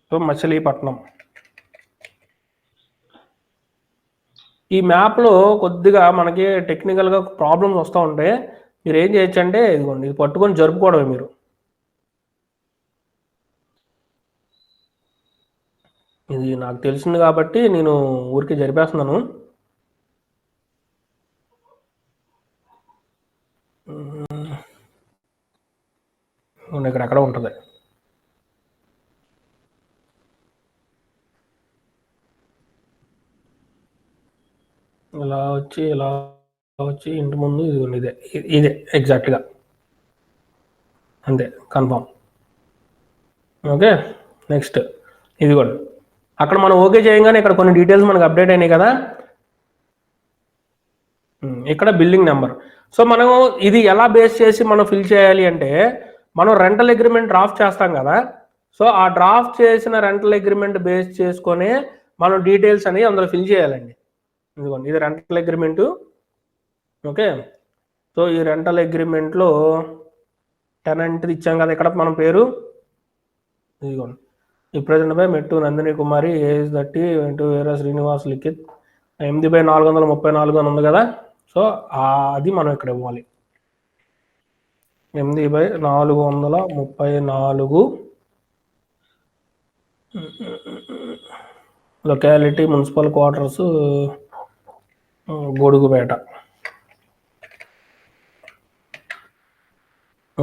so Machilipatnam. ఈ మ్యాప్లో కొద్దిగా మనకి టెక్నికల్గా ప్రాబ్లమ్స్ వస్తూ ఉంటాయి. మీరు ఏం చేయొచ్చు అంటే ఇదిగోండి, ఇది పట్టుకొని జరుపుకోవడమే మీరు. ఇది నాకు తెలిసింది కాబట్టి నేను ఊరికి జరిపేస్తున్నాను. ఇక్కడ ఎక్కడ ఉంటుంది, ఇలా వచ్చి ఇంటి ముందు ఇదిగోండి, ఇదే ఎగ్జాక్ట్గా అంతే, కన్ఫామ్. ఓకే, నెక్స్ట్ ఇదిగోండి, అక్కడ మనం ఓకే చేయగానే ఇక్కడ కొన్ని డీటెయిల్స్ మనకు అప్డేట్ అయినాయి కదా. ఇక్కడ బిల్డింగ్ నెంబర్. సో మనం ఇది ఎలా బేస్ చేసి మనం ఫిల్ చేయాలి అంటే, మనం రెంటల్ అగ్రిమెంట్ డ్రాఫ్ట్ చేస్తాం కదా. సో ఆ డ్రాఫ్ట్ చేసిన రెంటల్ అగ్రిమెంట్ బేస్ చేసుకొని మనం డీటెయిల్స్ అనేవి అందులో ఫిల్ చేయాలండి. ఇదిగోండి, ఇది రెంటల్ అగ్రిమెంటు. ఓకే, సో ఈ రెంటల్ అగ్రిమెంట్లో టెనెంట్ ఇచ్చాం కదా, ఇక్కడ మనం పేరు ఇదిగోండి, ఈ ప్రజెంట్ బై మెట్టు నందిని కుమారి, ఏజ్ 30, వేరే శ్రీనివాస్ లిఖిత్, 8/434 అని ఉంది కదా. సో అది మనం ఇక్కడ ఇవ్వాలి. 8/434, locality municipal quarters Godugupeta.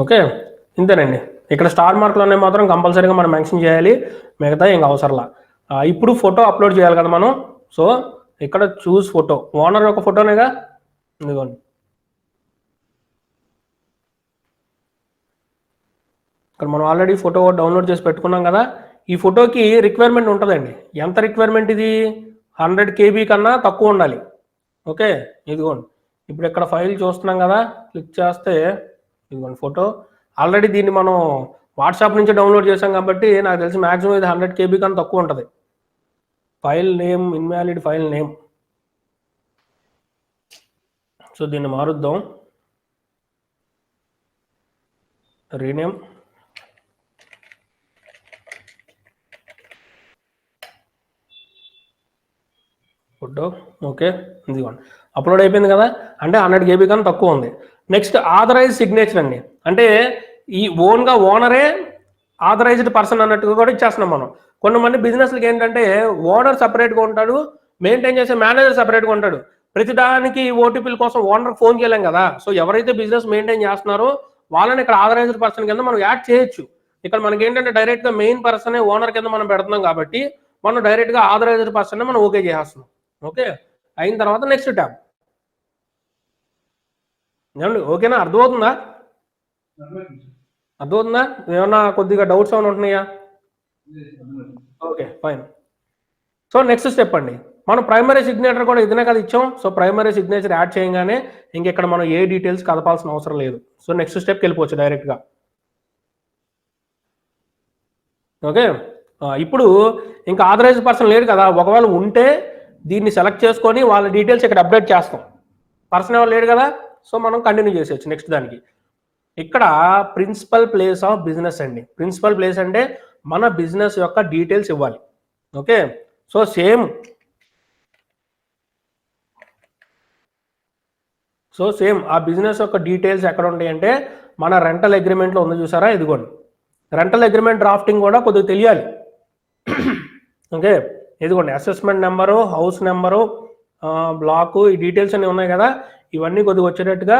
Okay, ఇంతేనండి. ఇక్కడ స్టార్ మార్కులు మాత్రం కంపల్సరీగా మనం మెన్షన్ చేయాలి, మిగతా ఇంకా అవసరంలా. ఇప్పుడు ఫోటో అప్లోడ్ చేయాలి కదా మనం. సో ఇక్కడ చూస్ ఫోటో, ఓనర్ యొక్క ఫోటోనేగా, ఇదిగోండి ఇక్కడ మనం ఆల్రెడీ ఫోటో డౌన్లోడ్ చేసి పెట్టుకున్నాం కదా. ఈ ఫోటోకి రిక్వైర్మెంట్ ఉంటుందండి. ఎంత రిక్వైర్మెంట్ ఇది? 100 KB కన్నా తక్కువ ఉండాలి. ఓకే, ఇదిగోండి ఇప్పుడు ఇక్కడ ఫైల్ చూస్తున్నాం కదా, క్లిక్ చేస్తే ఇదిగోండి ఫోటో. ఆల్రెడీ దీన్ని మనం వాట్సాప్ నుంచి డౌన్లోడ్ చేసాం కాబట్టి నాకు తెలిసి మ్యాక్సిమం ఇది 100 KB కన్నా తక్కువ ఉంటుంది. File name invalid file name. So దీన్ని మారుద్దాం, రీనేమ్. ఫోటో ఓకే, ఇదిగోండి అప్లోడ్ అయిపోయింది కదా, అంటే 100 KB కన్నా తక్కువ ఉంది. నెక్స్ట్ ఆథరైజ్ సిగ్నేచర్ అండి, అంటే ఈ ఓన్గా ఓనరే ఆథరైజ్డ్ పర్సన్ అన్నట్టుగా కూడా ఇచ్చేస్తున్నాం మనం. కొంతమంది బిజినెస్లకి ఏంటంటే ఓనర్ సపరేట్గా ఉంటాడు, మెయింటైన్ చేసే మేనేజర్ సపరేట్గా ఉంటాడు. ప్రతిదానికి ఓటీపీల కోసం ఓనర్ ఫోన్ చేయలేం కదా. సో ఎవరైతే బిజినెస్ మెయింటైన్ చేస్తున్నారో వాళ్ళని ఇక్కడ ఆథరైజ్డ్ పర్సన్ కింద మనం యాడ్ చేయొచ్చు. ఇక్కడ మనకి ఏంటంటే డైరెక్ట్గా మెయిన్ పర్సనే ఓనర్ కింద మనం పెడుతున్నాం కాబట్టి మనం డైరెక్ట్గా ఆథరైజ్డ్ పర్సన్ మనం ఓకే చేస్తున్నాం. ఓకే, అయిన తర్వాత నెక్స్ట్ ట్యాబ్. ఏమండి ఓకేనా, అర్థమవుతుందా? అర్థమవుతుందా? ఏమన్నా కొద్దిగా డౌట్స్ ఏమైనా ఉంటున్నాయా? Okay fine. So next step అండి, మనం ప్రైమరీ సిగ్నేచర్ కూడా ఇదనే కదా ఇచ్చాం. సో ప్రైమరీ సిగ్నేచర్ యాడ్ చేయగానే ఇంకెక్కడ మనం ఏ డీటెయిల్స్ కదపాల్సిన అవసరం లేదు. సో నెక్స్ట్ స్టెప్కి వెళ్ళిపోవచ్చు డైరెక్ట్గా. ఓకే, ఇప్పుడు ఇంకా ఆథరైజ్ పర్సన్ లేడు కదా, ఒకవేళ ఉంటే దీన్ని సెలెక్ట్ చేసుకొని వాళ్ళ డీటెయిల్స్ ఇక్కడ అప్డేట్ చేస్తాం. పర్సన్ ఎవరు లేడు కదా, సో మనం కంటిన్యూ చేసేయచ్చు నెక్స్ట్ దానికి. ఇక్కడ ప్రిన్సిపల్ ప్లేస్ ఆఫ్ బిజినెస్ అండి. ప్రిన్సిపల్ ప్లేస్ అంటే మన బిజినెస్ యొక్క డీటెయిల్స్ ఇవ్వాలి. ఓకే, సో సేమ్ ఆ బిజినెస్ యొక్క డీటెయిల్స్ ఎక్కడ ఉంటాయి అంటే మన రెంటల్ అగ్రిమెంట్లో ఉంది చూసారా, ఇదిగోండి. రెంటల్ అగ్రిమెంట్ డ్రాఫ్టింగ్ కూడా కొద్దిగా తెలియాలి. ఓకే, ఇదిగోండి assessment number, house number, block, ఈ డీటెయిల్స్ అన్నీ ఉన్నాయి కదా, ఇవన్నీ కొద్దిగా వచ్చేటట్టుగా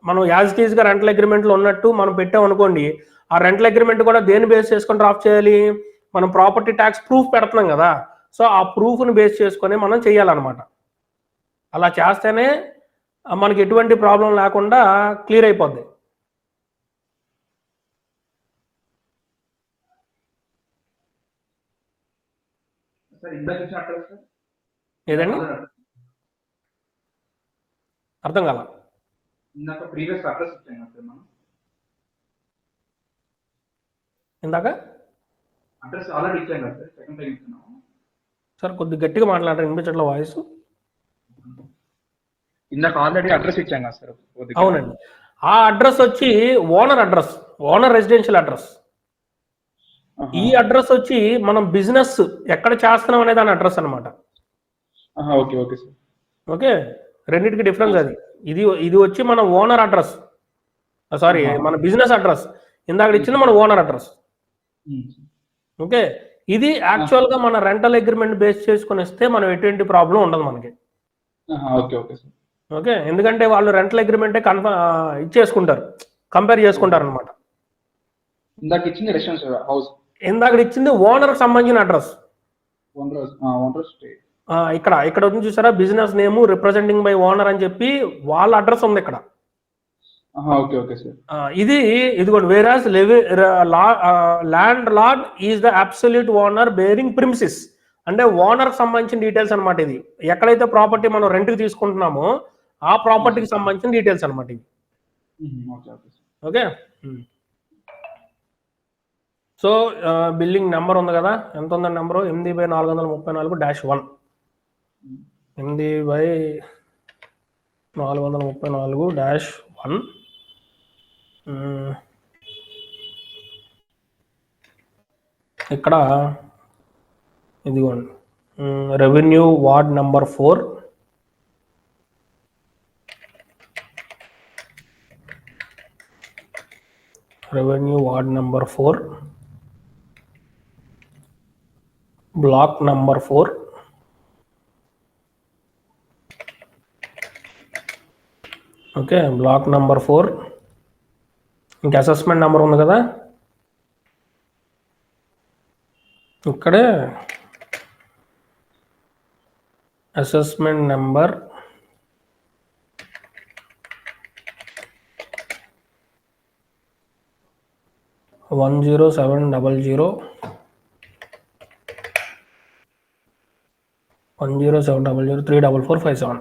మనం యాజ్ ఇట్ ఈస్గా రెంటల్ అగ్రిమెంట్లో ఉన్నట్టు మనం పెట్టాం అనుకోండి. ఆ రెంటల్ అగ్రిమెంట్ కూడా దేన్ని బేస్ చేసుకొని డ్రాఫ్ట్ చేయాలి, మనం ప్రాపర్టీ ట్యాక్స్ ప్రూఫ్ పెడుతున్నాం కదా, సో ఆ ప్రూఫ్ని బేస్ చేసుకొని మనం చేయాలన్నమాట. అలా చేస్తేనే మనకి ఎటువంటి ప్రాబ్లం లేకుండా క్లియర్ అయిపోద్ది. ఏదండి అర్థం కాల? ఇందాక సార్ కొద్దిగా గట్టిగా మాట్లాడారు, వినిపించట్ల వాయిస్. ఇందాక ఆల్రెడీ అడ్రస్ ఇచ్చాను కదా సార్. అవునండి, ఆ అడ్రస్ వచ్చి owner address, owner residential address. ఈ అడ్రస్ వచ్చి మనం బిజినెస్ ఎక్కడ చేస్తున్నాం అనే దాని అడ్రస్ అనమాట. Okay okay sir. ఓకే, రెండింటికి డిఫరెన్స్ అది. ఇది వచ్చి మన ఓనర్ అడ్రస్, సారీ మన బిజినెస్ అడ్రస్. ఇందాక ఇచ్చింది మన ఓనర్ అడ్రస్. ఓకే, ఇది యాక్చువల్గా మన రెంటల్ అగ్రిమెంట్ బేస్ చేసుకుని ఇస్తే మనం ఎటువంటి ప్రాబ్లం ఉండదు మనకి. Okay okay sir. ఓకే, ఎందుకంటే వాళ్ళు రెంటల్ అగ్రిమెంటే ఇచ్చేసుకుంటారు, కంపేర్ చేసుకుంటారు అనమాట. ఇందాక ఇచ్చింది రెసిడెన్స్ హౌస్, ఇందాక ఇచ్చింది ఓనర్ సంబంధించిన అడ్రస్. ఇక్కడ ఉంది చూసారా, business name representing by owner అని చెప్పి వాళ్ళ అడ్రస్ ఉంది ఇక్కడ. Okay okay sir. ఇదిగోండి, whereas landlord is the absolute owner bearing premises, అంటే ఓనర్ సంబంధించిన డీటెయిల్స్ అనమాట. ఇది ఎక్కడైతే ప్రాపర్టీ మనం రెంట్కి తీసుకుంటున్నామో ఆ ప్రాపర్టీకి సంబంధించిన డీటెయిల్స్ అనమాట ఇది. ఓకే, సో బిల్డింగ్ నెంబర్ ఉంది కదా, ఎంత ఉందండి నెంబరు? 8/434-1. 8/434-1. ఇక్కడ ఇదిగోండి revenue ward number 4. Revenue ward number 4, block number 4. Okay, block number 4. ఇంకా అసెస్మెంట్ నెంబర్ ఉంది కదా, ఇక్కడే assessment number 10700 34457.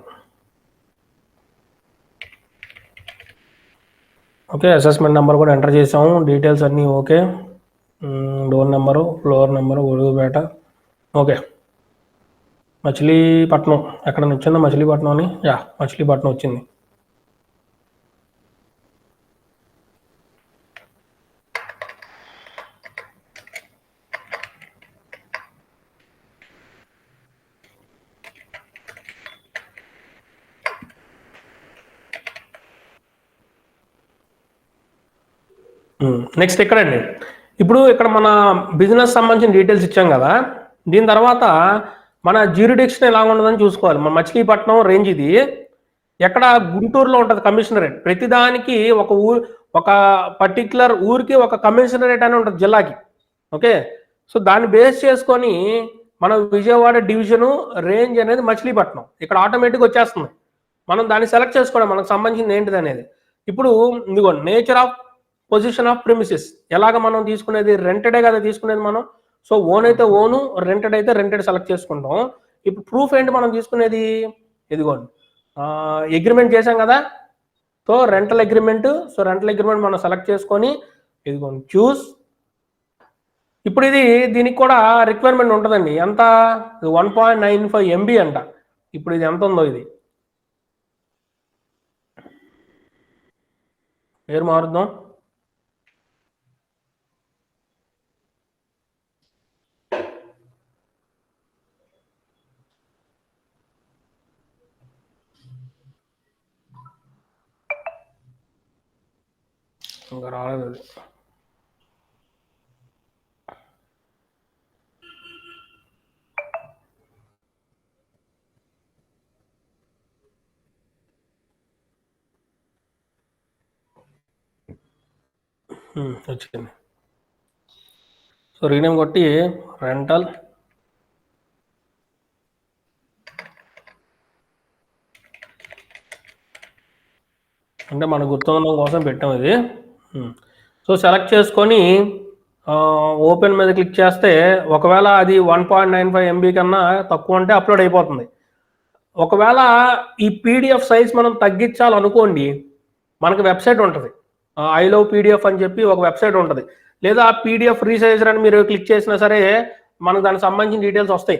Okay, assessment number కూడా ఎంటర్ చేసాము, డీటెయిల్స్ అన్నీ okay. Door number, floor number, Odugupeta. Okay, Machilipatnam ఎక్కడ వచ్చిందో మచిలీపట్నం అని, యా మచిలీపట్నం వచ్చింది. నెక్స్ట్ ఇక్కడండి, ఇప్పుడు ఇక్కడ మన బిజినెస్ సంబంధించిన డీటెయిల్స్ ఇచ్చాం కదా, దీని తర్వాత మన జ్యూరిడిక్షన్ ఎలా ఉండదని చూసుకోవాలి. మన మచిలీపట్నం రేంజ్ ఇది, ఎక్కడ గుంటూరులో ఉంటుంది కమిషనరేట్. ప్రతిదానికి ఒక పర్టిక్యులర్ ఊరికి ఒక కమిషనరేట్ అని ఉంటుంది జిల్లాకి. ఓకే, సో దాన్ని బేస్ చేసుకొని మన విజయవాడ డివిజను రేంజ్ అనేది మచిలీపట్నం ఇక్కడ ఆటోమేటిక్గా వచ్చేస్తుంది. మనం దాన్ని సెలెక్ట్ చేసుకోవడం మనకు సంబంధించింది ఏంటిది అనేది. ఇప్పుడు ఇదిగోండి, nature of position of premises ఎలాగ మనం తీసుకునేది, రెంటెడే కదా తీసుకునేది మనం. సో ఓన్ అయితే ఓను, రెంటెడ్ అయితే రెంటెడ్ సెలెక్ట్ చేసుకుంటాం. ఇప్పుడు ప్రూఫ్ ఏంటి మనం తీసుకునేది, ఇదిగోండి అగ్రిమెంట్ చేసాం కదా, so rental agreement. So rental agreement మనం సెలెక్ట్ చేసుకొని ఇదిగోండి చూస్. ఇప్పుడు దీనికి కూడా రిక్వైర్మెంట్ ఉంటుందండి, ఎంత 1.95 MB అంట. ఇప్పుడు ఇది ఎంత ఉందో, ఇది పేరు మారుద్దాం. ఇంకా రాలేదు అది. వచ్చింది. సో రీనేమ్ కొట్టి రెంటల్ అంటే మన గుర్తుండడం కోసం పెట్టాం ఇది. సో సెలెక్ట్ చేసుకొని ఓపెన్ మీద క్లిక్ చేస్తే, ఒకవేళ అది 1.95 MB కన్నా తక్కువ ఉంటే అప్లోడ్ అయిపోతుంది. ఒకవేళ ఈ PDF సైజ్ మనం తగ్గించాలనుకోండి, మనకి వెబ్సైట్ ఉంటుంది, ఐ లవ్ PDF అని చెప్పి ఒక వెబ్సైట్ ఉంటుంది. లేదా PDF రీసైజర్ అని మీరు క్లిక్ చేసినా సరే మనకు దానికి సంబంధించిన డీటెయిల్స్ వస్తాయి.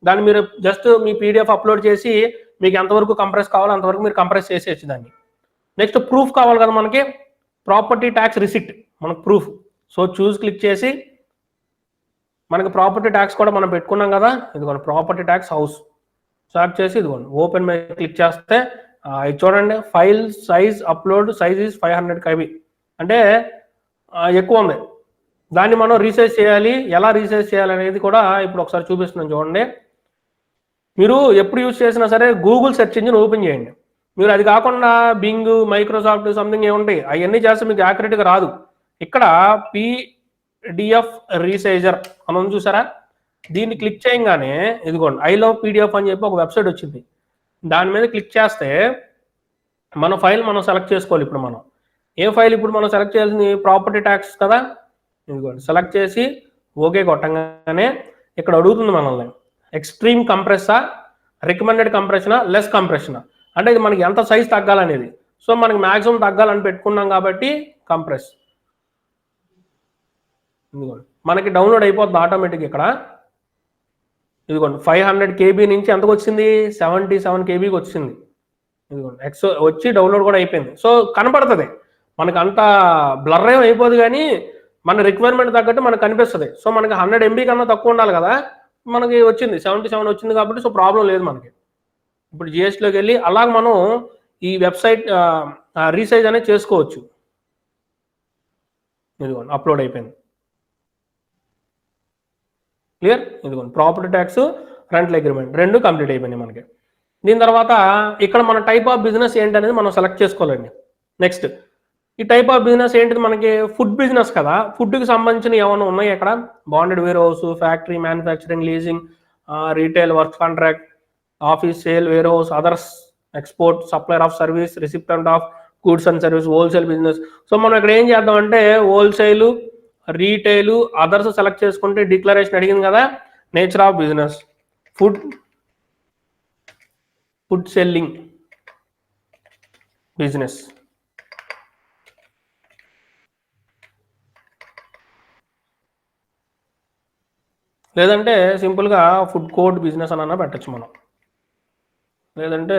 దాన్ని మీరు జస్ట్ మీ PDF అప్లోడ్ చేసి మీకు ఎంతవరకు కంప్రెస్ కావాలో అంతవరకు మీరు కంప్రెస్ చేసేయచ్చు దాన్ని. నెక్స్ట్ ప్రూఫ్ కావాలి కదా మనకి, ప్రాపర్టీ ట్యాక్స్ రిసిప్ట్ మనకు ప్రూఫ్. సో చూస్ క్లిక్ చేసి మనకి ప్రాపర్టీ ట్యాక్స్ కూడా మనం పెట్టుకున్నాం కదా, ఇదిగోండి ప్రాపర్టీ ట్యాక్స్ హౌస్ సెలెక్ట్ చేసి ఇదిగోండి ఓపెన్ మీద క్లిక్ చేస్తే ఇది చూడండి, file size upload size is 500 KB, అంటే ఎక్కువ ఉంది. దాన్ని మనం రీసైజ్ చేయాలి. ఎలా రీసైజ్ చేయాలి అనేది కూడా ఇప్పుడు ఒకసారి చూపిస్తున్నాను చూడండి. మీరు ఎప్పుడు యూజ్ చేసినా సరే గూగుల్ సెర్చ్ ఇంజిన్ ఓపెన్ చేయండి. మీరు అది కాకుండా బింగ్, మైక్రోసాఫ్ట్ సంథింగ్ ఏముంటాయి అవన్నీ చేస్తే మీకు యాక్యురేట్గా రాదు. ఇక్కడ PDF రీసైజర్ అని ఉంది చూసారా, దీన్ని క్లిక్ చేయగానే ఇదిగోండి ఐ లవ్ PDF అని చెప్పి ఒక వెబ్సైట్ వచ్చింది. దాని మీద క్లిక్ చేస్తే మన ఫైల్ మనం సెలెక్ట్ చేసుకోవాలి. ఇప్పుడు మనం ఏ ఫైల్ ఇప్పుడు మనం సెలెక్ట్ చేయాల్సింది ప్రాపర్టీ ట్యాక్స్ కదా, ఇదిగోండి సెలెక్ట్ చేసి ఓకే కొట్టంగానే ఇక్కడ అడుగుతుంది మనల్ని ఎక్స్ట్రీమ్ కంప్రెస్సా, రికమెండెడ్ కంప్రెషనా, లెస్ కంప్రెషనా, అంటే ఇది మనకి ఎంత సైజ్ తగ్గాలనేది. సో మనకి మ్యాక్సిమం తగ్గాలని పెట్టుకున్నాం కాబట్టి కంప్రెస్. ఇదిగోండి మనకి డౌన్లోడ్ అయిపోతుంది ఆటోమేటిక్. ఇక్కడ ఇదిగోండి 500 KB నుంచి ఎంతకు వచ్చింది, 77 KBకి వచ్చింది. ఇదిగోండి వచ్చి డౌన్లోడ్ కూడా అయిపోయింది. సో కనపడుతుంది మనకు, అంత బ్లర్ ఏం అయిపోదు కానీ మన రిక్వైర్మెంట్ తగ్గట్టు మనకు కనిపిస్తుంది. సో మనకి 100 MB కన్నా తక్కువ ఉండాలి కదా, మనకి వచ్చింది 77 వచ్చింది కాబట్టి సో ప్రాబ్లం లేదు మనకి. ఇప్పుడు GSTలోకి వెళ్ళి అలాగ మనం ఈ వెబ్సైట్ రీసైజ్ అనేది చేసుకోవచ్చు. ఇదిగోండి అప్లోడ్ అయిపోయింది, క్లియర్. ఇదిగోండి ప్రాపర్టీ ట్యాక్స్, రెంటల్ అగ్రిమెంట్ రెండు కంప్లీట్ అయిపోయినాయి మనకి. దీని తర్వాత ఇక్కడ మన టైప్ ఆఫ్ బిజినెస్ ఏంటి అనేది మనం సెలెక్ట్ చేసుకోవాలండి. నెక్స్ట్ ఈ టైప్ ఆఫ్ బిజినెస్ ఏంటిది, మనకి ఫుడ్ బిజినెస్ కదా, ఫుడ్కి సంబంధించిన ఏమైనా ఉన్నాయి ఇక్కడ, bonded warehouse, factory, manufacturing, leasing, retail, work contract, office, sale, warehouse, others, export, supplier of service, recipient of goods and service, wholesale business. So మనం ఇక్కడ ఏం చేద్దామంటే హోల్సేల్, రీటైల్, అదర్స్ సెలెక్ట్ చేసుకుంటే డిక్లరేషన్ అడిగింది కదా, nature of business, food selling business. లేదంటే సింపుల్గా ఫుడ్ కోర్ట్ బిజినెస్ అని అన్నా పెట్టచ్చు మనం. లేదంటే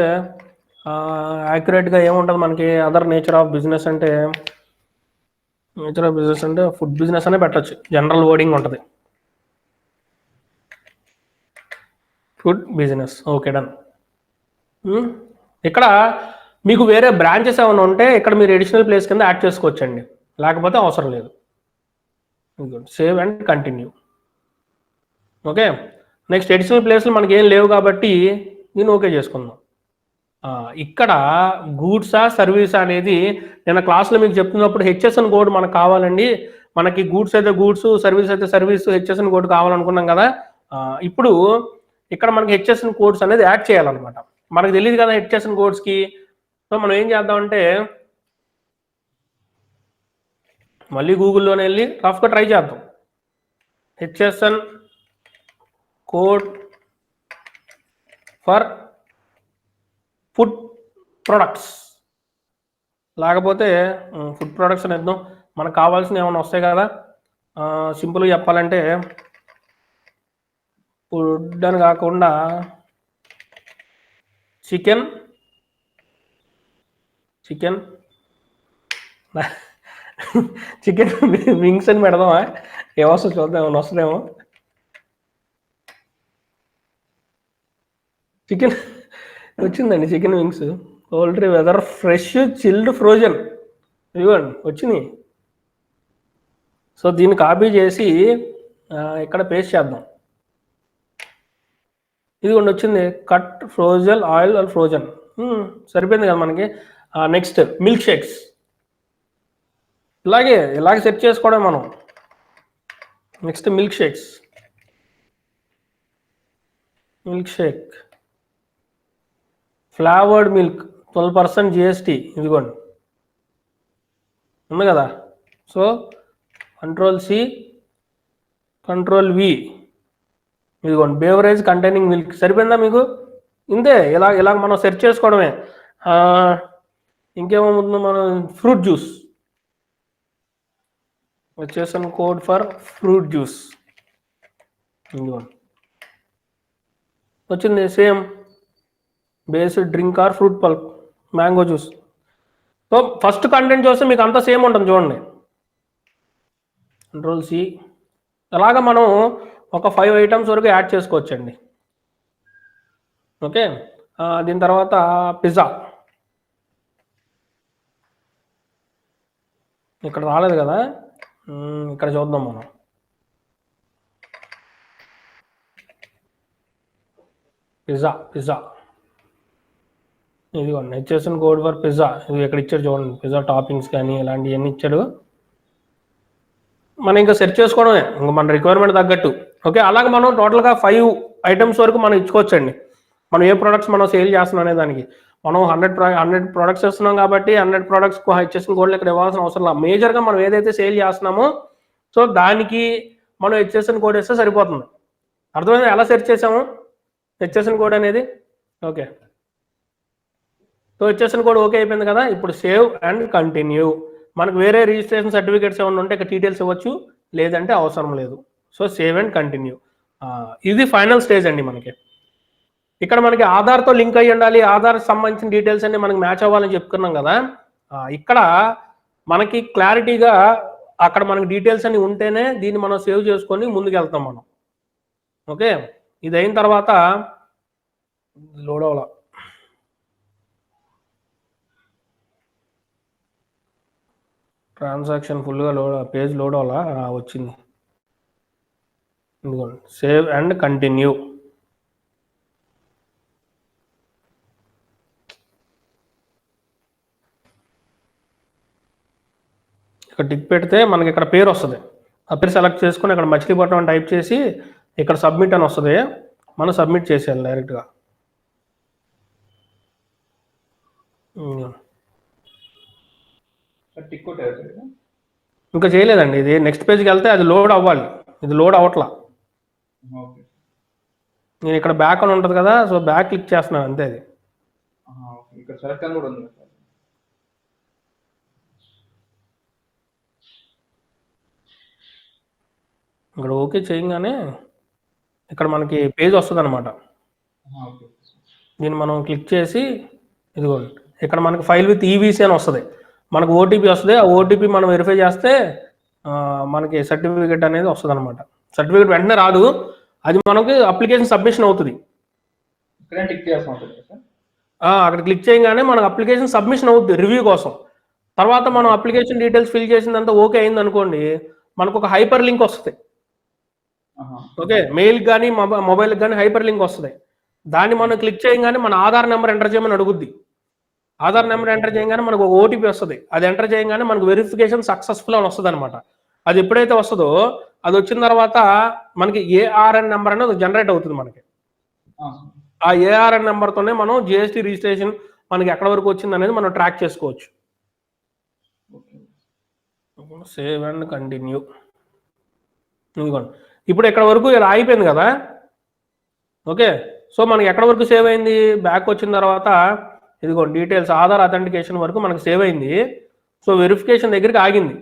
యాక్యురేట్గా ఏముంటుంది మనకి అదర్ నేచర్ ఆఫ్ బిజినెస్ అంటే ఫుడ్ బిజినెస్ అనే పెట్టచ్చు. జనరల్ వర్డింగ్ ఉంటుంది ఫుడ్ బిజినెస్. Okay done. ఇక్కడ మీకు వేరే బ్రాంచెస్ ఏమైనా ఉంటే ఇక్కడ మీరు ఎడిషనల్ ప్లేస్ కింద యాడ్ చేసుకోవచ్చండి, లేకపోతే అవసరం లేదు. Save and continue. Okay, next additional ప్లేస్లు మనకి ఏం లేవు కాబట్టి నేను ఓకే చేసుకుందాం. ఇక్కడ గూడ్సా సర్వీసా అనేది నేను క్లాస్లో మీకు చెప్తున్నప్పుడు హెచ్ఎస్ఎన్ కోడ్ మనకు కావాలండి. మనకి గూడ్స్ అయితే గూడ్స్, సర్వీస్ అయితే సర్వీస్, హెచ్ఎస్ఎన్ కోడ్ కావాలనుకున్నాం కదా. ఇప్పుడు ఇక్కడ మనకి హెచ్ఎస్ఎన్ కోడ్స్ అనేది యాడ్ చేయాలన్నమాట. మనకు తెలియదు కదా హెచ్ఎస్ఎన్ కోడ్స్కి. సో మనం ఏం చేద్దామంటే మళ్ళీ గూగుల్లోనే వెళ్ళి రఫ్గా ట్రై చేద్దాం. HSN code for food products, లేకపోతే ఫుడ్ ప్రొడక్ట్స్ అని ఇద్దాం. మనకు కావాల్సిన ఏమైనా వస్తాయి కదా. సింపుల్గా చెప్పాలంటే ఫుడ్ అని కాకుండా చికెన్ చికెన్ వింగ్స్ అని పెడదామా? ఏమొస్తుంది చూద్దాం, ఏమైనా వస్తుందేమో. చికెన్ వచ్చిందండి, chicken wings, poultry whether fresh chilled frozen, ఇవ్వండి వచ్చినాయి. సో దీన్ని కాపీ చేసి ఇక్కడ పేస్ట్ చేద్దాం. ఇదిగోండి వచ్చింది, కట్ ఫ్రోజన్ ఆయిల్ ఫ్రోజన్. సరిపోయింది కదా మనకి. Next milk shakes. ఇలాగే సెట్ చేసుకోవడం మనం. Next milk shake, flavoured milk 12% GST, ఇదిగోండి ఉంది కదా. సో Ctrl+C Ctrl+V, ఇదిగోండి బేవరేజ్ కంటైనింగ్ మిల్క్. సరిపోయిందా మీకు? ఇంతే, ఇలా మనం సెర్చ్ చేసుకోవడమే. ఇంకేముంది, మనం ఫ్రూట్ జ్యూస్ వచ్చేసాను, కోడ్ ఫర్ ఫ్రూట్ జ్యూస్ ఇదిగోండి వచ్చింది. Same based drink or fruit pulp, mango juice. So first content చూస్తే మీకు అంతా సేమ్ ఉంటుంది చూడండి. Ctrl+C. అలాగా మనం ఒక 5 ఐటమ్స్ వరకు యాడ్ చేసుకోవచ్చండి. ఓకే, దీని తర్వాత పిజ్జా. ఇక్కడ రాలేదు కదా, ఇక్కడ చూద్దాం మనం. పిజ్జా ఇదిగోండి హెచ్ఎస్ఎన్ కోడ్ ఫర్ పిజ్జా. ఇది ఇక్కడ ఇచ్చాడు చూడండి, పిజ్జా టాపింగ్స్ కానీ ఇలాంటివన్నీ ఇచ్చాడు. మనం ఇంకా సెర్చ్ చేసుకోవడమే ఇంకా మన రిక్వైర్మెంట్ తగ్గట్టు. ఓకే, అలాగే మనం టోటల్గా 5 ఐటమ్స్ వరకు మనం ఇచ్చుకోవచ్చండి. మనం ఏ ప్రొడక్ట్స్ మనం సేల్ చేస్తున్నాం అనే దానికి. మనం 100 ప్రొడక్ట్స్ ఇస్తున్నాం కాబట్టి 100 ప్రొడక్ట్స్ హెచ్ఎస్ఎన్ కోడ్లు ఇక్కడ ఇవ్వాల్సిన అవసరం లేదు. మేజర్గా మనం ఏదైతే సేల్ చేస్తున్నామో సో దానికి మనం హెచ్ఎస్ఎన్ కోడ్ ఇస్తే సరిపోతుంది. అర్థమైంది ఎలా సెర్చ్ చేసాము హెచ్ఎస్ఎన్ కోడ్ అనేది? Okay, so HSN code okay అయిపోయింది కదా. ఇప్పుడు సేవ్ అండ్ కంటిన్యూ. మనకు వేరే రిజిస్ట్రేషన్ సర్టిఫికేట్స్ ఏమైనా ఉంటే ఇక్కడ డీటెయిల్స్ ఇవ్వచ్చు, లేదంటే అవసరం లేదు. So save and continue. ఇది ఫైనల్ స్టేజ్ అండి. మనకి ఇక్కడ మనకి ఆధార్తో లింక్ అయ్యి ఉండాలి, ఆధార్కి సంబంధించిన డీటెయిల్స్ అన్ని మనకి మ్యాచ్ అవ్వాలని చెప్పుకున్నాం కదా. ఇక్కడ మనకి క్లారిటీగా అక్కడ మనకి డీటెయిల్స్ అన్ని ఉంటేనే దీన్ని మనం సేవ్ చేసుకొని ముందుకు వెళ్తాం మనం. ఓకే, ఇది అయిన తర్వాత లోడ్ అవ్వాల. ట్రాన్సాక్షన్ ఫుల్గా పేజ్ లోడ్ అవ్వాలా, వచ్చింది. ఇదిగోండి సేవ్ అండ్ కంటిన్యూ. ఇక్కడ టిక్ పెడితే మనకి ఇక్కడ పేరు వస్తుంది. ఆ పేరు సెలెక్ట్ చేసుకొని ఇక్కడ మచిలీపట్నం టైప్ చేసి ఇక్కడ సబ్మిట్ అని వస్తుంది. మనం సబ్మిట్ చేసేయాలి డైరెక్ట్గా. ఇంకా చేయలేదండి, ఇది నెక్స్ట్ పేజ్కి వెళ్తే అది లోడ్ అవ్వాలి. ఇది లోడ్ అవ్వట్లా. నేను ఇక్కడ బ్యాక్ అని ఉంటుంది కదా, సో బ్యాక్ క్లిక్ చేస్తున్నాను అంతే. అది ఇక్కడ ఓకే చేయగానే ఇక్కడ మనకి పేజ్ వస్తుంది అనమాట. ఓకే. దీన్ని మనం క్లిక్ చేసి ఇదిగోండి ఇక్కడ మనకి ఫైల్ విత్ ఈవీసీ అని వస్తుంది. మనకు ఓటీపీ వస్తుంది. ఆ ఓటీపీ మనం వెరిఫై చేస్తే మనకి సర్టిఫికేట్ అనేది వస్తుంది అనమాట. సర్టిఫికేట్ వెంటనే రాదు, అది మనకి అప్లికేషన్ సబ్మిషన్ అవుతుంది. ఇక్కడ టిక్ చేస్తా ఉంటుంది సార్. అక్కడ క్లిక్ చేయగానే మనకు అప్లికేషన్ సబ్మిషన్ అవుతుంది రివ్యూ కోసం. తర్వాత మనం అప్లికేషన్ డీటెయిల్స్ ఫిల్ చేసిందంతా ఓకే అయింది అనుకోండి, మనకు ఒక హైపర్ లింక్ వస్తుంది. ఓకే, మెయిల్ కానీ మొబైల్కి కానీ హైపర్ లింక్ వస్తుంది. దాన్ని మనం క్లిక్ చేయగానే మన ఆధార్ నెంబర్ ఎంటర్ చేయమని అడుగుద్ది. ఆధార్ నెంబర్ ఎంటర్ చేయగానే మనకు ఒక ఓటీపీ వస్తుంది. అది ఎంటర్ చేయగానే మనకు వెరిఫికేషన్ సక్సెస్ఫుల్ అని వస్తుంది అనమాట. అది ఎప్పుడైతే వస్తుందో అది వచ్చిన తర్వాత మనకి ఏఆర్ఎన్ నెంబర్ అనేది జనరేట్ అవుతుంది మనకి. ఆ ఏఆర్ఎన్ నెంబర్తోనే మనం జిఎస్టీ రిజిస్ట్రేషన్ మనకి ఎక్కడ వరకు వచ్చింది అనేది మనం ట్రాక్ చేసుకోవచ్చు. Save and continue. ఇదిగోండి ఇప్పుడు ఎక్కడ వరకు ఇలా అయిపోయింది కదా. ఓకే, సో మనకి ఎక్కడ వరకు సేవ్ అయింది, బ్యాక్ వచ్చిన తర్వాత ఇదిగోండి డీటెయిల్స్ ఆధార్ అథెంటికేషన్ వరకు మనకి సేవ్ అయింది. సో వెరిఫికేషన్ దగ్గరికి ఆగింది.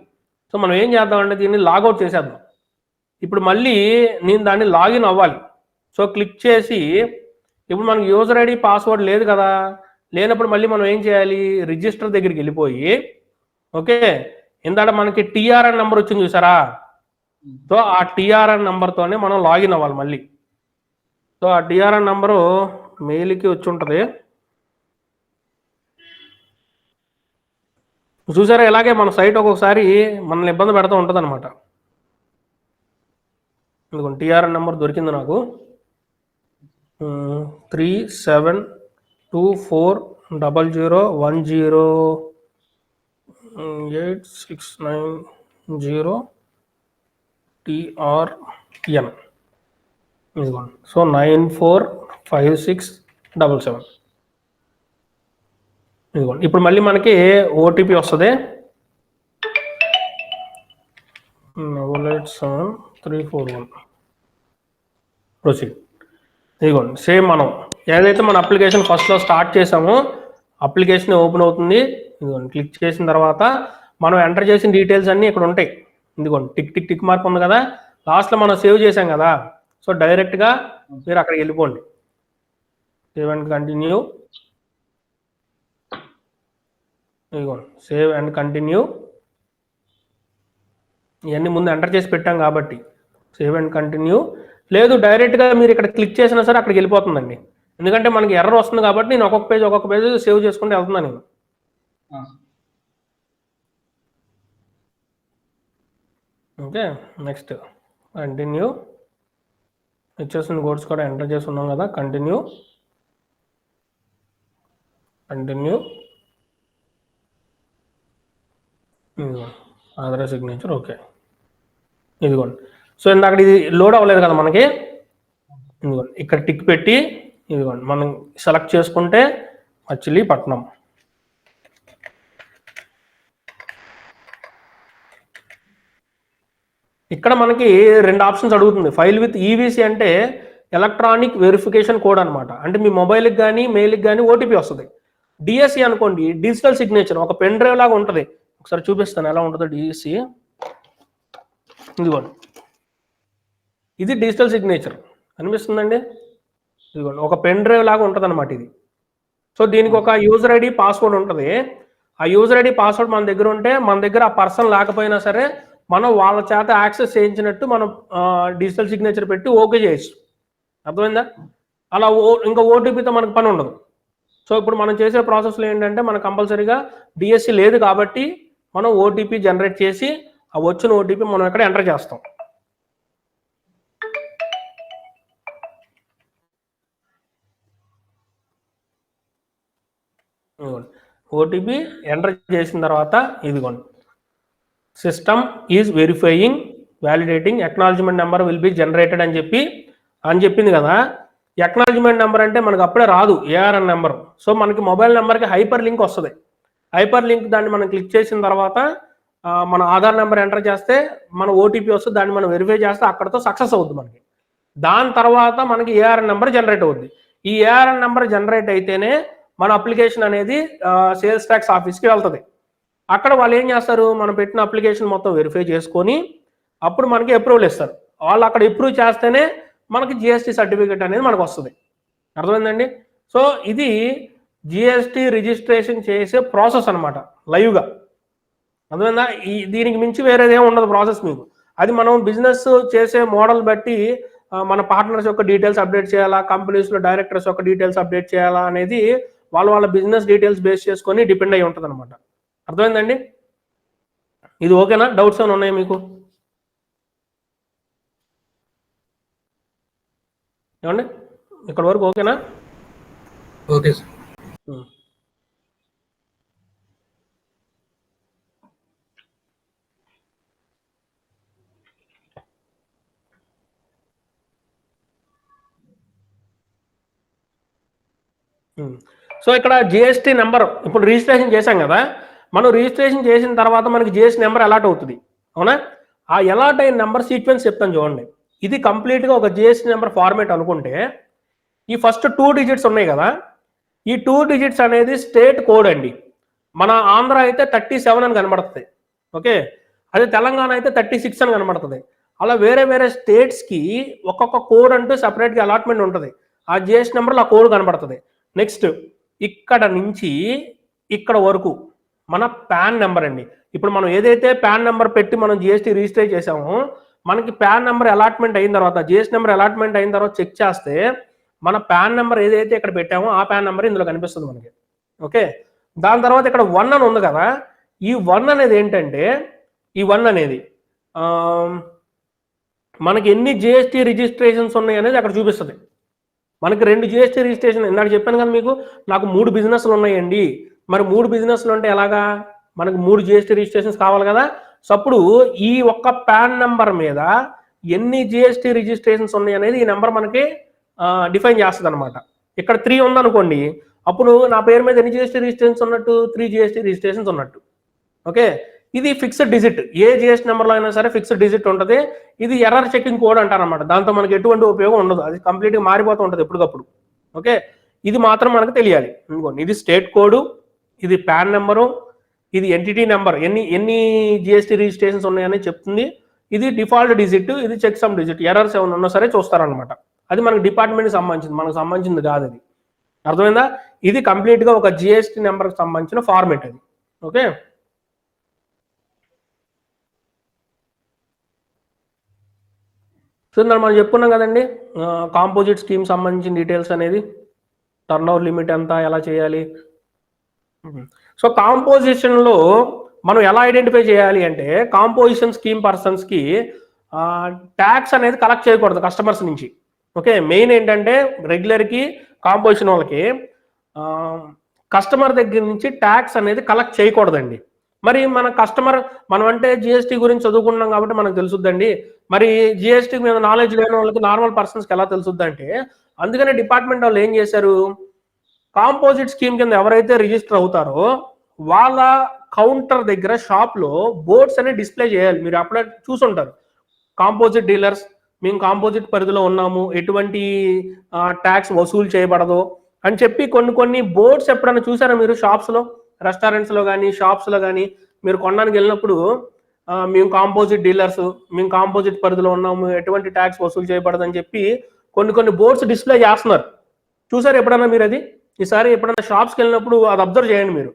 సో మనం ఏం చేద్దామంటే దీన్ని లాగౌట్ చేసేద్దాం. ఇప్పుడు మళ్ళీ నేను దాన్ని లాగిన్ అవ్వాలి. సో క్లిక్ చేసి ఇప్పుడు మనకి యూజర్ ఐడి పాస్వర్డ్ లేదు కదా, లేనప్పుడు మళ్ళీ మనం ఏం చేయాలి, రిజిస్టర్ దగ్గరికి వెళ్ళిపోయి ఓకే ఇందాక మనకి టీఆర్ఎన్ నెంబర్ వచ్చింది చూసారా, సో ఆ టీఆర్ఎన్ నెంబర్తోనే మనం లాగిన్ అవ్వాలి మళ్ళీ. సో ఆ టీఆర్ఎన్ నెంబరు మెయిల్కి వచ్చి ఉంటుంది చూసారా. ఇలాగే మన సైట్ ఒక్కొక్కసారి మనల్ని ఇబ్బంది పెడుతూ ఉంటుంది అనమాట. ఇదిగోండి టీఆర్ఎన్ నెంబర్ దొరికింది నాకు 372400108690 TRN. ఇదిగోండి సో 945677. ఇదిగోండి ఇప్పుడు మళ్ళీ మనకి ఓటీపీ వస్తుంది 987341. ప్రొసీడ్. ఇదిగోండి సేమ్ మనం ఏదైతే మన అప్లికేషన్ ఫస్ట్లో స్టార్ట్ చేసామో అప్లికేషన్ ఓపెన్ అవుతుంది. ఇదిగోండి క్లిక్ చేసిన తర్వాత మనం ఎంటర్ చేసిన డీటెయిల్స్ అన్నీ ఇక్కడ ఉంటాయి. ఇదిగోండి టిక్ టిక్ టిక్ మార్క్ ఉంది కదా, లాస్ట్లో మనం సేవ్ చేసాం కదా. సో డైరెక్ట్గా మీరు అక్కడికి వెళ్ళిపోండి. Save and continue. ఇదిగోండి సేవ్ అండ్ కంటిన్యూ. ఇవన్నీ ముందు ఎంటర్ చేసి పెట్టాం కాబట్టి సేవ్ అండ్ కంటిన్యూ. లేదు డైరెక్ట్గా మీరు ఇక్కడ క్లిక్ చేసినా సరే అక్కడికి వెళ్ళిపోతుందండి. ఎందుకంటే మనకి ఎర్రర్ వస్తుంది కాబట్టి నేను ఒక్కొక్క పేజ్ సేవ్ చేసుకుంటూ వెళ్తున్నాను నేను. Okay next continue. ఇచ్చేసిన కోడ్స్ కూడా ఎంటర్ చేసి ఉన్నాం కదా, continue continue. Aadhaar signature okay. ఇదిగోండి సో ఇందాక ఇది లోడ్ అవ్వలేదు కదా మనకి. ఇదిగోండి ఇక్కడ టిక్ పెట్టి ఇదిగోండి మనం సెలెక్ట్ చేసుకుంటే మచిలీపట్నం. ఇక్కడ మనకి రెండు ఆప్షన్స్ అడుగుతుంది. ఫైల్ విత్ ఈవీసీ అంటే ఎలక్ట్రానిక్ వెరిఫికేషన్ కోడ్ అనమాట. అంటే మీ మొబైల్కి కానీ మెయిల్కి కానీ ఓటీపీ వస్తుంది. డిఎస్సి అనుకోండి డిజిటల్ సిగ్నేచర్, ఒక పెన్ డ్రైవ్ లాగా ఉంటుంది. ఒకసారి చూపిస్తాను ఎలా ఉంటుందో డిఎస్సి. ఇదిగోండి ఇది డిజిటల్ సిగ్నేచర్ అనిపిస్తుందండి. ఇదిగోండి ఒక పెన్ డ్రైవ్ లాగా ఉంటుంది అనమాట ఇది. సో దీనికి ఒక యూజర్ ఐడి పాస్వర్డ్ ఉంటుంది. ఆ యూజర్ ఐడి పాస్వర్డ్ మన దగ్గర ఉంటే మన దగ్గర ఆ పర్సన్ లేకపోయినా సరే మనం వాళ్ళ చేత యాక్సెస్ చేయించినట్టు మనం డిజిటల్ సిగ్నేచర్ పెట్టి ఓకే చేయొచ్చు. అర్థమైందా? అలా ఇంకా ఓటీపీతో మనకు పని ఉండదు. సో ఇప్పుడు మనం చేసే ప్రాసెస్లో ఏంటంటే మనకు కంపల్సరీగా డిఎస్సి లేదు కాబట్టి మనం ఓటీపీ జనరేట్ చేసి ఆ వచ్చిన ఓటీపీ మనం ఇక్కడ ఎంటర్ చేస్తాం. ఓటీపీ ఎంటర్ చేసిన తర్వాత ఇదిగోండి system is verifying validating acknowledgement number will be generated అని చెప్పింది కదా. అక్నాలజ్మెంట్ నెంబర్ అంటే మనకు అప్పుడే రాదు ఏఆర్ఎన్ నెంబర్. సో మనకి మొబైల్ నెంబర్కి హైపర్ లింక్ వస్తుంది. హైపర్ లింక్ దాన్ని మనం క్లిక్ చేసిన తర్వాత మన ఆధార్ నెంబర్ ఎంటర్ చేస్తే మన ఓటీపీ వస్తుంది. దాన్ని మనం వెరిఫై చేస్తే అక్కడతో సక్సెస్ అవుతుంది మనకి. దాని తర్వాత మనకి ఏఆర్ఎన్ నెంబర్ జనరేట్ అవుద్ది. ఈ ఏఆర్ఎన్ నెంబర్ జనరేట్ అయితేనే మన అప్లికేషన్ అనేది సేల్స్ ట్యాక్స్ ఆఫీస్కి వెళ్తుంది. అక్కడ వాళ్ళు ఏం చేస్తారు, మనం పెట్టిన అప్లికేషన్ మొత్తం వెరిఫై చేసుకొని అప్పుడు మనకి అప్రూవల్ ఇస్తారు. వాళ్ళు అక్కడ అప్రూవ్ చేస్తేనే మనకి జిఎస్టీ సర్టిఫికేట్ అనేది మనకు వస్తుంది. అర్థమైందండి? సో ఇది జిఎస్టీ రిజిస్ట్రేషన్ చేసే ప్రాసెస్ అనమాట లైవ్గా. అర్థమైందా? దీనికి మించి వేరేదేం ఉండదు ప్రాసెస్ మీకు. అది మనం బిజినెస్ చేసే మోడల్ బట్టి మన పార్ట్నర్స్ యొక్క డీటెయిల్స్ అప్డేట్ చేయాలా, కంపెనీస్లో డైరెక్టర్స్ యొక్క డీటెయిల్స్ అప్డేట్ చేయాలా అనేది వాళ్ళ బిజినెస్ డీటెయిల్స్ బేస్ చేసుకొని డిపెండ్ అయి ఉంటుంది అనమాట. అర్థమైందండి? ఇది ఓకేనా? డౌట్స్ ఏమైనా ఉన్నాయా మీకు? ఏమండి ఇక్కడ వరకు ఓకేనా? Okay sir. సో ఇక్కడ జిఎస్టీ నెంబర్ ఇప్పుడు రిజిస్ట్రేషన్ చేశాం కదా, మనం రిజిస్ట్రేషన్ చేసిన తర్వాత మనకి జిఎస్టీ నెంబర్ అలాట్ అవుతుంది, అవునా? ఆ అలాట్ అయిన నెంబర్ సీక్వెన్స్ చెప్తాను చూడండి. ఇది కంప్లీట్గా ఒక జిఎస్టీ నెంబర్ ఫార్మేట్ అనుకుంటే ఈ ఫస్ట్ 2 డిజిట్స్ ఉన్నాయి కదా, ఈ 2 డిజిట్స్ అనేది స్టేట్ కోడ్ అండి. మన ఆంధ్ర అయితే 37 అని కనబడుతుంది, ఓకే. అదే తెలంగాణ అయితే 36 అని కనబడుతుంది. అలా వేరే వేరే స్టేట్స్కి ఒక్కొక్క కోడ్ అంటూ సపరేట్గా అలాట్మెంట్ ఉంటుంది. ఆ జిఎస్టీ నెంబర్లో ఆ కోడ్ కనబడుతుంది. నెక్స్ట్ ఇక్కడ నుంచి ఇక్కడ వరకు మన పాన్ నెంబర్ అండి. ఇప్పుడు మనం ఏదైతే పాన్ నెంబర్ పెట్టి మనం జిఎస్టీ రిజిస్టర్ చేసామో మనకి పాన్ నెంబర్ అలాట్మెంట్ అయిన తర్వాత, జిఎస్టీ నెంబర్ అలాట్మెంట్ అయిన తర్వాత చెక్ చేస్తే మన పాన్ నెంబర్ ఏదైతే ఇక్కడ పెట్టామో ఆ పాన్ నెంబర్ ఇందులో కనిపిస్తుంది మనకి, ఓకే. దాని తర్వాత ఇక్కడ 1 అని ఉంది కదా, ఈ 1 అనేది ఏంటంటే ఈ 1 అనేది మనకి ఎన్ని జిఎస్టీ రిజిస్ట్రేషన్స్ ఉన్నాయి అనేది అక్కడ చూపిస్తుంది. మనకి 2 జిఎస్టీ రిజిస్ట్రేషన్ ఇందాక చెప్పాను కదా మీకు, నాకు 3 బిజినెస్లు ఉన్నాయండి. మరి 3 బిజినెస్లు అంటే ఎలాగా? మనకు 3 జిఎస్టీ రిజిస్ట్రేషన్స్ కావాలి కదా. సో అప్పుడు ఈ ఒక్క పాన్ నెంబర్ మీద ఎన్ని జిఎస్టీ రిజిస్ట్రేషన్స్ ఉన్నాయి అనేది ఈ నెంబర్ మనకి డిఫైన్ చేస్తుంది అనమాట. ఇక్కడ 3 ఉందనుకోండి, అప్పుడు నా పేరు మీద ఎన్ని జిఎస్టీ రిజిస్ట్రేషన్స్ ఉన్నట్టు? 3 జిఎస్టీ రిజిస్ట్రేషన్స్ ఉన్నట్టు, ఓకే. ఇది ఫిక్స్డ్ డిజిట్, ఏ జిఎస్టీ నెంబర్లో అయినా సరే ఫిక్స్డ్ డిజిట్ ఉంటుంది. ఇది ఎర్రర్ చెకింగ్ కోడ్ అంటారనమాట. దాంతో మనకి ఎటువంటి ఉపయోగం ఉండదు, అది కంప్లీట్గా మారిపోతూ ఉంటుంది ఎప్పటికప్పుడు, ఓకే. ఇది మాత్రం మనకు తెలియాలి. అనుకోండి, ఇది స్టేట్ కోడు, ఇది పాన్ నెంబరు, ఇది ఎంటిటీ నెంబర్, ఎన్ని జిఎస్టీ రిజిస్ట్రేషన్స్ ఉన్నాయని చెప్తుంది. ఇది డిఫాల్ట్ డిజిట్, ఇది చెక్ సమ్ డిజిట్. ఎర్రర్స్ ఏమైనా ఉన్నా సరే చూస్తారనమాట. అది మనకు డిపార్ట్మెంట్కి సంబంధించింది, మనకు సంబంధించింది కాదు అది. అర్థమైందా? ఇది కంప్లీట్గా ఒక జిఎస్టీ నెంబర్కి సంబంధించిన ఫార్మేట్ అది, ఓకే. సో మనం చెప్పుకున్నాం కదండి కాంపోజిట్ స్కీమ్ సంబంధించిన డీటెయిల్స్ అనేది, టర్న్ ఓవర్ లిమిట్ ఎంత, ఎలా చేయాలి. సో కాంపోజిషన్లో మనం ఎలా ఐడెంటిఫై చేయాలి అంటే, కాంపోజిషన్ స్కీమ్ పర్సన్స్కి ట్యాక్స్ అనేది కలెక్ట్ చేయకూడదు కస్టమర్స్ నుంచి, ఓకే. మెయిన్ ఏంటంటే రెగ్యులర్కి కాంపోజిషన్ వాళ్ళకి కస్టమర్ దగ్గర నుంచి ట్యాక్స్ అనేది కలెక్ట్ చేయకూడదండి. మరి మన కస్టమర్, మనం అంటే జిఎస్టీ గురించి చదువుకున్నాం కాబట్టి మనకు తెలుసుద్దండి. మరి జిఎస్టీ మీద నాలెడ్జ్ లేని వాళ్ళకి, నార్మల్ పర్సన్స్కి ఎలా తెలుసుద్ది అంటే, అందుకనే డిపార్ట్మెంట్ వాళ్ళు ఏం చేశారు, కాంపోజిట్ స్కీమ్ కింద ఎవరైతే రిజిస్టర్ అవుతారో వాళ్ళ కౌంటర్ దగ్గర షాప్లో బోర్డ్స్ అనేది డిస్ప్లే చేయాలి. మీరు అప్పుడే చూసుంటారు, కాంపోజిట్ డీలర్స్ మేము కాంపోజిట్ పరిధిలో ఉన్నాము, ఎటువంటి ట్యాక్స్ వసూలు చేయబడదు అని చెప్పి కొన్ని బోర్డ్స్ ఎప్పుడైనా చూసారా మీరు? షాప్స్లో, రెస్టారెంట్స్లో కానీ షాప్స్లో కానీ మీరు కొనడానికి వెళ్ళినప్పుడు మేము కాంపోజిట్ డీలర్స్, మేము కాంపోజిట్ పరిధిలో ఉన్నాము, ఎటువంటి ట్యాక్స్ వసూలు చేయబడదని చెప్పి కొన్ని బోర్డ్స్ డిస్ప్లే చేస్తున్నారు. చూసారు ఎప్పుడన్నా మీరు అది? ఈసారి ఎప్పుడైనా షాప్స్కి వెళ్ళినప్పుడు అది అబ్జర్వ్ చేయండి మీరు.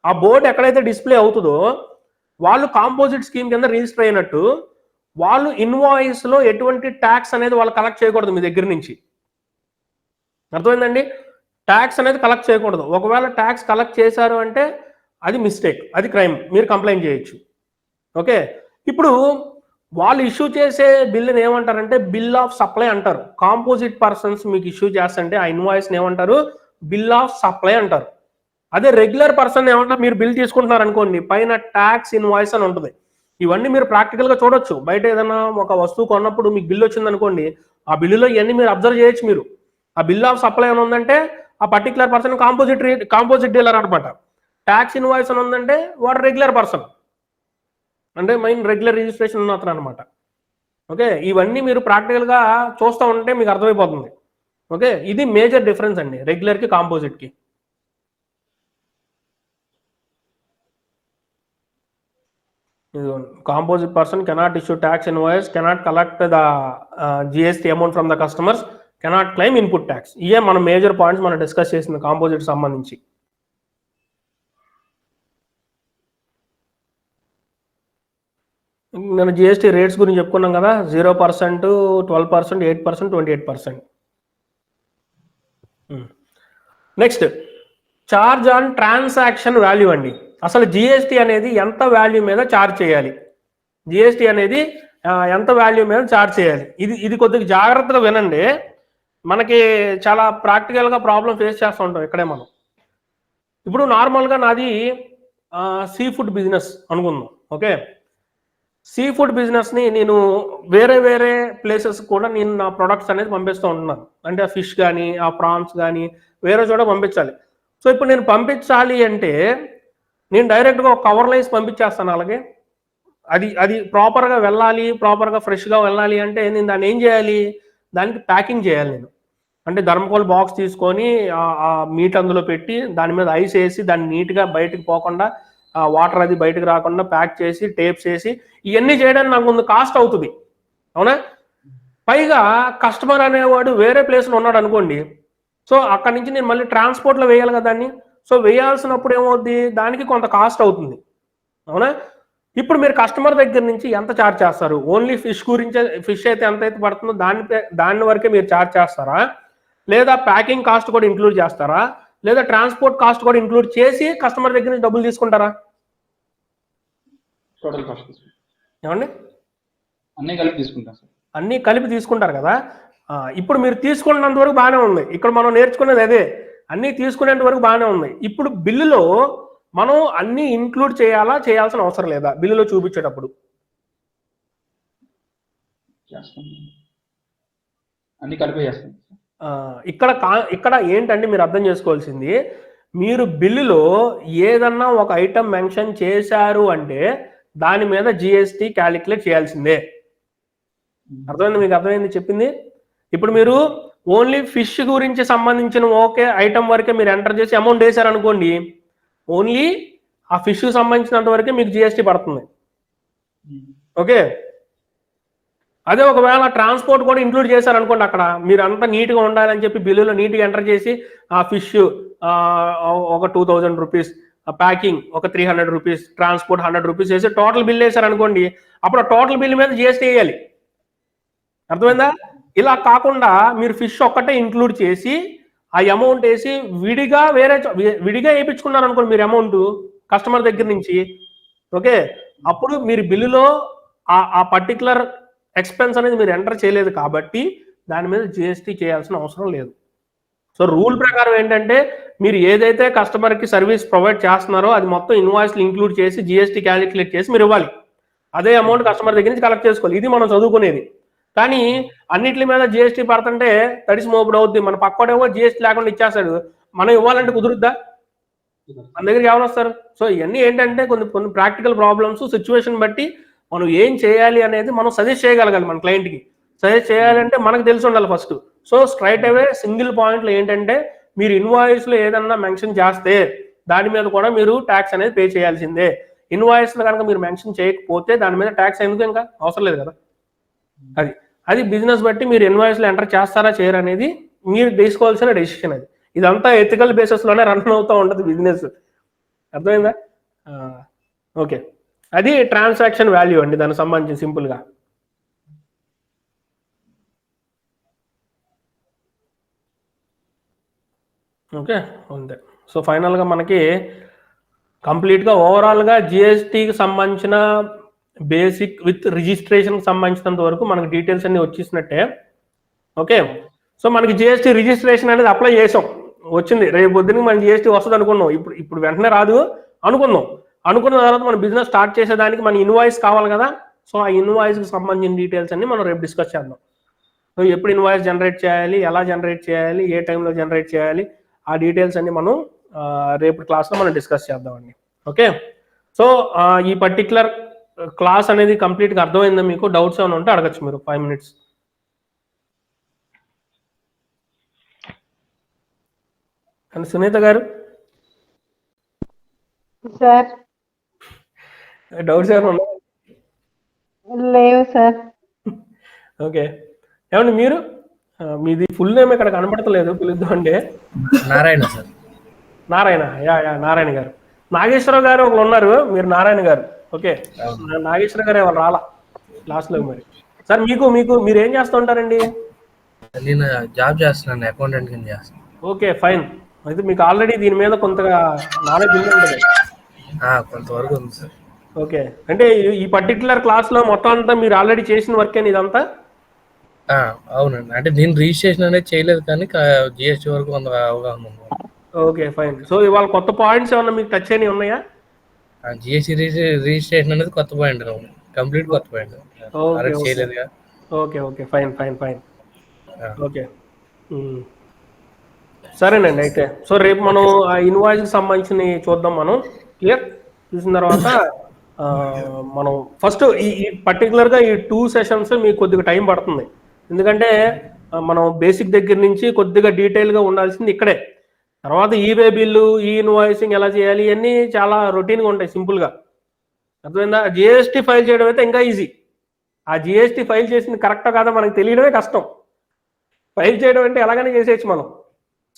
ఆ బోర్డు ఎక్కడైతే డిస్ప్లే అవుతుందో వాళ్ళు కాంపోజిట్ స్కీమ్ కింద రిజిస్టర్ అయినట్టు, వాళ్ళు ఇన్వాయిస్లో ఎటువంటి ట్యాక్స్ అనేది వాళ్ళు కలెక్ట్ చేయకూడదు మీ దగ్గర నుంచి. అర్థమైందండి? ట్యాక్స్ అనేది కలెక్ట్ చేయకూడదు. ఒకవేళ ట్యాక్స్ కలెక్ట్ చేశారు అంటే అది మిస్టేక్, అది క్రైమ్, మీరు కంప్లైంట్ చేయొచ్చు, ఓకే. ఇప్పుడు వాళ్ళు ఇష్యూ చేసే బిల్లుని ఏమంటారంటే బిల్ ఆఫ్ సప్లై అంటారు. కాంపోజిట్ పర్సన్స్ మీకు ఇష్యూ చేస్తుంటే ఆ ఇన్వాయిస్ని ఏమంటారు? బిల్ ఆఫ్ సప్లై అంటారు. అదే రెగ్యులర్ పర్సన్ ఏమంటారు? మీరు బిల్ తీసుకుంటున్నారు అనుకోండి, పైన ట్యాక్స్ ఇన్వాయిస్ అని ఉంటుంది. ఇవన్నీ మీరు ప్రాక్టికల్గా చూడొచ్చు. బయట ఏదైనా ఒక వస్తువు కొన్నప్పుడు మీకు బిల్ వచ్చింది అనుకోండి, ఆ బిల్లులో ఇవన్నీ మీరు అబ్జర్వ్ చేయొచ్చు. మీరు ఆ బిల్ ఆఫ్ సప్లై అని ఉందంటే ఆ పర్టికులర్ పర్సన్ కాంపోజిట్ డీలర్ అనమాట. ట్యాక్స్ ఇన్వాయిస్ అని ఉందంటే వాడు రెగ్యులర్ పర్సన్, అంటే మెయిన్ రెగ్యులర్ రిజిస్ట్రేషన్ ఉన్న అతను అనమాట, ఓకే. ఇవన్నీ మీరు ప్రాక్టికల్గా చూస్తూ ఉంటే మీకు అర్థమైపోతుంది, ఓకే. ఇది మేజర్ డిఫరెన్స్ అండి రెగ్యులర్కి కాంపోజిట్కి. Composite person cannot issue tax invoice, cannot collect the GST amount from the customers, cannot claim input tax. ఇవే మన మేజర్ పాయింట్స్ మనం డిస్కస్ చేసింది కాంపోజిట్ సంబంధించి. నేను జిఎస్టీ రేట్స్ గురించి చెప్పుకున్నాం కదా, 0%, 12%, 8%, 28%. Next charge on transaction value అండి. అసలు జిఎస్టీ అనేది ఎంత వాల్యూ మీద ఛార్జ్ చేయాలి, జిఎస్టీ అనేది ఎంత వాల్యూ మీద ఛార్జ్ చేయాలి, ఇది కొద్దిగా జాగ్రత్తగా వినండి. మనకి చాలా ప్రాక్టికల్గా ప్రాబ్లం ఫేస్ చేస్తూ ఉంటాం ఇక్కడే మనం. ఇప్పుడు నార్మల్గా నాది సీ ఫుడ్ బిజినెస్ అనుకుందాం. ఓకే, సీ ఫుడ్ బిజినెస్ని నేను వేరే వేరే ప్లేసెస్ కూడా నేను నా ప్రొడక్ట్స్ అనేది పంపిస్తూ ఉంటున్నాను. అంటే ఆ ఫిష్ కానీ ఆ ప్రాన్స్ కానీ వేరే చోట పంపించాలి. సో ఇప్పుడు నేను పంపించాలి అంటే నేను డైరెక్ట్గా ఒక కవర్లో వేసి పంపించేస్తాను. అలాగే అది ప్రాపర్గా వెళ్ళాలి, ప్రాపర్గా ఫ్రెష్గా వెళ్ళాలి అంటే నేను దాన్ని ఏం చేయాలి, దానికి ప్యాకింగ్ చేయాలి. నేను అంటే థర్మకోల్ బాక్స్ తీసుకొని ఆ మీట్ అందులో పెట్టి దాని మీద ఐస్ వేసి దాన్ని నీట్గా బయటకు పోకుండా వాటర్ అది బయటకు రాకుండా ప్యాక్ చేసి టేప్స్ వేసి ఇవన్నీ చేయడానికి నాకు ముందు కాస్ట్ అవుతుంది. అవునా? పైగా కస్టమర్ అనేవాడు వేరే ప్లేస్లో ఉన్నాడు అనుకోండి, సో అక్కడి నుంచి నేను మళ్ళీ ట్రాన్స్పోర్ట్లో వేయాలి కదా దాన్ని. సో వేయాల్సినప్పుడు ఏమవుద్ది, దానికి కొంత కాస్ట్ అవుతుంది. అవునా? ఇప్పుడు మీరు కస్టమర్ దగ్గర నుంచి ఎంత ఛార్జ్ చేస్తారు? ఓన్లీ ఫిష్ గురించే, ఫిష్ అయితే ఎంత అయితే పడుతుందో దాని వరకే మీరు ఛార్జ్ చేస్తారా, లేదా ప్యాకింగ్ కాస్ట్ కూడా ఇంక్లూడ్ చేస్తారా, లేదా ట్రాన్స్పోర్ట్ కాస్ట్ కూడా ఇంక్లూడ్ చేసి కస్టమర్ దగ్గర నుంచి డబ్బులు తీసుకుంటారా? టోటల్ కాస్ట్ ఏమండి? అన్నీ కలిపి తీసుకుంటాం సార్. అన్నీ కలిపి తీసుకుంటారు కదా. ఇప్పుడు మీరు తీసుకున్నంత వరకు బాగానే ఉంది. ఇక్కడ మనం నేర్చుకునేది అదే, అన్నీ తీసుకునేంత వరకు బాగానే ఉంది. ఇప్పుడు బిల్లులో మనం అన్నీ ఇంక్లూడ్ చేయాల్సిన అవసరం లేదా బిల్లులో చూపించేటప్పుడు? చేస్తాం, అన్నీ కలిపి చేస్తాం. ఇక్కడ ఏంటంటే మీరు అర్థం చేసుకోవాల్సింది, మీరు బిల్లులో ఏదన్నా ఒక ఐటమ్ మెన్షన్ చేశారు అంటే దాని మీద జిఎస్టీ క్యాలిక్యులేట్ చేయాల్సిందే. అర్థమైంది? మీకు అర్థమైంది చెప్పింది? ఇప్పుడు మీరు ఓన్లీ ఫిష్ గురించి సంబంధించిన ఓకే ఐటమ్ వరకే మీరు ఎంటర్ చేసి అమౌంట్ వేశారనుకోండి, ఓన్లీ ఆ ఫిష్ సంబంధించినంత వరకే మీకు జిఎస్టీ పడుతుంది. ఓకే, అదే ఒకవేళ ట్రాన్స్పోర్ట్ కూడా ఇంక్లూడ్ చేశారనుకోండి, అక్కడ మీరు అంతా నీట్గా ఉండాలని చెప్పి బిల్లులో నీట్గా ఎంటర్ చేసి ఆ ఫిష్ ఒక 2000 రూపీస్, ప్యాకింగ్ ఒక 300 రూపీస్, ట్రాన్స్పోర్ట్ 100 రూపీస్ వేసి టోటల్ బిల్ వేశారనుకోండి, అప్పుడు ఆ టోటల్ బిల్ మీద జిఎస్టీ వేయాలి. అర్థమైందా? ఇలా కాకుండా మీరు ఫిష్ ఒక్కటే ఇంక్లూడ్ చేసి ఆ అమౌంట్ వేసి విడిగా వేయించుకున్నారు అనుకోండి మీరు అమౌంట్ కస్టమర్ దగ్గర నుంచి. ఓకే, అప్పుడు మీరు బిల్లులో ఆ పర్టికులర్ ఎక్స్పెన్స్ అనేది మీరు ఎంటర్ చేయలేదు కాబట్టి దాని మీద జిఎస్టీ చేయాల్సిన అవసరం లేదు. సో రూల్ ప్రకారం ఏంటంటే మీరు ఏదైతే కస్టమర్కి సర్వీస్ ప్రొవైడ్ చేస్తున్నారో అది మొత్తం ఇన్వాయిస్లు ఇంక్లూడ్ చేసి జిఎస్టీ క్యాలిక్యులేట్ చేసి మీరు ఇవ్వాలి. అదే అమౌంట్ కస్టమర్ దగ్గర నుంచి కలెక్ట్ చేసుకోవాలి. ఇది మనం చదువుకునేది. కానీ అన్నిటి మీద జిఎస్టీ పడుతుంటే తడిసి మోపుడు అవుద్ది. మన పక్కోడేమో జిఎస్టీ లేకుండా ఇచ్చేస్తాడు, మనం ఇవ్వాలంటే కుదురుద్దా? మన దగ్గరికి ఎవరు వస్తారు? సో ఇవన్నీ ఏంటంటే కొన్ని ప్రాక్టికల్ ప్రాబ్లమ్స్, సిచ్యువేషన్ బట్టి మనం ఏం చేయాలి అనేది మనం సజెస్ట్ చేయగలగాలి. మన క్లయింట్కి సజెస్ట్ చేయాలంటే మనకు తెలిసి ఉండాలి ఫస్ట్. సో స్ట్రైట్ అవే సింగిల్ పాయింట్లో ఏంటంటే మీరు ఇన్వాయిస్లో ఏదన్నా మెన్షన్ చేస్తే దాని మీద కూడా మీరు ట్యాక్స్ అనేది పే చేయాల్సిందే. ఇన్వాయిస్లో కనుక మీరు మెన్షన్ చేయకపోతే దాని మీద ట్యాక్స్ ఎందుకు ఇంకా అవసరం లేదు కదా. అది బిజినెస్ బట్టి మీరు ఇన్వాయిస్లో ఎంటర్ చేస్తారా చేయరు అనేది మీరు తీసుకోవాల్సిన డెసిషన్. అది ఇదంతా ఎథికల్ బేసిస్లోనే రన్ అవుతూ ఉంటుంది బిజినెస్. అర్థమైందా? ఓకే, అది ట్రాన్సాక్షన్ వాల్యూ అండి దానికి సంబంధించి సింపుల్గా. ఓకే, అంతే. సో ఫైనల్గా మనకి కంప్లీట్గా ఓవరాల్గా జిఎస్టీకి సంబంధించిన బేసిక్ విత్ రిజిస్ట్రేషన్కి సంబంధించినంత వరకు మనకి డీటెయిల్స్ అన్ని వచ్చేసినట్టే. ఓకే, సో మనకి జిఎస్టీ రిజిస్ట్రేషన్ అనేది అప్లై చేసాం, వచ్చింది. రేపు పొద్దున మన జిఎస్టీ వస్తుంది అనుకున్నాం, ఇప్పుడు వెంటనే రాదు అనుకున్న తర్వాత మన బిజినెస్ స్టార్ట్ చేసేదానికి మన ఇన్వాయిస్ కావాలి కదా. సో ఆ ఇన్వాయిస్కి సంబంధించిన డీటెయిల్స్ అన్ని మనం రేపు డిస్కస్ చేద్దాం. సో ఎప్పుడు ఇన్వాయిస్ జనరేట్ చేయాలి, ఎలా జనరేట్ చేయాలి, ఏ టైంలో జనరేట్ చేయాలి, ఆ డీటెయిల్స్ అన్ని మనం రేపు క్లాస్లో మనం డిస్కస్ చేద్దామండి. ఓకే, సో ఈ పర్టికులర్ క్లాస్ అనేది కంప్లీట్గా అర్థమైందా మీకు? డౌట్స్ ఏమైనా ఉంటే అడగచ్చు మీరు 5 minutes. అండ్ సునీత గారు సార్ డౌట్స్ ఏమైనా ఉన్నాయి? లేవు సార్. ఓకే. ఏమండి మీరు? మీది ఫుల్ నేమ్ ఇక్కడ కనపడతలేదు, పిలుద్దామండి. నారాయణ సార్. నారాయణ, నారాయణ గారు. నాగేశ్వరరావు గారు ఒకళ్ళు ఉన్నారు, మీరు నారాయణ గారు. ఓకే, నాగేశ్వర గారు ఎవరు రాలా క్లాస్లో. మరి సార్ మీరు ఏం చేస్తూ ఉంటారండి? నేను జాబ్ చేస్తున్నాను, అకౌంటెంట్ కింద చేస్తాను. Okay, fine. అయితే మీకు ఆల్రెడీ దీని మీద కొంతగా నాలెడ్జ్ ఉండి ఉంటుంది. కొంతవరకు ఉంది సార్. ఓకే, అంటే ఈ పర్టికులర్ క్లాస్లో మొత్తం అంతా మీరు ఆల్రెడీ చేసిన వర్క్ అని ఇదంతా? అవునండి, అంటే నేను రిజిస్ట్రేషన్ అనేది చేయలేదు కానీ జిఎస్టీ వరకు కొంత అవగాహన ఉంది. Okay, fine. సో ఇవాళ కొత్త పాయింట్స్ ఏమన్నా మీకు టచ్ అయినవి ఉన్నాయా? జిఎస్టీ రిజిస్ట్రేషన్ అనేది కొత్త పాయింట్, కంప్లీట్ కొత్త పాయింట్ చేయలేదుగా. Okay okay, fine fine fine. Okay, సరేనండి. అయితే సో రేపు మనం ఆ ఇన్వాయిస్కి సంబంధించిన చూద్దాం. మనం క్లియర్ చూసిన తర్వాత మనం ఫస్ట్ ఈ పర్టికులర్గా ఈ 2 సెషన్స్ మీకు కొద్దిగా టైం పడుతుంది. ఎందుకంటే మనం బేసిక్ దగ్గర నుంచి కొద్దిగా డీటెయిల్గా ఉండాల్సింది ఇక్కడే. తర్వాత ఈవే బిల్లు, ఈ ఇన్వాయిసింగ్ ఎలా చేయాలి, ఇవన్నీ చాలా రొటీన్గా ఉంటాయి, సింపుల్గా. అర్థమైందా? జిఎస్టీ ఫైల్ చేయడం అయితే ఇంకా ఈజీ. ఆ జిఎస్టీ ఫైల్ చేసింది కరెక్టా కాదా మనకు తెలియడమే కష్టం. ఫైల్ చేయడం అంటే ఎలాగైనా చేసేయచ్చు మనం.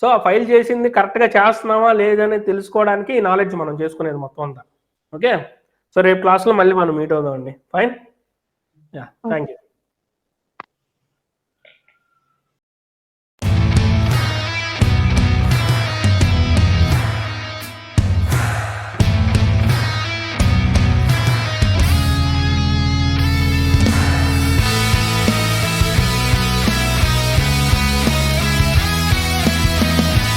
సో ఆ ఫైల్ చేసింది కరెక్ట్గా చేస్తున్నామా లేదని తెలుసుకోవడానికి ఈ నాలెడ్జ్ మనం చేసుకునేది మొత్తం అంతా. ఓకే, సో రేపు క్లాస్లో మళ్ళీ మనం మీట్ అవుదామండి. ఫైన్, థ్యాంక్ యూ.